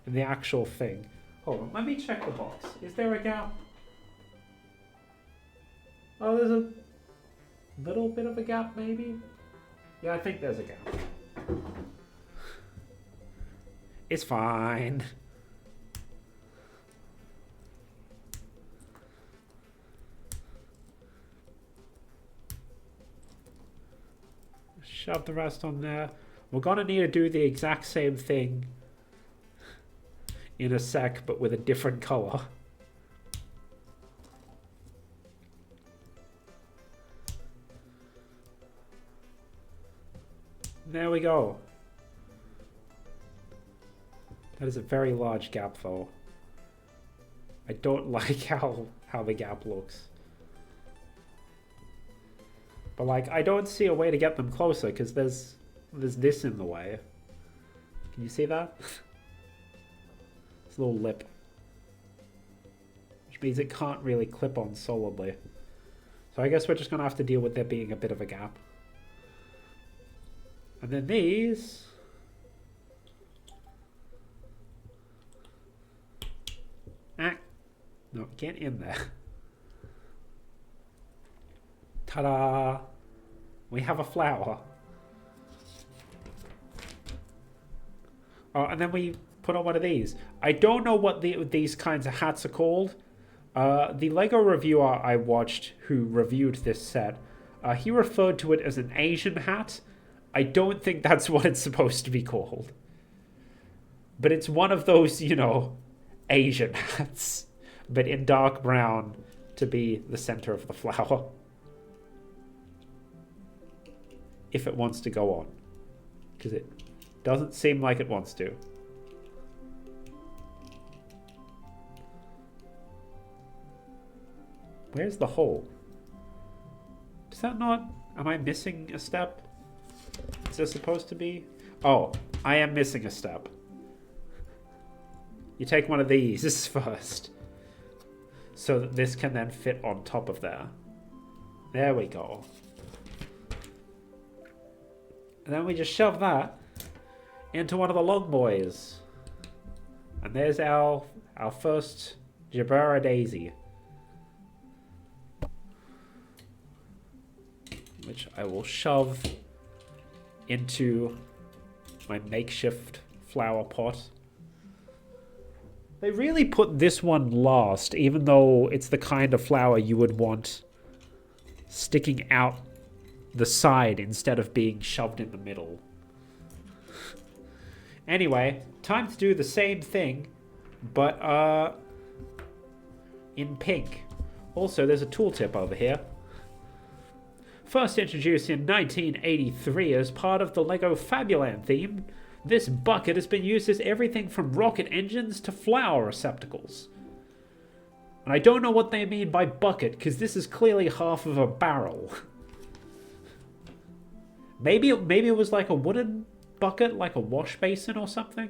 thing. Hold on, let me check the box. Is there a gap? Oh, there's a little bit of a gap, maybe? Yeah, I think there's a gap. It's fine. Shove the rest on there. We're gonna need to do the exact same thing in a sec, but with a different color. There we go. That is a very large gap, though. I don't like how the gap looks. But like, I don't see a way to get them closer because there's this in the way. Can you see that? This little lip. Which means it can't really clip on solidly. So I guess we're just going to have to deal with there being a bit of a gap. And then these... No, get in there. Ta-da! We have a flower. Oh, and then we put on one of these. I don't know what these kinds of hats are called. The Lego reviewer I watched who reviewed this set, he referred to it as an Asian hat. I don't think that's what it's supposed to be called. But it's one of those, you know, Asian hats. But in dark brown to be the center of the flower. If it wants to go on. Because it doesn't seem like it wants to. Where's the hole? Does that not... Am I missing a step? Is there supposed to be? Oh, I am missing a step. You take one of these first. So that this can then fit on top of there. There we go. And then we just shove that into one of the long boys. And there's our first Jabara Daisy. Which I will shove into my makeshift flower pot. They really put this one last, even though it's the kind of flower you would want sticking out the side instead of being shoved in the middle. Anyway, time to do the same thing, but in pink. Also, there's a tooltip over here. First introduced in 1983 as part of the LEGO Fabuland theme, this bucket has been used as everything from rocket engines to flower receptacles. And I don't know what they mean by bucket, because this is clearly half of a barrel. Maybe it was like a wooden bucket, like a wash basin or something.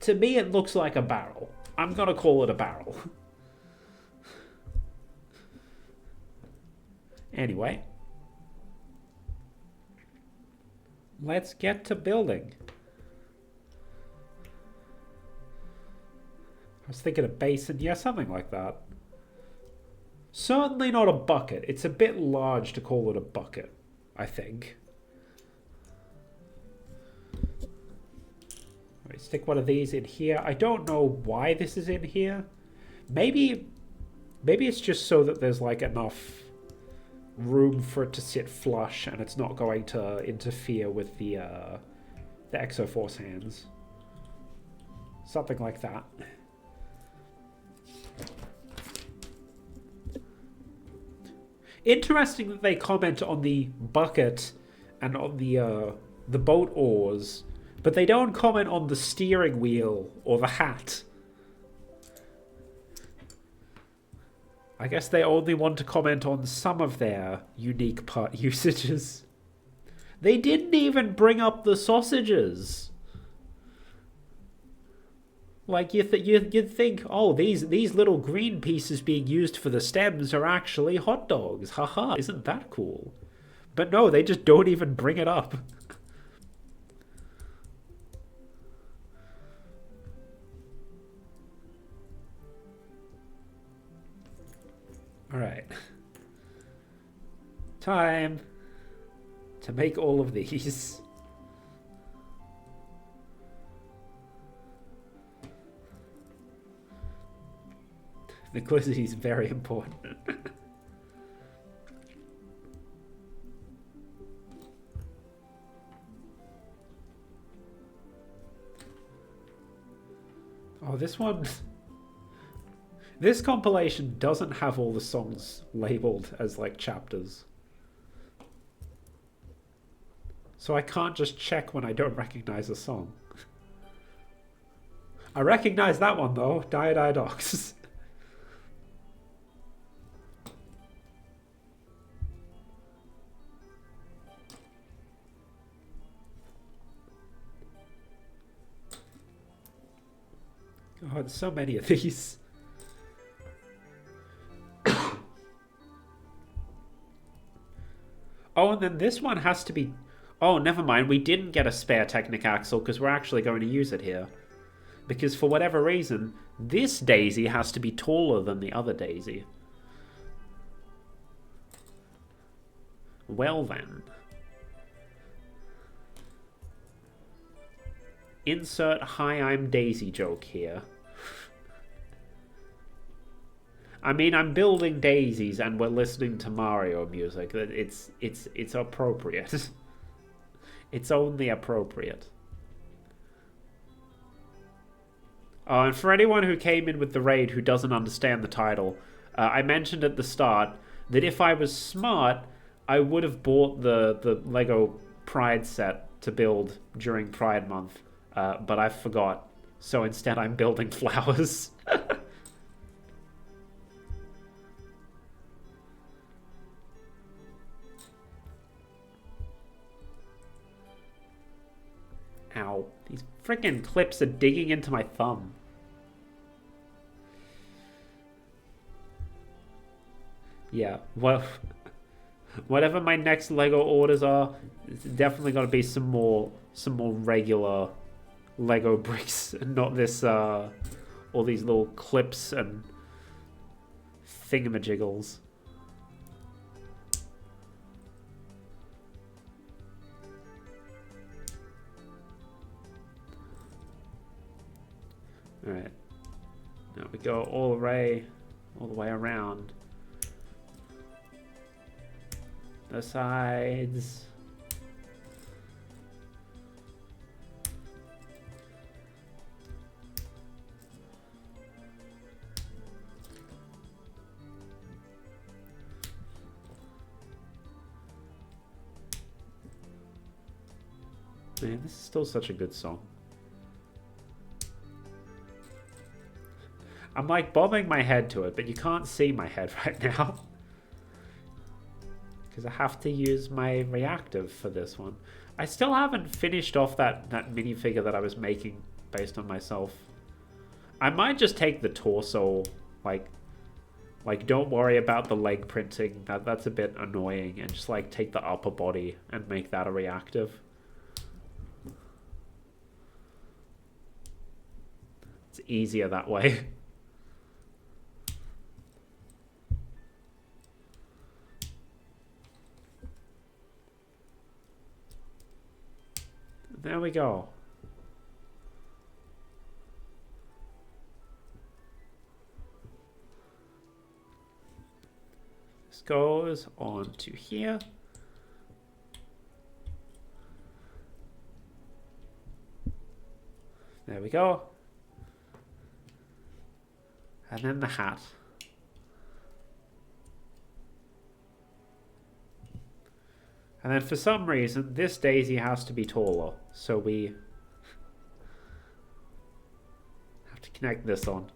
To me, it looks like a barrel. I'm gonna call it a barrel. Anyway. Let's get to building. I was thinking a basin. Yeah, something like that. Certainly not a bucket. It's a bit large to call it a bucket, I think. Right, stick one of these in here. I don't know why this is in here. Maybe it's just so that there's like enough room for it to sit flush and it's not going to interfere with the Exoforce hands. Something like that. Interesting that they comment on the bucket and on the boat oars, but they don't comment on the steering wheel or the hat. I guess they only want to comment on some of their unique part usages. They didn't even bring up the sausages. Like, you'd think, oh, these little green pieces being used for the stems are actually hot dogs. Haha, isn't that cool? But no, they just don't even bring it up. Alright. Time to make all of these. The glizzy is very important. Oh, this one... This compilation doesn't have all the songs labeled as, like, chapters. So I can't just check when I don't recognize a song. I recognize that one, though. Diodox. God, there's so many of these. Oh, and then this one has to be... Oh, never mind. We didn't get a spare Technic Axle because we're actually going to use it here. Because for whatever reason, this daisy has to be taller than the other daisy. Well then. Insert "Hi, I'm Daisy" joke here. I mean, I'm building daisies and we're listening to Mario music. It's appropriate. It's only appropriate. Oh, and for anyone who came in with the raid who doesn't understand the title, I mentioned at the start that if I was smart, I would have bought the Lego Pride set to build during Pride Month, but I forgot. So instead I'm building flowers. Ow. These freaking clips are digging into my thumb. Yeah, well, whatever my next Lego orders are, it's definitely got to be some more regular Lego bricks, and not this all these little clips and thingamajiggles. Alright. Now we go all the way around. The sides. Man, this is still such a good song. I'm like bobbing my head to it, but you can't see my head right now. Because I have to use my reactive for this one. I still haven't finished off that minifigure that I was making based on myself. I might just take the torso, like don't worry about the leg printing. That's a bit annoying, and just like take the upper body and make that a reactive. It's easier that way. There we go. This goes on to here. There we go. And then the hat. And then for some reason, this daisy has to be taller. So we have to connect this on.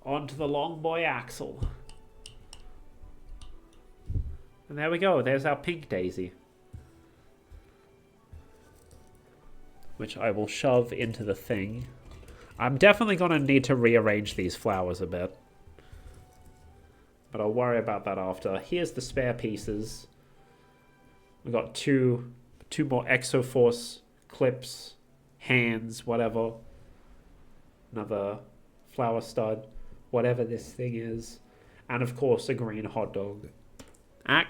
Onto the long boy axle. And there we go. There's our pink daisy. Which I will shove into the thing. I'm definitely going to need to rearrange these flowers a bit. But I'll worry about that after. Here's the spare pieces. We've got two more Exoforce clips, hands, whatever. Another flower stud, whatever this thing is. And of course a green hot dog. Ah.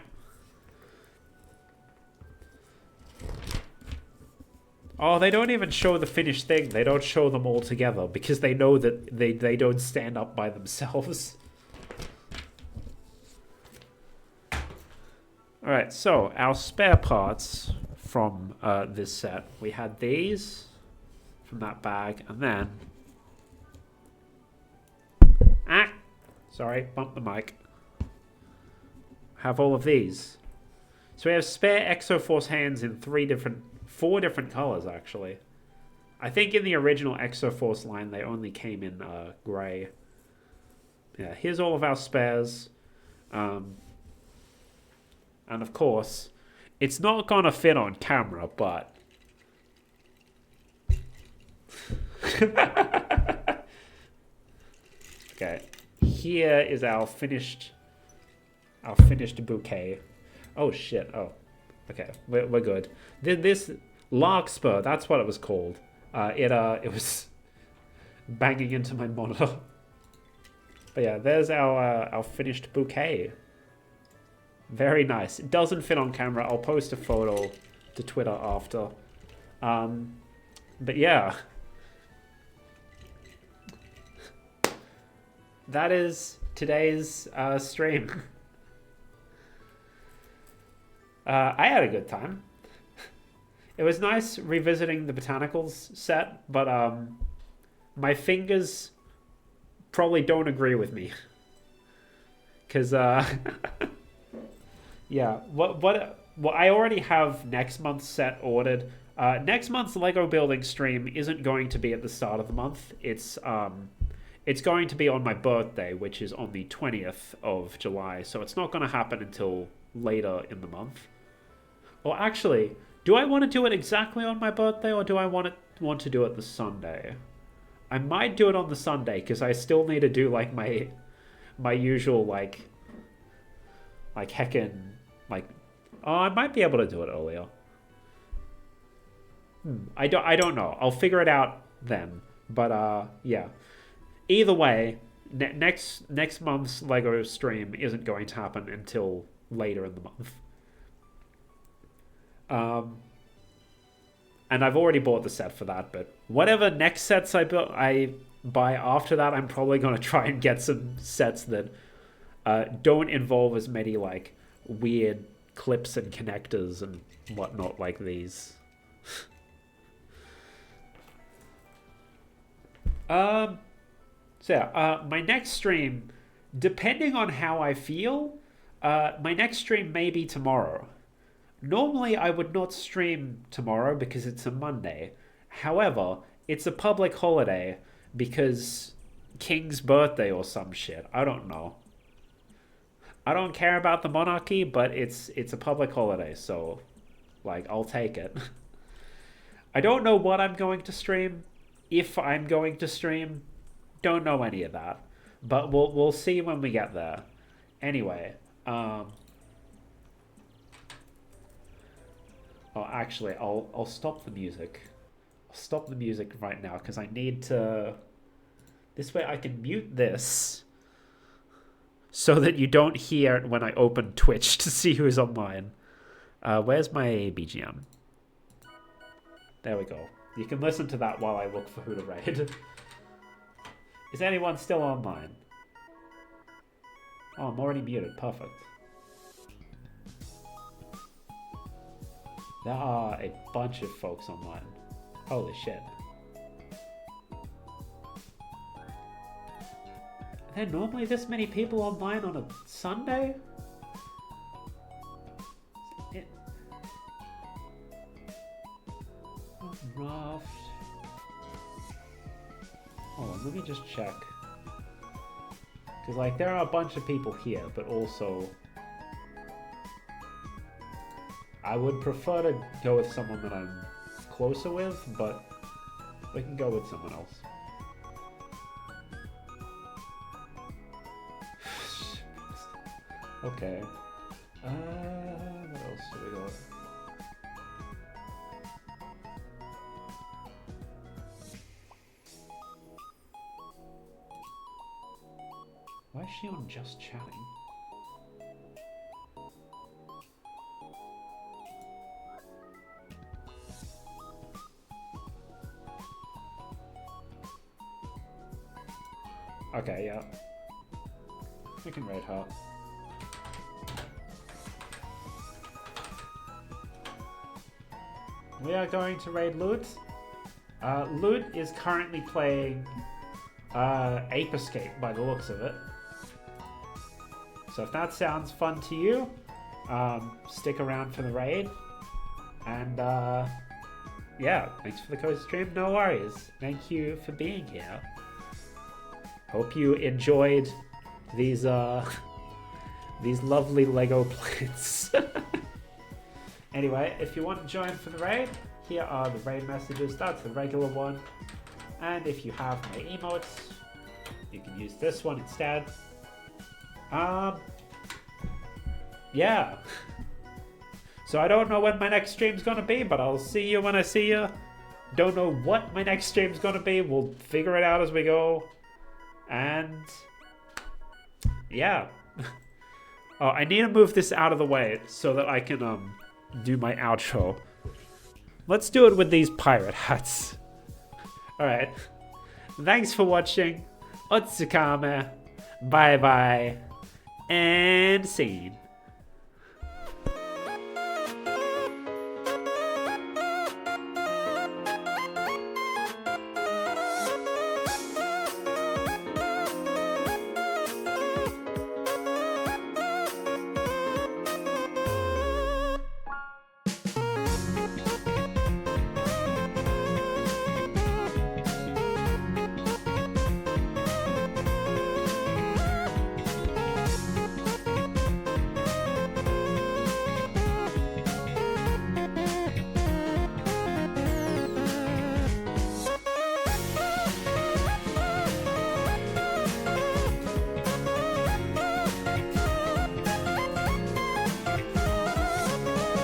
Oh, they don't even show the finished thing. They don't show them all together because they know that they don't stand up by themselves. Alright, so our spare parts from this set. We had these from that bag, and then... Ah! Sorry, bumped the mic. Have all of these. So we have spare Exoforce hands in 4 different colors, actually. I think in the original Exoforce line, they only came in grey. Yeah, here's all of our spares. And of course, it's not going to fit on camera, but... Okay, here is our finished bouquet. Oh, shit. Oh, okay, we're good. This larkspur, that's what it was called. It was banging into my monitor. But yeah, there's our finished bouquet. Very nice. It doesn't fit on camera. I'll post a photo to Twitter after. But yeah. That is today's stream. I had a good time. It was nice revisiting the botanicals set, but my fingers probably don't agree with me. Because, yeah, what I already have next month's set ordered. Next month's Lego building stream isn't going to be at the start of the month. It's going to be on my birthday, which is on the 20th of July, so it's not going to happen until later in the month. Or actually, do I want to do it exactly on my birthday, or do I want to do it the Sunday? I might do it on the Sunday, because I still need to do, like, my usual, like heckin', like... Oh, I might be able to do it earlier. I don't know. I'll figure it out then. But, yeah. Either way, next month's Lego stream isn't going to happen until later in the month. And I've already bought the set for that, but whatever next sets I buy after that, I'm probably going to try and get some sets that don't involve as many, like, weird clips and connectors and whatnot like these. So yeah, my next stream Depending on how I feel, my next stream may be tomorrow. Normally, I would not stream tomorrow because it's a Monday. However, it's a public holiday because King's birthday or some shit. I don't know. I don't care about the monarchy, but it's a public holiday, so like I'll take it. I don't know what I'm going to stream, if I'm going to stream. Don't know any of that, but we'll see when we get there. Anyway, oh, actually, I'll stop the music. I'll stop the music right now because I need to. This way I can mute this so that you don't hear it when I open Twitch to see who's online. Where's my BGM? There we go. You can listen to that while I look for who to raid. Is anyone still online? Oh, I'm already muted. Perfect. There are a bunch of folks online. Holy shit. Are there normally this many people online on a Sunday? Raft. Hold on, let me just check. Because, like, there are a bunch of people here, but also I would prefer to go with someone that I'm closer with, but we can go with someone else. Okay. What else do we got? Why is she on just chatting? Okay, yeah. We can raid her. We are going to raid Loot. Loot is currently playing Ape Escape by the looks of it. So if that sounds fun to you, stick around for the raid. And yeah, thanks for the co-stream. No worries. Thank you for being here. Hope you enjoyed these lovely Lego plates. Anyway, if you want to join for the raid, here are the raid messages. That's the regular one. And if you have my emotes, you can use this one instead. Yeah. So I don't know when my next stream's gonna be, but I'll see you when I see you. Don't know what my next stream's gonna be. We'll figure it out as we go. And yeah. Oh, I need to move this out of the way so that I can do my outro. Let's do it with these pirate hats. Alright. Thanks for watching. Otsukame. Bye bye. And scene.